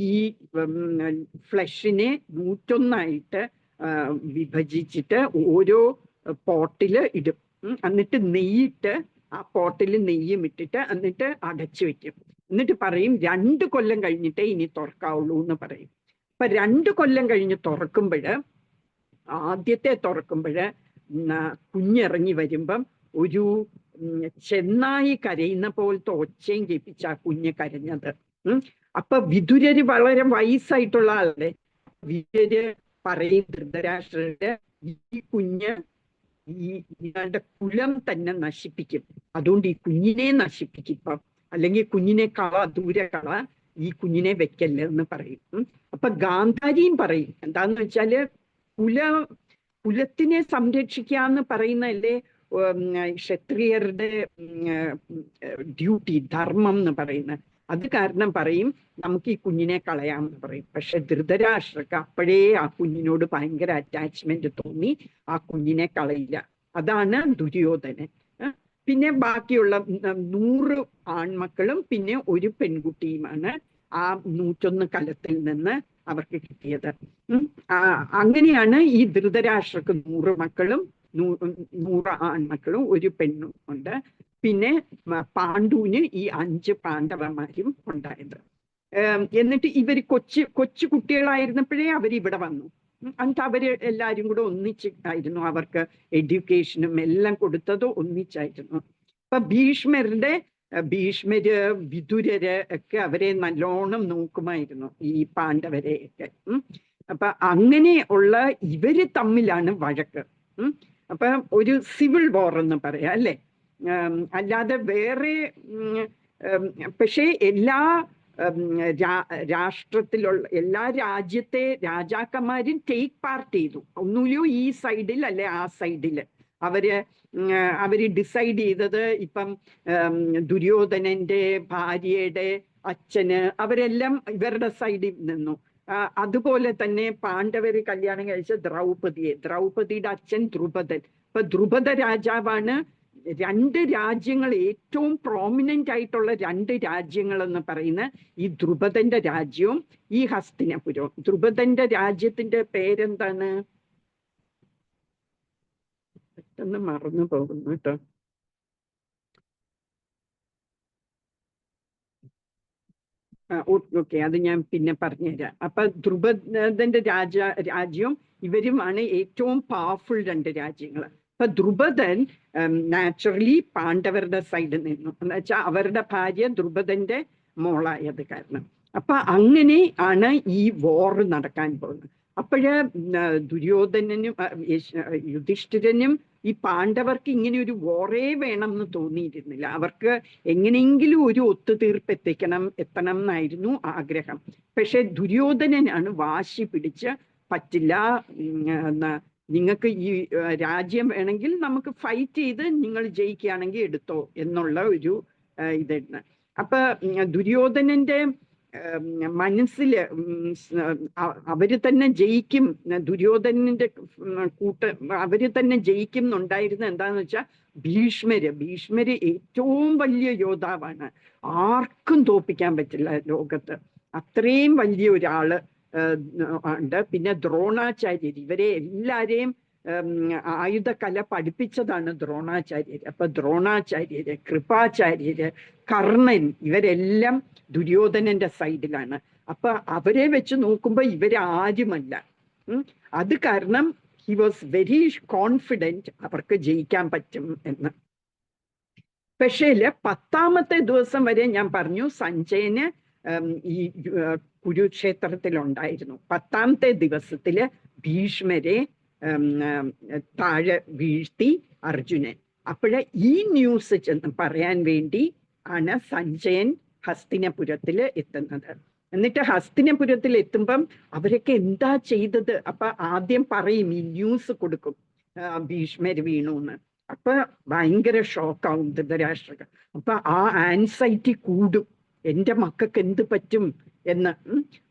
ഈ ഫ്ലഷിനെ 101 വിഭജിച്ചിട്ട് ഓരോ പോട്ടില് ഇടും. എന്നിട്ട് നെയ്യിട്ട് ആ പോട്ടിൽ നെയ്യും ഇട്ടിട്ട് എന്നിട്ട് അടച്ചു വെക്കും. എന്നിട്ട് പറയും 2 കൊല്ലം കഴിഞ്ഞിട്ടേ ഇനി തുറക്കാവുള്ളൂ എന്ന് പറയും. അപ്പൊ 2 കൊല്ലം കഴിഞ്ഞ് ആദ്യത്തെ തുറക്കുമ്പോഴ് കുഞ്ഞിറങ്ങി വരുമ്പം ഒരു ചെന്നായി കരയുന്ന പോലത്തെ ഒച്ചയും കേൾപ്പിച്ച ആ കുഞ്ഞ് കരഞ്ഞത്. അപ്പൊ വിതുരര് വളരെ വയസ്സായിട്ടുള്ള ആളല്ലേ. വിതുരര് പറയും ധൃതരാഷ്ട്രരുടെ, ഈ കുഞ്ഞ് ഇയാളുടെ കുലം തന്നെ നശിപ്പിക്കും, അതുകൊണ്ട് ഈ കുഞ്ഞിനെ നശിപ്പിക്കും ഇപ്പം, അല്ലെങ്കിൽ കുഞ്ഞിനെ ദൂരെ ഈ കുഞ്ഞിനെ വെക്കല്ലേ എന്ന് പറയും. അപ്പൊ ഗാന്ധാരിയും പറയും, എന്താന്ന് വെച്ചാല് കുലത്തിനെ സംരക്ഷിക്കാന്ന് പറയുന്നതല്ലേ ക്ഷത്രിയരുടെ ഡ്യൂട്ടി, ധർമ്മം എന്ന് പറയുന്നത്. അത് കാരണം പറയും നമുക്ക് ഈ കുഞ്ഞിനെ കളയാമെന്ന് പറയും. പക്ഷെ ധൃതരാഷ്ട്രക്ക് അപ്പോഴേ ആ കുഞ്ഞിനോട് ഭയങ്കര അറ്റാച്ച്മെന്റ് തോന്നി, ആ കുഞ്ഞിനെ കളയില്ല. അതാണ് ദുര്യോധനൻ. പിന്നെ ബാക്കിയുള്ള 100 ആൺമക്കളും പിന്നെ ഒരു പെൺകുട്ടിയുമാണ് ആ 101 കലത്തിൽ നിന്ന് അവർക്ക് കിട്ടിയത്. അങ്ങനെയാണ് ഈ ധൃതരാഷ്ട്രക്ക് 100 മക്കളും 100 ആൺമക്കളും ഒരു പെണ്ണും ഉണ്ട്. പിന്നെ പാണ്ഡുവിന് ഈ 5 പാണ്ഡവന്മാരും ഉണ്ടായത്. എന്നിട്ട് ഇവർ കൊച്ചു കുട്ടികളായിരുന്നപ്പോഴേ അവരിവിടെ വന്നു. എന്നിട്ട് അവര് എല്ലാരും കൂടെ ഒന്നിച്ചായിരുന്നു അവർക്ക് എഡ്യൂക്കേഷനും എല്ലാം കൊടുത്തത് ഒന്നിച്ചായിരുന്നു. അപ്പൊ ഭീഷ്മര് വിതുരര് ഒക്കെ അവരെ നല്ലോണം നോക്കുമായിരുന്നു, ഈ പാണ്ഡവരെയൊക്കെ. അപ്പൊ അങ്ങനെ ഉള്ള ഇവര് തമ്മിലാണ് വഴക്ക്. അപ്പൊ ഒരു സിവിൽ വാർ എന്ന് പറയാം അല്ലെ. അല്ലാതെ വേറെ പക്ഷേ എല്ലാ രാഷ്ട്രത്തിലുള്ള എല്ലാ രാജ്യത്തെ രാജാക്കന്മാരും ടേക്ക് പാർട്ട് ചെയ്തു. ഒന്നുമില്ലോ ഈ സൈഡിൽ അല്ലെ ആ സൈഡില് അവര് ഡിസൈഡ് ചെയ്തത് ഇപ്പം ദുര്യോധനന്റെ ഭാര്യയുടെ അച്ഛന് അവരെല്ലാം ഇവരുടെ സൈഡിൽ നിന്നു. അതുപോലെ തന്നെ പാണ്ഡവര് കല്യാണം കഴിച്ച ദ്രൗപദിയുടെ അച്ഛൻ ദ്രുപദൻ. അപ്പൊ ദ്രുപദ രാജാവാണ്. രണ്ട് രാജ്യങ്ങൾ, ഏറ്റവും പ്രോമിനന്റ് ആയിട്ടുള്ള രണ്ട് രാജ്യങ്ങൾ എന്ന് പറയുന്ന ഈ ദ്രുപദന്റെ രാജ്യവും ഈ ഹസ്തിനപുരവും. ദ്രുപദന്റെ രാജ്യത്തിന്റെ പേരെന്താണ്? പെട്ടെന്ന് മറന്നു പോകുന്നു കേട്ടോ. ഓക്കെ, അത് ഞാൻ പിന്നെ പറഞ്ഞുതരാം. അപ്പൊ ദ്രുപദന്റെ രാജ്യവും ഇവരുമാണ് ഏറ്റവും പവർഫുൾ രണ്ട് രാജ്യങ്ങൾ. അപ്പൊ ദ്രുപദൻ നാച്ചുറലി പാണ്ഡവരുടെ സൈഡിൽ നിന്നു, എന്ന് വെച്ചാൽ അവരുടെ ഭാര്യ ദ്രുപദന്റെ മോളായത് കാരണം. അപ്പൊ അങ്ങനെ ആണ് ഈ വോർ നടക്കാൻ പോകുന്നത്. അപ്പോഴ് ദുര്യോധനനും യുധിഷ്ഠിരനും ഈ പാണ്ഡവർക്ക് ഇങ്ങനെ ഒരു വോറേ വേണം എന്ന് തോന്നിയിരുന്നില്ല. അവർക്ക് എങ്ങനെയെങ്കിലും ഒരു ഒത്തുതീർപ്പ് എത്തണം എന്നായിരുന്നു ആഗ്രഹം. പക്ഷെ ദുര്യോധനനാണ് വാശി പിടിച്ച് പറ്റില്ല, നിങ്ങൾക്ക് ഈ രാജ്യം വേണമെങ്കിൽ നമുക്ക് ഫൈറ്റ് ചെയ്ത് നിങ്ങൾ ജയിക്കുകയാണെങ്കിൽ എടുത്തോ എന്നുള്ള ഒരു ഇതായിരുന്നു. അപ്പൊ ദുര്യോധനന്റെ മനസ്സില് അവര് തന്നെ ജയിക്കും, ദുര്യോധനന്റെ അവര് തന്നെ ജയിക്കും എന്നുണ്ടായിരുന്ന എന്താന്ന് വെച്ചാൽ ഭീഷ്മര് ഏറ്റവും വലിയ യോദ്ധാവാണ്, ആർക്കും തോപ്പിക്കാൻ പറ്റില്ല ലോകത്ത്, അത്രയും വലിയ ഒരാള് ഉണ്ട്. പിന്നെ ദ്രോണാചാര്യർ, ഇവരെ എല്ലാരെയും ആയുധകല പഠിപ്പിച്ചതാണ് ദ്രോണാചാര്യര്. അപ്പൊ ദ്രോണാചാര്യര്, കൃപാചാര്യര്, കർണൻ, ഇവരെല്ലാം ദുര്യോധനന്റെ സൈഡിലാണ്. അപ്പൊ അവരെ വെച്ച് നോക്കുമ്പോ ഇവര് ആരുമല്ല. അത് കാരണം ഹി വാസ് വെരി കോൺഫിഡന്റ് അവർക്ക് ജയിക്കാൻ പറ്റും എന്ന്. പക്ഷേ 10ാമത്തെ ദിവസം വരെ ഞാൻ പറഞ്ഞു സഞ്ജയന് ഈ കുരുക്ഷേത്രത്തിലുണ്ടായിരുന്നു. 10ാമത്തെ ദിവസത്തില് ഭീഷ്മരെ താഴെ വീഴ്ത്തി അർജുനൻ. അപ്പോഴ ഈ ന്യൂസ് ചെന്ന് പറയാൻ വേണ്ടി ആണ് സഞ്ജയൻ ഹസ്തിനപുരത്തില് എത്തുന്നത്. എന്നിട്ട് ഹസ്തിനപുരത്തിൽ എത്തുമ്പം അവരൊക്കെ എന്താ ചെയ്തത്? അപ്പൊ ആദ്യം പറയും, ഈ ന്യൂസ് കൊടുക്കും ഭീഷ്മര് വീണു എന്ന്. അപ്പൊ ഭയങ്കര ഷോക്കാവും ധൃതരാഷ്ട്രക്ക്. അപ്പൊ ആ ആൻസൈറ്റി കൂടും, എന്റെ മക്കൾക്ക് എന്ത് പറ്റും എന്ന്.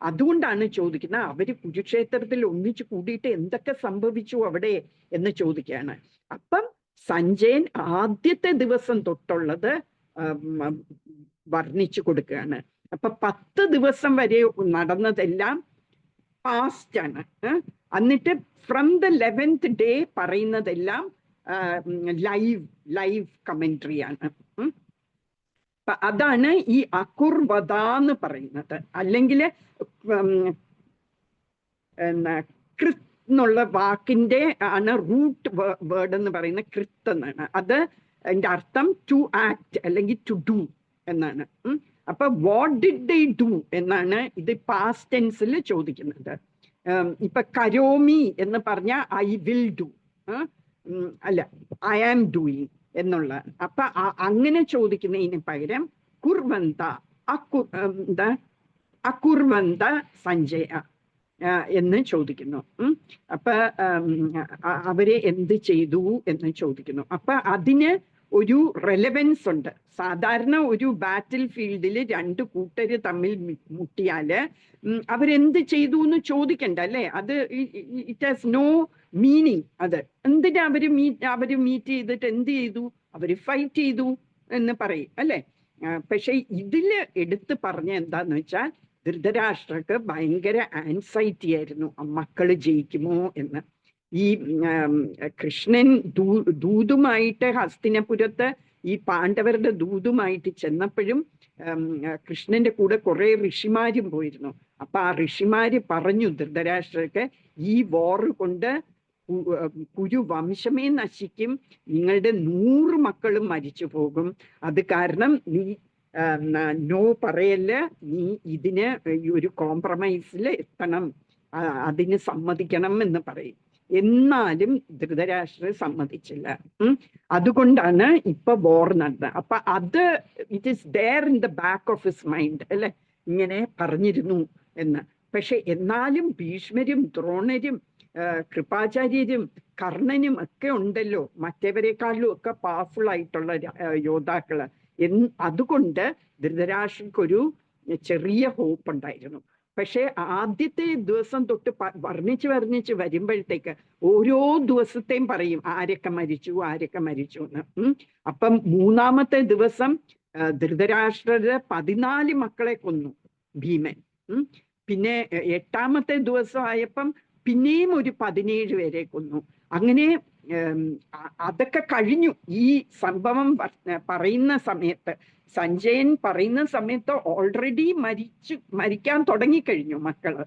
അതുകൊണ്ടാണ് ചോദിക്കുന്നത്, അവര് കുരുക്ഷേത്രത്തിൽ ഒന്നിച്ചു കൂടിയിട്ട് എന്തൊക്കെ സംഭവിച്ചു അവിടെ എന്ന് ചോദിക്കുകയാണ്. അപ്പം സഞ്ജയൻ ആദ്യത്തെ ദിവസം തൊട്ടുള്ളത് വർണ്ണിച്ചു കൊടുക്കുകയാണ്. അപ്പൊ 10 ദിവസം വരെ നടന്നതെല്ലാം പാസ്റ്റ് ആണ്. എന്നിട്ട് ഫ്രം ദ 11th ഡേ പറയുന്നതെല്ലാം ലൈവ് കമന്ററി ആണ്. അതാണ് ഈ അകുർവത എന്ന് പറയുന്നത്. അല്ലെങ്കിൽ കൃത് എന്നുള്ള വാക്കിന്റെ ആണ് റൂട്ട് വേർഡ് എന്ന് പറയുന്ന കൃത്ത് എന്നാണ്. അത് അതിന്റെ അർത്ഥം ടു ആക്ട് അല്ലെങ്കിൽ ടു ഡു എന്നാണ്. അപ്പൊ വാട്ട് ഡിഡ് ദേ ഡു എന്നാണ് ഇത് പാസ്റ്റ് ടെൻസിൽ ചോദിക്കുന്നത്. ഇപ്പൊ കരോമി എന്ന് പറഞ്ഞ ഐ വിൽ ഡു, അല്ല ഐ ആം ഡൂയിങ് എന്നുള്ള. അപ്പൊ അങ്ങനെ ചോദിക്കുന്നതിന് പകരം കുർവന്ത അകുർവന്ത സഞ്ജയ എന്ന് ചോദിക്കുന്നു. അപ്പൊ അവരെ എന്ത് ചെയ്തു എന്ന് ചോദിക്കുന്നു. അപ്പൊ അതിന് ഒരു റെലവൻസ് ഉണ്ട്. സാധാരണ ഒരു ബാറ്റിൽ ഫീൽഡിൽ 2 കൂട്ടര് തമ്മിൽ മുട്ടിയാല് അവരെന്ത് ചെയ്തു എന്ന് ചോദിക്കണ്ട അല്ലെ. അത് ഇറ്റ് ഹാസ് നോ മീനിങ്. അത് എന്തിനാ അവര് മീറ്റ് ചെയ്തിട്ട് എന്ത് ചെയ്തു? അവര് ഫൈറ്റ് ചെയ്തു എന്ന് പറയും അല്ലെ. പക്ഷെ ഇതില് എടുത്ത് പറഞ്ഞ എന്താന്ന് വെച്ചാൽ ധൃതരാഷ്ട്രക്ക് ഭയങ്കര ആൻസൈറ്റി ആയിരുന്നു, മക്കള് ജയിക്കുമോ എന്ന്. ഈ കൃഷ്ണൻ ദൂതുമായിട്ട് ഹസ്തിനപുരത്ത് ഈ പാണ്ഡവരുടെ ദൂതുമായിട്ട് ചെന്നപ്പോഴും കൃഷ്ണന്റെ കൂടെ കുറെ ഋഷിമാരും പോയിരുന്നു. അപ്പൊ ആ ഋഷിമാര് പറഞ്ഞു ധൃതരാഷ്ട്രർക്ക്, ഈ വോർ കൊണ്ട് കുരുവംശമേ നശിക്കും, നിങ്ങളുടെ 100 മക്കളും മരിച്ചു പോകും. അത് കാരണം നീ നോ പറയല്ല, നീ ഇതിന് ഒരു കോംപ്രമൈസിൽ എത്തണം, അതിന് സമ്മതിക്കണം എന്ന് പറയും. എന്നാലും ധൃതരാഷ്ട്രർ സമ്മതിച്ചില്ല. അതുകൊണ്ടാണ് ഇപ്പൊ വോർ നടന്നത്. അപ്പൊ അത് it is there in the back of his mind, അല്ലെ, ഇങ്ങനെ പറഞ്ഞിരുന്നു എന്ന്. പക്ഷെ എന്നാലും ഭീഷ്മരും ദ്രോണരും കൃപാചാര്യരും കർണനും ഒക്കെ ഉണ്ടല്ലോ, മറ്റവരെക്കാളും ഒക്കെ പവർഫുൾ ആയിട്ടുള്ള യോദ്ധാക്കള്. അതുകൊണ്ട് ധൃതരാഷ്ട്രക്കൊരു ചെറിയ ഹോപ്പ് ഉണ്ടായിരുന്നു. പക്ഷെ ആദ്യത്തെ ദിവസം തൊട്ട് വർണ്ണിച്ച് വരുമ്പോഴത്തേക്ക് ഓരോ ദിവസത്തെയും പറയും ആരൊക്കെ മരിച്ചു എന്ന്. അപ്പം 3-ാമത്തെ ദിവസം ധൃതരാഷ്ട്രര് 14 മക്കളെ കൊന്നു ഭീമൻ. പിന്നെ 8-ാമത്തെ ദിവസം ആയപ്പം പിന്നെയും ഒരു 17 പേരെ കൊന്നു. അങ്ങനെ അതൊക്കെ കഴിഞ്ഞു. ഈ സംഭവം പറയുന്ന സമയത്ത്, സഞ്ജയൻ പറയുന്ന സമയത്ത് ഓൾറെഡി മരിക്കാൻ തുടങ്ങിക്കഴിഞ്ഞു മക്കള്.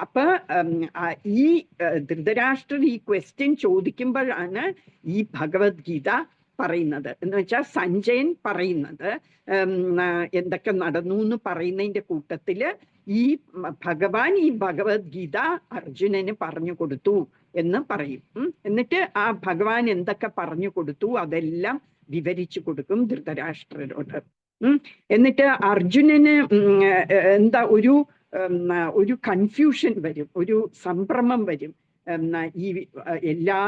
അപ്പൊ ഈ ധൃതരാഷ്ട്രർ ഈ ക്വസ്റ്റ്യൻ ചോദിക്കുമ്പോഴാണ് ഈ ഭഗവത്ഗീത പറയുന്നത്. എന്ന് വെച്ചാൽ സഞ്ജയൻ പറയുന്നത് എന്തൊക്കെ നടന്നു എന്ന് പറയുന്നതിന്റെ കൂട്ടത്തില് ഈ ഭഗവാൻ ഈ ഭഗവത്ഗീത അർജുനന് പറഞ്ഞു കൊടുത്തു എന്ന് പറയും. എന്നിട്ട് ആ ഭഗവാൻ എന്തൊക്കെ പറഞ്ഞു കൊടുത്തു അതെല്ലാം വിവരിച്ചു കൊടുക്കും ധൃതരാഷ്ട്രരോട്. എന്നിട്ട് അർജുനന് എന്താ ഒരു കൺഫ്യൂഷൻ വരും, ഒരു സംഭ്രമം വരും. ഈ എല്ലാ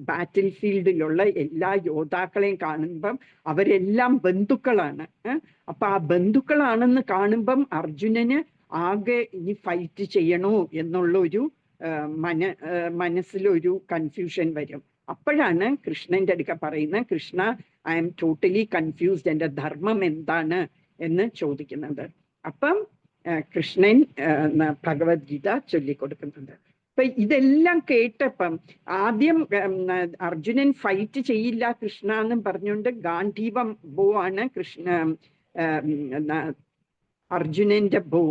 ബാറ്റിൽ ഫീൽഡിലുള്ള എല്ലാ യോദ്ധാക്കളെയും കാണുമ്പം അവരെല്ലാം ബന്ധുക്കളാണ്. അപ്പൊ ആ ബന്ധുക്കളാണെന്ന് കാണുമ്പം അർജുനന് ആകെ ഇനി ഫൈറ്റ് ചെയ്യണോ എന്നുള്ള ഒരു മനസ്സിലൊരു കൺഫ്യൂഷൻ വരും. അപ്പോഴാണ് കൃഷ്ണന്റെ അടുക്ക പറയുന്നത്, Krishna, I am totally confused, എന്റെ ധർമ്മം എന്താണ് എന്ന് ചോദിക്കുന്നത്. അപ്പം കൃഷ്ണൻ ഭഗവത്ഗീത ചൊല്ലിക്കൊടുക്കുന്നുണ്ട്. അപ്പൊ ഇതെല്ലാം കേട്ടപ്പം ആദ്യം അർജുനൻ ഫൈറ്റ് ചെയ്യില്ല കൃഷ്ണ എന്നും പറഞ്ഞുകൊണ്ട് ഗാന്ധീവം ബോ ആണ് അർജുനന്റെ ബോ,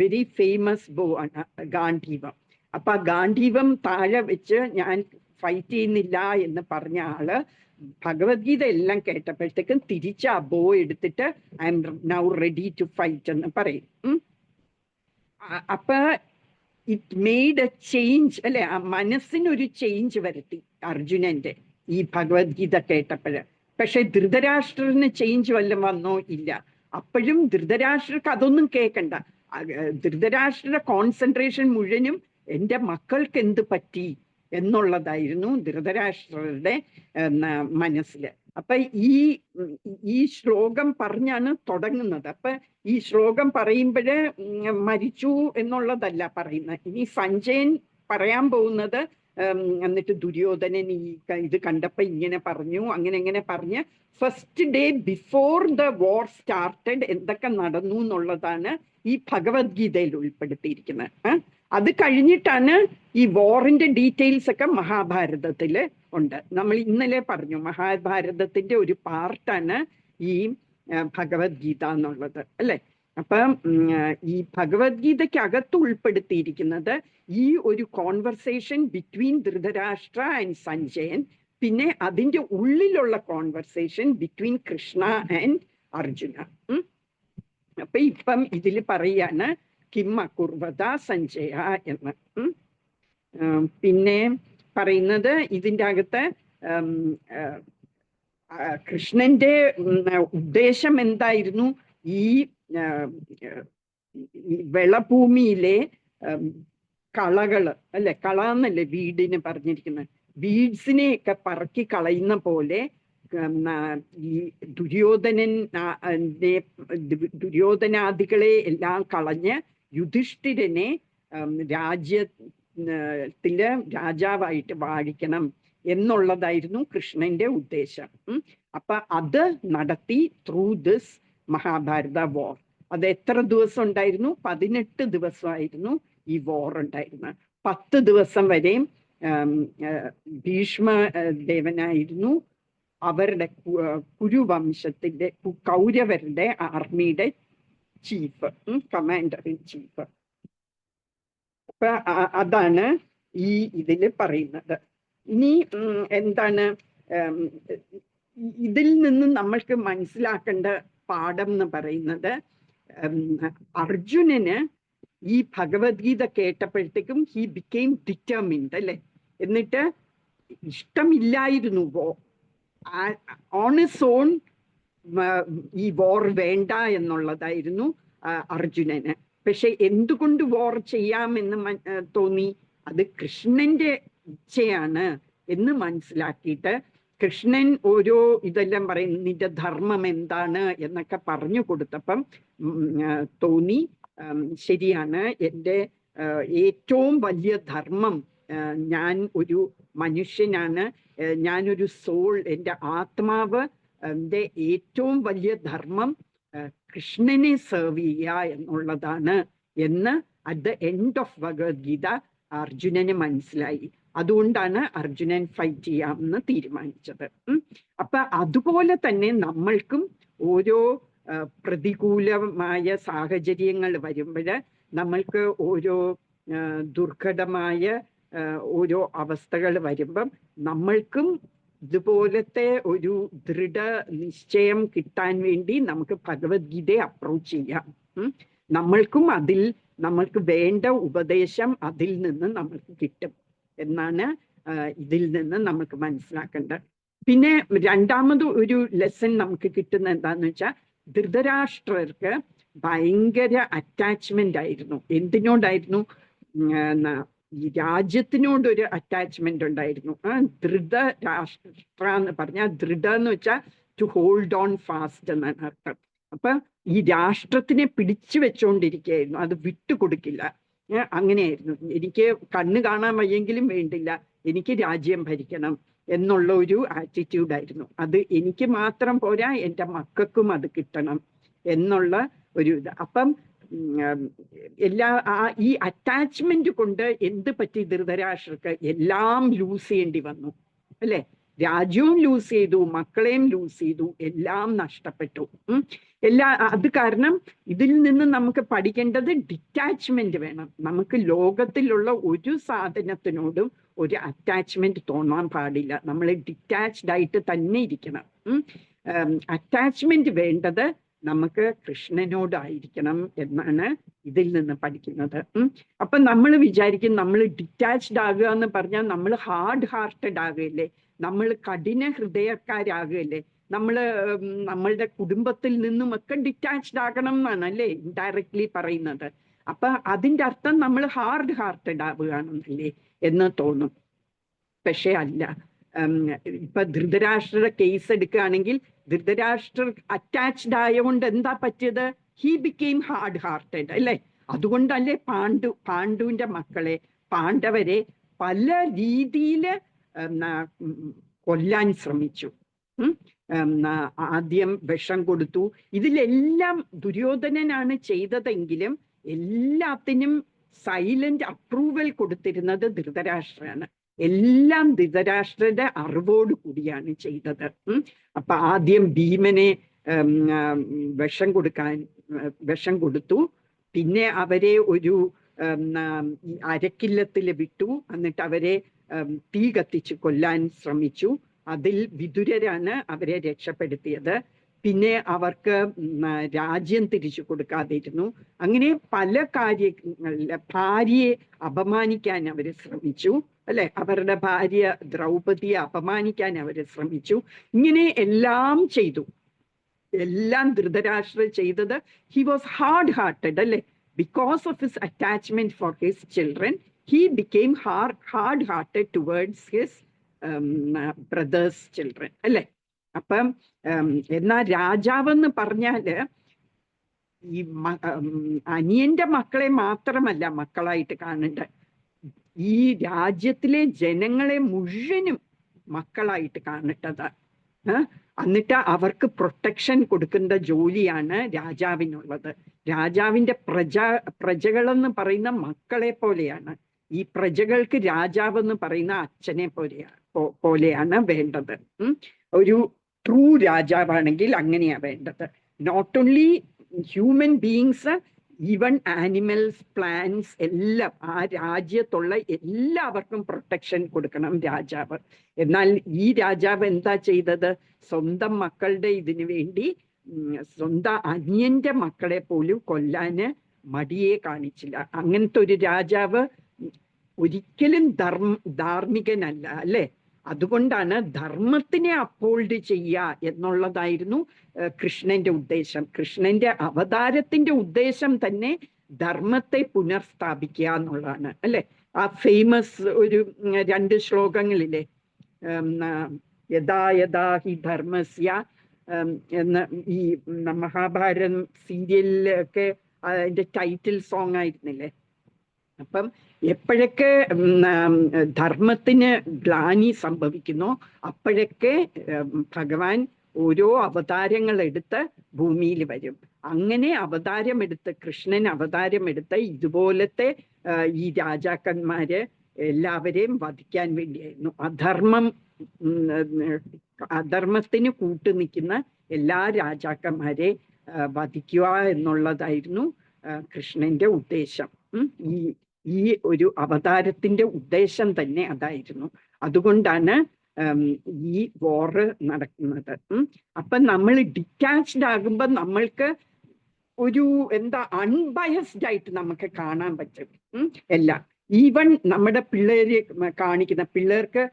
വെരി ഫേമസ് ബോ ആണ് ഗാന്ധീവം. അപ്പൊ ആ ഗാന്ധീവം താഴെ വെച്ച് ഞാൻ ഫൈറ്റ് ചെയ്യുന്നില്ല എന്ന് പറഞ്ഞ ആള് ഭഗവത്ഗീത എല്ലാം കേട്ടപ്പോഴത്തേക്കും തിരിച്ച് ആ ബോ എടുത്തിട്ട് I am now ready to fight എന്ന് പറയും. അപ്പൊ ഇറ്റ് മെയ്ഡ് എ ചേഞ്ച്, അല്ലെ, ആ മനസ്സിനൊരു ചേഞ്ച് വരുത്തി അർജുനന്റെ ഈ ഭഗവത്ഗീത കേട്ടപ്പോഴ്. പക്ഷെ ധൃതരാഷ്ട്രന് ചേഞ്ച് വല്ലതും വന്നോ? ഇല്ല. അപ്പോഴും ധൃതരാഷ്ട്രക്ക് അതൊന്നും കേൾക്കണ്ട. ധൃതരാഷ്ട്രയുടെ കോൺസെൻട്രേഷൻ മുഴുവനും എൻ്റെ മക്കൾക്ക് എന്ത് പറ്റി എന്നുള്ളതായിരുന്നു ധൃതരാഷ്ട്രരുടെ മനസ്സിൽ. അപ്പൊ ഈ ശ്ലോകം പറഞ്ഞാണ് തുടങ്ങുന്നത്. അപ്പൊ ഈ ശ്ലോകം പറയുമ്പോഴേ മരിച്ചു എന്നുള്ളതല്ല പറയുന്നത്. ഇനി സഞ്ജയൻ പറയാൻ പോകുന്നത്, എന്നിട്ട് ദുര്യോധനൻ ഇത് കണ്ടപ്പോ ഇങ്ങനെ പറഞ്ഞു, അങ്ങനെ പറഞ്ഞ് first day before the war started എന്തൊക്കെ നടന്നു എന്നുള്ളതാണ് ഈ ഭഗവത്ഗീതയിൽ ഉൾപ്പെടുത്തിയിരിക്കുന്നത്. അത് കഴിഞ്ഞിട്ടാണ് ഈ വാറിന്റെ ഡീറ്റെയിൽസ് ഒക്കെ മഹാഭാരതത്തില് ഉണ്ട്. നമ്മൾ ഇന്നലെ പറഞ്ഞു മഹാഭാരതത്തിന്റെ ഒരു പാർട്ടാണ് ഈ ഭഗവത്ഗീത എന്നുള്ളത്, അല്ലെ. അപ്പം ഈ ഭഗവത്ഗീതയ്ക്ക് അകത്ത് ഉൾപ്പെടുത്തിയിരിക്കുന്നത് ഈ ഒരു conversation between Dhritarashtra and Sanjayan, പിന്നെ അതിന്റെ ഉള്ളിലുള്ള conversation between Krishna and Arjuna. അപ്പൊ ഇപ്പം ഇതിൽ പറയാണ് കിം അകുർവത സഞ്ജയ എന്ന്. പിന്നെ പറയുന്നത് ഇതിൻ്റെ അകത്ത് കൃഷ്ണന്റെ ഉദ്ദേശം എന്തായിരുന്നു? ഈ വെളഭൂമിയിലെ കളകള്, അല്ലെ, കള എന്നല്ലേ വീടിന് പറഞ്ഞിരിക്കുന്നത്, വീഡ്സിനെയൊക്കെ പറക്കി കളയുന്ന പോലെ ഈ ദുര്യോധനാദികളെ എല്ലാം കളഞ്ഞ് യുധിഷ്ഠിരനെ രാജ്യത്തില് രാജാവായിട്ട് വാഴിക്കണം എന്നുള്ളതായിരുന്നു കൃഷ്ണന്റെ ഉദ്ദേശം. അപ്പൊ അത് നടത്തി ത്രൂ ദിസ് മഹാഭാരത വാർ. അത് എത്ര ദിവസം ഉണ്ടായിരുന്നു? 18 ദിവസമായിരുന്നു ഈ വാർ ഉണ്ടായിരുന്നത്. 10 ദിവസം വരെയും ഭീഷ്മ ദേവനായിരുന്നു അവരുടെ കുരുവംശത്തിന്റെ കൗരവരുടെ ആർമിയുടെ ചീഫ്, കമാൻഡർ ഇൻ ചീഫ്. അപ്പൊ അതാണ് ഈ ഇതില് പറയുന്നത്. ഇനി എന്താണ് ഇതിൽ നിന്ന് നമ്മൾക്ക് മനസ്സിലാക്കേണ്ട പാഠം എന്ന് പറയുന്നത്, അർജുനന് ഈ ഭഗവത്ഗീത കേട്ടപ്പോഴത്തേക്കും ഹി ബിക്കെയിം ഡിറ്റർമിൻഡ് അല്ലെ. എന്നിട്ട് ഇഷ്ടമില്ലായിരുന്നു ഓൺ ഇസ് ഓൺ ഈ വോർ വേണ്ട എന്നുള്ളതായിരുന്നു അർജുനന്. പക്ഷെ എന്തുകൊണ്ട് വോർ ചെയ്യാമെന്ന് തോന്നി? അത് കൃഷ്ണന്റെ ഇച്ഛയാണ് എന്ന് മനസ്സിലാക്കിയിട്ട് കൃഷ്ണൻ ഓരോ ഇതെല്ലാം പറയുന്നു, നിന്റെ ധർമ്മം എന്താണ് എന്നൊക്കെ പറഞ്ഞു കൊടുത്തപ്പം തോന്നി ശരിയാണ്, എൻ്റെ ഏറ്റവും വലിയ ധർമ്മം, ഞാൻ ഒരു മനുഷ്യനാണ്, ഞാനൊരു സോൾ, എൻ്റെ ആത്മാവ് എൻ്റെ ഏറ്റവും വലിയ ധർമ്മം കൃഷ്ണനെ സെർവ് ചെയ്യുക എന്നുള്ളതാണ് എന്ന് at the end of Bhagavad Gita അർജുനന് മനസ്സിലായി. അതുകൊണ്ടാണ് അർജുനൻ ഫൈറ്റ് ചെയ്യാമെന്ന് തീരുമാനിച്ചത്. അപ്പൊ അതുപോലെ തന്നെ നമ്മൾക്കും ഓരോ പ്രതികൂലമായ സാഹചര്യങ്ങൾ വരുമ്പോൾ, നമ്മൾക്ക് ഓരോ ദുർഘടമായ ഓരോ അവസ്ഥകൾ വരുമ്പം നമ്മൾക്കും ഇതുപോലത്തെ ഒരു ദൃഢ നിശ്ചയം കിട്ടാൻ വേണ്ടി നമുക്ക് ഭഗവത്ഗീതയെ അപ്രോച്ച് ചെയ്യാം. നമ്മൾക്കും അതിൽ നമ്മൾക്ക് വേണ്ട ഉപദേശം അതിൽ നിന്ന് നമ്മൾക്ക് കിട്ടും എന്നാണ് ഇതിൽ നിന്ന് നമുക്ക് മനസ്സിലാക്കേണ്ടത്. പിന്നെ രണ്ടാമത് ഒരു ലെസൺ നമുക്ക് കിട്ടുന്ന എന്താന്ന് വെച്ചാൽ, ധൃതരാഷ്ട്രർക്ക് ഭയങ്കര അറ്റാച്ച്മെന്റ് ആയിരുന്നു. എന്തിനോടായിരുന്നു? ഈ രാജ്യത്തിനോടൊരു അറ്റാച്ച്മെന്റ് ഉണ്ടായിരുന്നു. ധൃതരാഷ്ട്ര എന്ന് പറഞ്ഞാൽ, ദൃഢ എന്ന് വെച്ചാൽ ടു ഹോൾഡ് ഓൺ ഫാസ്റ്റ് എന്നാണ് അർത്ഥം. അപ്പൊ ഈ രാഷ്ട്രത്തിനെ പിടിച്ചു വെച്ചോണ്ടിരിക്കുകയായിരുന്നു, അത് വിട്ടുകൊടുക്കില്ല. അങ്ങനെയായിരുന്നു. എനിക്ക് കണ്ണ് കാണാൻ വയ്യെങ്കിലും വേണ്ടില്ല, എനിക്ക് രാജ്യം ഭരിക്കണം എന്നുള്ള ഒരു ആറ്റിറ്റ്യൂഡായിരുന്നു. അത് എനിക്ക് മാത്രം പോരാ, എൻ്റെ മക്കൾക്കും അത് കിട്ടണം എന്നുള്ള ഒരു ഇത്. അപ്പം ഈ അറ്റാച്ച്മെന്റ് കൊണ്ട് എന്ത് പറ്റി ധൃതരാഷ്ട്രർക്ക്? എല്ലാം ലൂസ് ചെയ്യേണ്ടി വന്നു അല്ലെ. രാജ്യവും ലൂസ് ചെയ്തു, മക്കളെയും ലൂസ് ചെയ്തു, എല്ലാം നഷ്ടപ്പെട്ടു. അത് കാരണം ഇതിൽ നിന്ന് നമുക്ക് പഠിക്കേണ്ടത് ഡിറ്റാച്ച്മെന്റ് വേണം. നമുക്ക് ലോകത്തിലുള്ള ഒരു സാധനത്തിനോടും ഒരു അറ്റാച്ച്മെന്റ് തോന്നാൻ പാടില്ല. നമ്മൾ ഡിറ്റാച്ച്ഡ് ആയിട്ട് തന്നെ ഇരിക്കണം. അറ്റാച്ച്മെന്റ് വേണ്ടത് നമുക്ക് കൃഷ്ണനോടായിരിക്കണം എന്നാണ് ഇതിൽ നിന്ന് പഠിക്കുന്നത്. അപ്പൊ നമ്മൾ വിചാരിക്കും നമ്മൾ ഡിറ്റാച്ച്ഡ് ആകുക എന്ന് പറഞ്ഞാൽ നമ്മൾ ഹാർഡ് ഹാർട്ടഡ് ആകുകയല്ലേ, നമ്മൾ കഠിന ഹൃദയക്കാരാകുകയല്ലേ, നമ്മളുടെ കുടുംബത്തിൽ നിന്നുമൊക്കെ ഡിറ്റാച്ച്ഡ് ആകണം എന്നാണ് അല്ലേ ഇൻഡയറക്ട്ലി പറയുന്നത്. അപ്പൊ അതിൻ്റെ അർത്ഥം നമ്മൾ ഹാർഡ് ഹാർട്ടഡ് ആവുകയാണെന്നല്ലേ എന്ന് തോന്നും. പക്ഷെ അല്ല. ഇപ്പൊ ധൃതരാഷ്ട്രയുടെ കേസ് എടുക്കുകയാണെങ്കിൽ, ധൃതരാഷ്ട്രർ അറ്റാച്ച്ഡ് ആയതുകൊണ്ട് എന്താ പറ്റിയത്? ഹി ബിക്കെയിം ഹാർഡ് ഹാർട്ടഡ് അല്ലേ. അതുകൊണ്ടല്ലേ പാണ്ഡുവിന്റെ മക്കളെ, പാണ്ഡവരെ പല രീതിയിൽ കൊല്ലാൻ ശ്രമിച്ചു. ആദ്യം വിഷം കൊടുത്തു. ഇതിലെല്ലാം ദുര്യോധനനാണ് ചെയ്തതെങ്കിലും എല്ലാത്തിനും സൈലന്റ് അപ്രൂവൽ കൊടുത്തിരുന്നത് ധൃതരാഷ്ട്രനാണ്. എല്ലാം ധൃതരാഷ്ട്രയുടെ അറിവോട് കൂടിയാണ് ചെയ്തത്. അപ്പൊ ആദ്യം ഭീമനെ വിഷം കൊടുത്തു. പിന്നെ അവരെ ഒരു അരക്കില്ലത്തിൽ വിട്ടു. എന്നിട്ട് അവരെ തീ കത്തിച്ച് കൊല്ലാൻ ശ്രമിച്ചു. അതിൽ വിതുരരാണ് അവരെ രക്ഷപ്പെടുത്തിയത്. പിന്നെ അവർക്ക് രാജ്യം തിരിച്ചു കൊടുക്കാതിരുന്നു. അങ്ങനെ പല കാര്യങ്ങളില് ഭാര്യയെ അപമാനിക്കാൻ അവർ ശ്രമിച്ചു അല്ലെ. അവരുടെ ഭാര്യ ദ്രൗപദിയെ അപമാനിക്കാൻ അവർ ശ്രമിച്ചു. ഇങ്ങനെ എല്ലാം ചെയ്തു. എല്ലാം ധൃതരാഷ്ട്ര ചെയ്തത്. ഹി വാസ് ഹാർഡ് ഹാർട്ടഡ് അല്ലെ. Because of his attachment for his children he became hard hearted towards his brother's children അല്ലെ. അപ്പം എന്നാ രാജാവെന്ന് പറഞ്ഞാല് ഈ അനിയന്റെ മക്കളെ മാത്രമല്ല മക്കളായിട്ട് കാണേണ്ടത്, ഈ രാജ്യത്തിലെ ജനങ്ങളെ മുഴുവനും മക്കളായിട്ട് കാണേണ്ടത്. എന്നിട്ട് അവർക്ക് പ്രൊട്ടക്ഷൻ കൊടുക്കേണ്ട ജോലിയാണ് രാജാവിനുള്ളത്. രാജാവിന്റെ പ്രജകളെന്ന് പറയുന്ന മക്കളെ പോലെയാണ്. ഈ പ്രജകൾക്ക് രാജാവെന്ന് പറയുന്ന അച്ഛനെ പോലെയാണ് വേണ്ടത്. ഒരു ട്രൂ രാജാവാണെങ്കിൽ അങ്ങനെയാ വേണ്ടത്. Not only human beings, even animals, plants എല്ലാം, ആ രാജ്യത്തുള്ള എല്ലാവർക്കും പ്രൊട്ടക്ഷൻ കൊടുക്കണം രാജാവ്. എന്നാൽ ഈ രാജാവ് എന്താ ചെയ്തത്? സ്വന്തം മക്കളുടെ ഇതിനു വേണ്ടി സ്വന്തം അനിയന്റെ മക്കളെ പോലും കൊല്ലാന് മടിയെ കാണിച്ചില്ല. അങ്ങനത്തെ ഒരു രാജാവ് ഒരിക്കലും ധാർമ്മികനല്ല, അല്ലെ? അതുകൊണ്ടാണ് ധർമ്മത്തിനെ അപ്ഹോൾഡ് ചെയ്യുക എന്നുള്ളതായിരുന്നു കൃഷ്ണന്റെ ഉദ്ദേശം. കൃഷ്ണന്റെ അവതാരത്തിന്റെ ഉദ്ദേശം തന്നെ ധർമ്മത്തെ പുനഃസ്ഥാപിക്കുക എന്നുള്ളതാണ്, അല്ലെ? ആ ഫേമസ് ഒരു 2 ശ്ലോകങ്ങളിലെ യഥാ യഥാ ഹി ധർമ്മസ്യ എന്ന ഈ മഹാഭാരതം സീരിയലിലൊക്കെ അതിന്റെ ടൈറ്റിൽ സോങ് ആയിരുന്നില്ലേ? അപ്പം എപ്പോഴൊക്കെ ധർമ്മത്തിന് ഗ്ലാനി സംഭവിക്കുന്നോ അപ്പോഴൊക്കെ ഭഗവാൻ ഓരോ അവതാരങ്ങൾ എടുത്ത് ഭൂമിയിൽ വരും. അങ്ങനെ അവതാരമെടുത്ത്, കൃഷ്ണൻ അവതാരമെടുത്ത് ഇതുപോലത്തെ ഈ രാജാക്കന്മാര് എല്ലാവരെയും വധിക്കാൻ വേണ്ടിയായിരുന്നു. അധർമ്മത്തിന് കൂട്ടുനിൽക്കുന്ന എല്ലാ രാജാക്കന്മാരെ വധിക്കുക എന്നുള്ളതായിരുന്നു കൃഷ്ണന്റെ ഉദ്ദേശം. ഈ ഒരു അവതാരത്തിന്റെ ഉദ്ദേശം തന്നെ അതായിരുന്നു. അതുകൊണ്ടാണ് ഈ വാറ് നടക്കുന്നത്. അപ്പൊ നമ്മൾ ഡിറ്റാച്ച്ഡ് ആകുമ്പോൾ നമ്മൾക്ക് ഒരു അൺബയസ്ഡ് ആയിട്ട് നമുക്ക് കാണാൻ പറ്റും എല്ലാം. ഈവൻ നമ്മുടെ പിള്ളേർക്ക്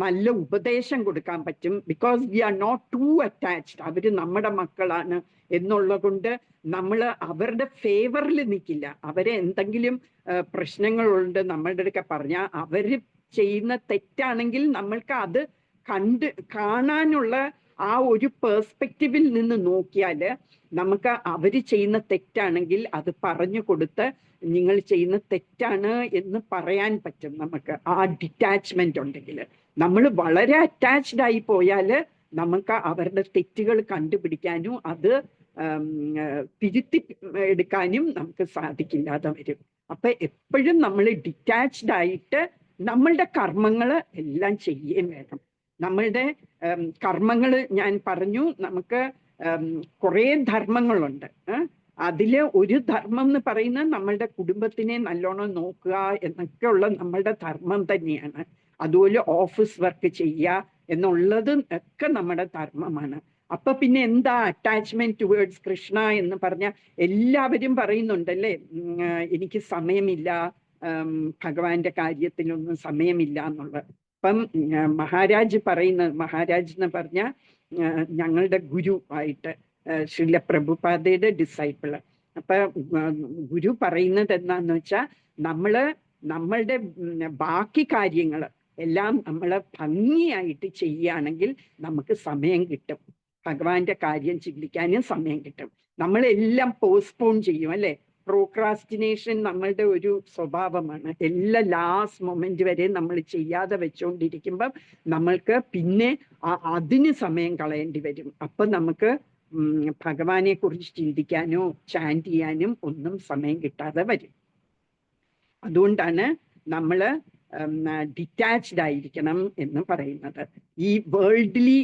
നല്ല ഉപദേശം കൊടുക്കാൻ പറ്റും. Because we are not too attached. അവര് നമ്മുടെ മക്കളാണ് എന്നുള്ളത് കൊണ്ട് നമ്മൾ അവരുടെ ഫേവറിൽ നിൽക്കില്ല. അവരെ എന്തെങ്കിലും പ്രശ്നങ്ങളുണ്ട് നമ്മളുടെ അടുക്ക പറഞ്ഞാൽ, അവര് ചെയ്യുന്ന തെറ്റാണെങ്കിൽ നമ്മൾക്ക് അത് കാണാനുള്ള ആ ഒരു പേഴ്സ്പെക്റ്റീവിൽ നിന്ന് നോക്കിയാല് നമുക്ക് അവര് ചെയ്യുന്ന തെറ്റാണെങ്കിൽ അത് പറഞ്ഞു കൊടുത്ത് നിങ്ങൾ ചെയ്യുന്ന തെറ്റാണ് എന്ന് പറയാൻ പറ്റും. നമുക്ക് ആ ഡിറ്റാച്ച്മെന്റ് ഉണ്ടെങ്കിൽ. നമ്മൾ വളരെ അറ്റാച്ച്ഡ് ആയി പോയാല് നമുക്ക് അവരുടെ തെറ്റുകൾ കണ്ടുപിടിക്കാനും അത് തിരുത്തി എടുക്കാനും നമുക്ക് സാധിക്കില്ലാതെ വരും. അപ്പൊ എപ്പോഴും നമ്മൾ ഡിറ്റാച്ച്ഡ് ആയിട്ട് നമ്മളുടെ കർമ്മങ്ങൾ എല്ലാം ചെയ്യുകയും വേണം. നമ്മളുടെ കർമ്മങ്ങൾ ഞാൻ പറഞ്ഞു, നമുക്ക് കുറേ ധർമ്മങ്ങളുണ്ട്. അതില് ഒരു ധർമ്മം എന്ന് പറയുന്നത് നമ്മളുടെ കുടുംബത്തിനെ നല്ലോണം നോക്കുക എന്നൊക്കെയുള്ള നമ്മളുടെ ധർമ്മം തന്നെയാണ്. അതുപോലെ ഓഫീസ് വർക്ക് ചെയ്യുക എന്നുള്ളത് ഒക്കെ നമ്മുടെ ധർമ്മമാണ്. അപ്പൊ പിന്നെ എന്താ അറ്റാച്ച്മെന്റ് ടുവേർഡ്സ് കൃഷ്ണ എന്ന് പറഞ്ഞാൽ എല്ലാവരും പറയുന്നുണ്ടല്ലേ, എനിക്ക് സമയമില്ല, ഭഗവാന്റെ കാര്യത്തിനൊന്നും സമയമില്ല എന്നുള്ളത്. അപ്പം മഹാരാജ് എന്ന് പറഞ്ഞ ഞങ്ങളുടെ ഗുരു ആയിട്ട് ശ്രീല പ്രഭുപാദയുടെ ഡിസൈപ്പിള്. അപ്പൊ ഗുരു പറയുന്നത് എന്താന്ന് വെച്ചാൽ നമ്മളുടെ ബാക്കി കാര്യങ്ങൾ എല്ലാം നമ്മൾ ഭംഗിയായിട്ട് ചെയ്യുകയാണെങ്കിൽ നമുക്ക് സമയം കിട്ടും, ഭഗവാന്റെ കാര്യം ചിന്തിക്കാനും സമയം കിട്ടും. നമ്മളെല്ലാം പോസ്റ്റ്പോൺ ചെയ്യും, അല്ലെ? പ്രോക്രാസ്റ്റിനേഷൻ നമ്മളുടെ ഒരു സ്വഭാവമാണ്. എല്ലാം ലാസ്റ്റ് മൊമെന്റ് വരെ നമ്മൾ ചെയ്യാതെ വെച്ചുകൊണ്ടിരിക്കുമ്പം നമ്മൾക്ക് പിന്നെ അതിന് സമയം കളയേണ്ടി വരും. അപ്പൊ നമുക്ക് ഭഗവാനെ കുറിച്ച് ചിന്തിക്കാനോ ചാൻറ്റ് ചെയ്യാനും ഒന്നും സമയം കിട്ടാതെ വരും. അതുകൊണ്ടാണ് നമ്മള് ഡിറ്റാച്ച്ഡ് ആയിരിക്കണം എന്ന് പറയുന്നത്. ഈ വേൾഡ്ലി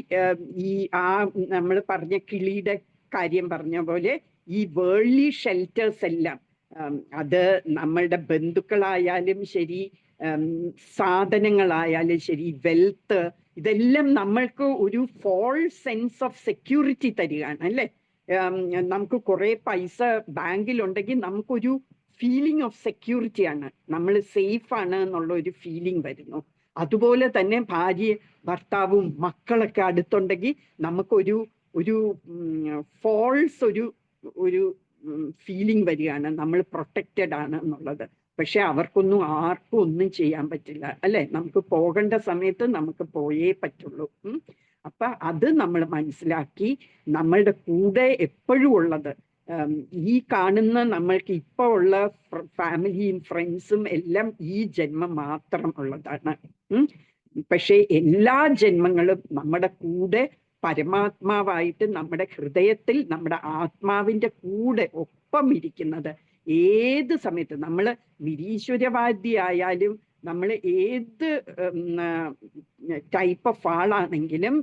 നമ്മൾ പറഞ്ഞ കിളിയുടെ കാര്യം പറഞ്ഞ പോലെ ഈ വേൾഡ്ലി ഷെൽട്ടേഴ്സ് എല്ലാം, അത് നമ്മളുടെ ബന്ധുക്കളായാലും ശരി, സാധനങ്ങളായാലും ശരി, വെൽത്ത്, ഇതെല്ലാം നമ്മൾക്ക് ഒരു ഫോൾസ് സെൻസ് ഓഫ് സെക്യൂരിറ്റി തരികയാണ്, അല്ലേ? നമുക്ക് കുറെ പൈസ ബാങ്കിലുണ്ടെങ്കിൽ നമുക്കൊരു ഫീലിംഗ് ഓഫ് സെക്യൂരിറ്റി ആണ്, നമ്മൾ സേഫ് ആണ് എന്നുള്ള ഒരു ഫീലിംഗ് വരുന്നു. അതുപോലെ തന്നെ ഭാര്യ ഭർത്താവും മക്കളൊക്കെ അടുത്തുണ്ടെങ്കിൽ നമുക്കൊരു ഫോൾസ് ഒരു ഫീലിംഗ് വരികയാണ്, നമ്മൾ പ്രൊട്ടക്റ്റഡ് ആണ് എന്നുള്ളത്. പക്ഷെ അവർക്കൊന്നും ആർക്കും ഒന്നും ചെയ്യാൻ പറ്റില്ല, അല്ലെ? നമുക്ക് പോകേണ്ട സമയത്ത് നമുക്ക് പോയേ പറ്റുള്ളൂ. അപ്പൊ അത് നമ്മൾ മനസ്സിലാക്കി നമ്മളുടെ കൂടെ എപ്പോഴും ഉള്ളത്, ഈ കാണുന്ന നമ്മൾക്ക് ഇപ്പൊ ഉള്ള ഫാമിലിയും ഫ്രണ്ട്സും എല്ലാം ഈ ജന്മം മാത്രം ഉള്ളതാണ്. പക്ഷെ എല്ലാ ജന്മങ്ങളും നമ്മുടെ കൂടെ പരമാത്മാവായിട്ട് നമ്മുടെ ഹൃദയത്തിൽ നമ്മുടെ ആത്മാവിന്റെ കൂടെ ഒപ്പം ഇരിക്കുന്നത് ഏത് സമയത്ത്, നമ്മൾ നിരീശ്വരവാദി ആയാലും നമ്മൾ ഏത് ടൈപ്പ് ഓഫ് ആളാണെങ്കിലും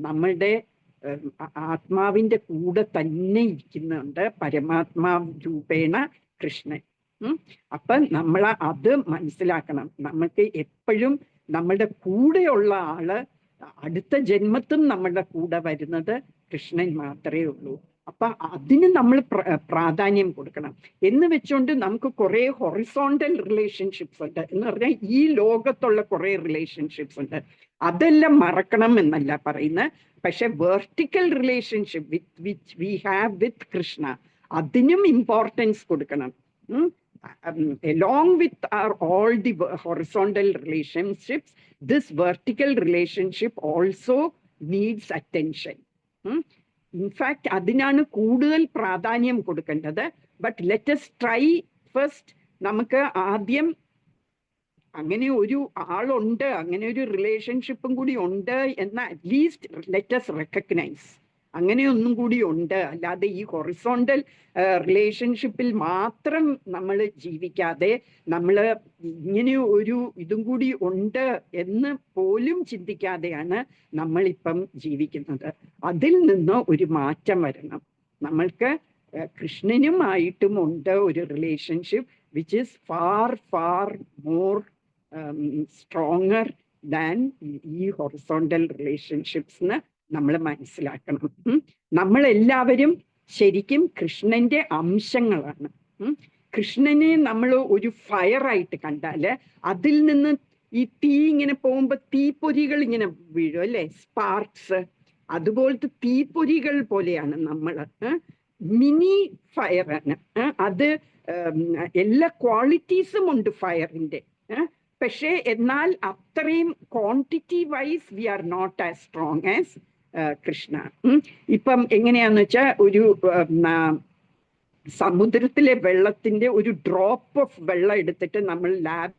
നമ്മളുടെ ആത്മാവിന്റെ കൂടെ തന്നെ ഇരിക്കുന്നുണ്ട്, പരമാത്മാ രൂപേണ കൃഷ്ണൻ. അപ്പൊ നമ്മൾ അത് മനസ്സിലാക്കണം. നമുക്ക് എപ്പോഴും നമ്മളുടെ കൂടെയുള്ള ആള് അടുത്ത ജന്മത്തും നമ്മളുടെ കൂടെ വരുന്നത് കൃഷ്ണൻ മാത്രമേ ഉള്ളൂ. അപ്പൊ അതിന് നമ്മൾ പ്രാധാന്യം കൊടുക്കണം. എന്ന് വെച്ചുകൊണ്ട് നമുക്ക് കുറെ ഹൊറിസോണ്ടൽ റിലേഷൻഷിപ്സ് ഉണ്ട്. എന്ന് പറഞ്ഞാൽ ഈ ലോകത്തുള്ള കുറെ റിലേഷൻഷിപ്സ് ഉണ്ട്, അതെല്ലാം മറക്കണം എന്നല്ല പറയുന്നത്. പക്ഷെ vertical relationship which we have വിത്ത് കൃഷ്ണ, അതിനും ഇമ്പോർട്ടൻസ് കൊടുക്കണം. Along with all the horizontal relationships, this vertical relationship also needs attention. In fact, അതിനാണ് കൂടുതൽ പ്രാധാന്യം കൊടുക്കേണ്ടത്. But let us try first. നമുക്ക് ആദ്യം അങ്ങനെ ഒരു ആളുണ്ട്, അങ്ങനെ ഒരു റിലേഷൻഷിപ്പും കൂടി ഉണ്ട് എന്ന് അറ്റ്ലീസ്റ്റ് ലെറ്റ് us recognize. അങ്ങനെ ഒന്നും കൂടി ഉണ്ട്. അല്ലാതെ ഈ ഹൊറിസോണ്ടൽ റിലേഷൻഷിപ്പിൽ മാത്രം നമ്മൾ ജീവിക്കാതെ നമ്മൾ ഇങ്ങനെ ഒരു ഇതും കൂടി ഉണ്ട് എന്ന് പോലും ചിന്തിക്കാതെയാണ് നമ്മളിപ്പം ജീവിക്കുന്നത്. അതിൽ നിന്ന് ഒരു മാറ്റം വരണം. നമ്മൾക്ക് കൃഷ്ണനുമായിട്ടും ഉണ്ട് ഒരു relationship which is far far more stronger than ഈ ഹൊറിസോണ്ടൽ റിലേഷൻഷിപ്സ് നമ്മൾ മനസ്സിലാക്കണം. നമ്മളെല്ലാവരും ശരിക്കും കൃഷ്ണന്റെ അംശങ്ങളാണ്. കൃഷ്ണനെ നമ്മൾ ഒരു ഫയറായിട്ട് കണ്ടാല് അതിൽ നിന്ന് ഈ തീ ഇങ്ങനെ പോകുമ്പോ തീപ്പൊരികൾ ഇങ്ങനെ വീഴും അല്ലെ, സ്പാർക്സ്. അതുപോലത്തെ തീപ്പൊരികൾ പോലെയാണ് നമ്മൾ. മിനി ഫയറാണ് അത്. എല്ലാ ക്വാളിറ്റീസും ഉണ്ട് ഫയറിന്റെ. പക്ഷേ എന്നാൽ അത്രയും quantity wise we are not as strong as Krishna. ഇപ്പം എങ്ങനെയാന്ന് വെച്ചാൽ ഒരു സമുദ്രത്തിലെ വെള്ളത്തിന്റെ ഒരു ഡ്രോപ്പ് ഓഫ് വെള്ളം എടുത്തിട്ട് നമ്മൾ ലാബ്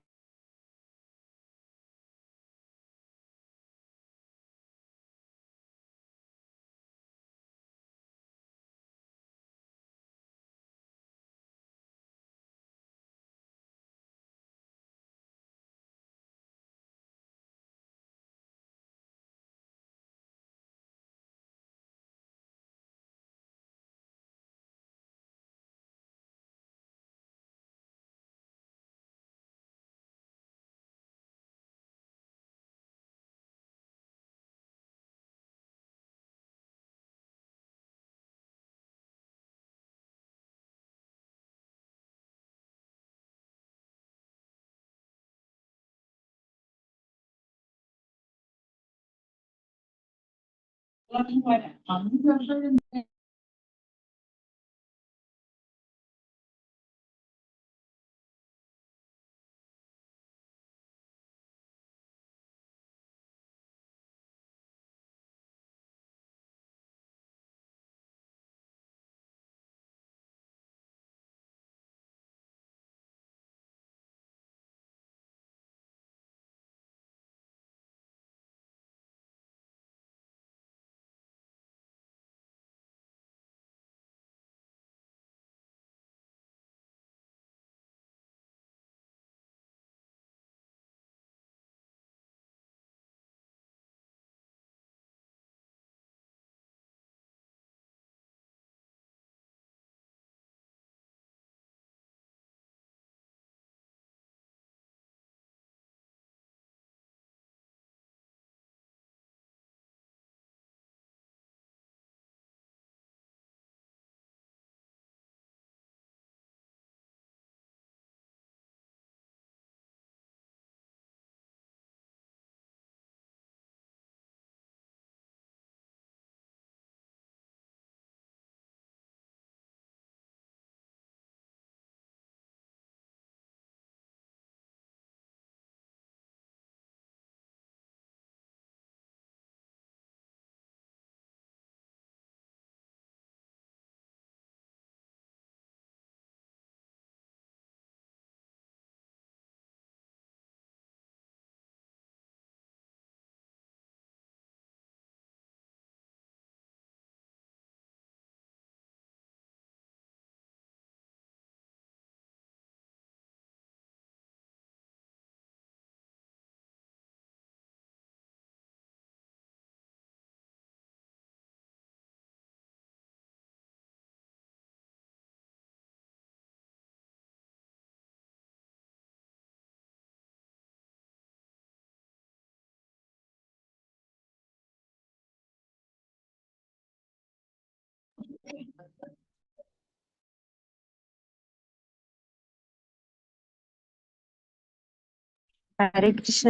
ഹരേ കൃഷ്ണ.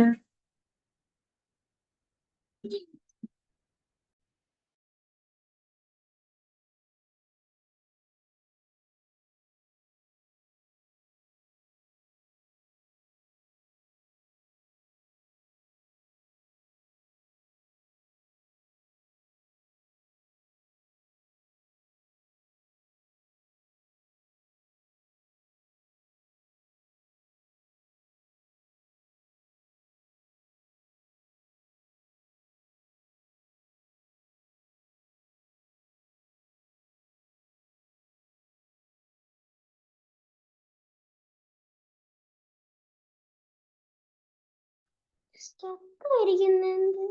സ്റ്റക്ക് ആയിരിക്കുന്നത്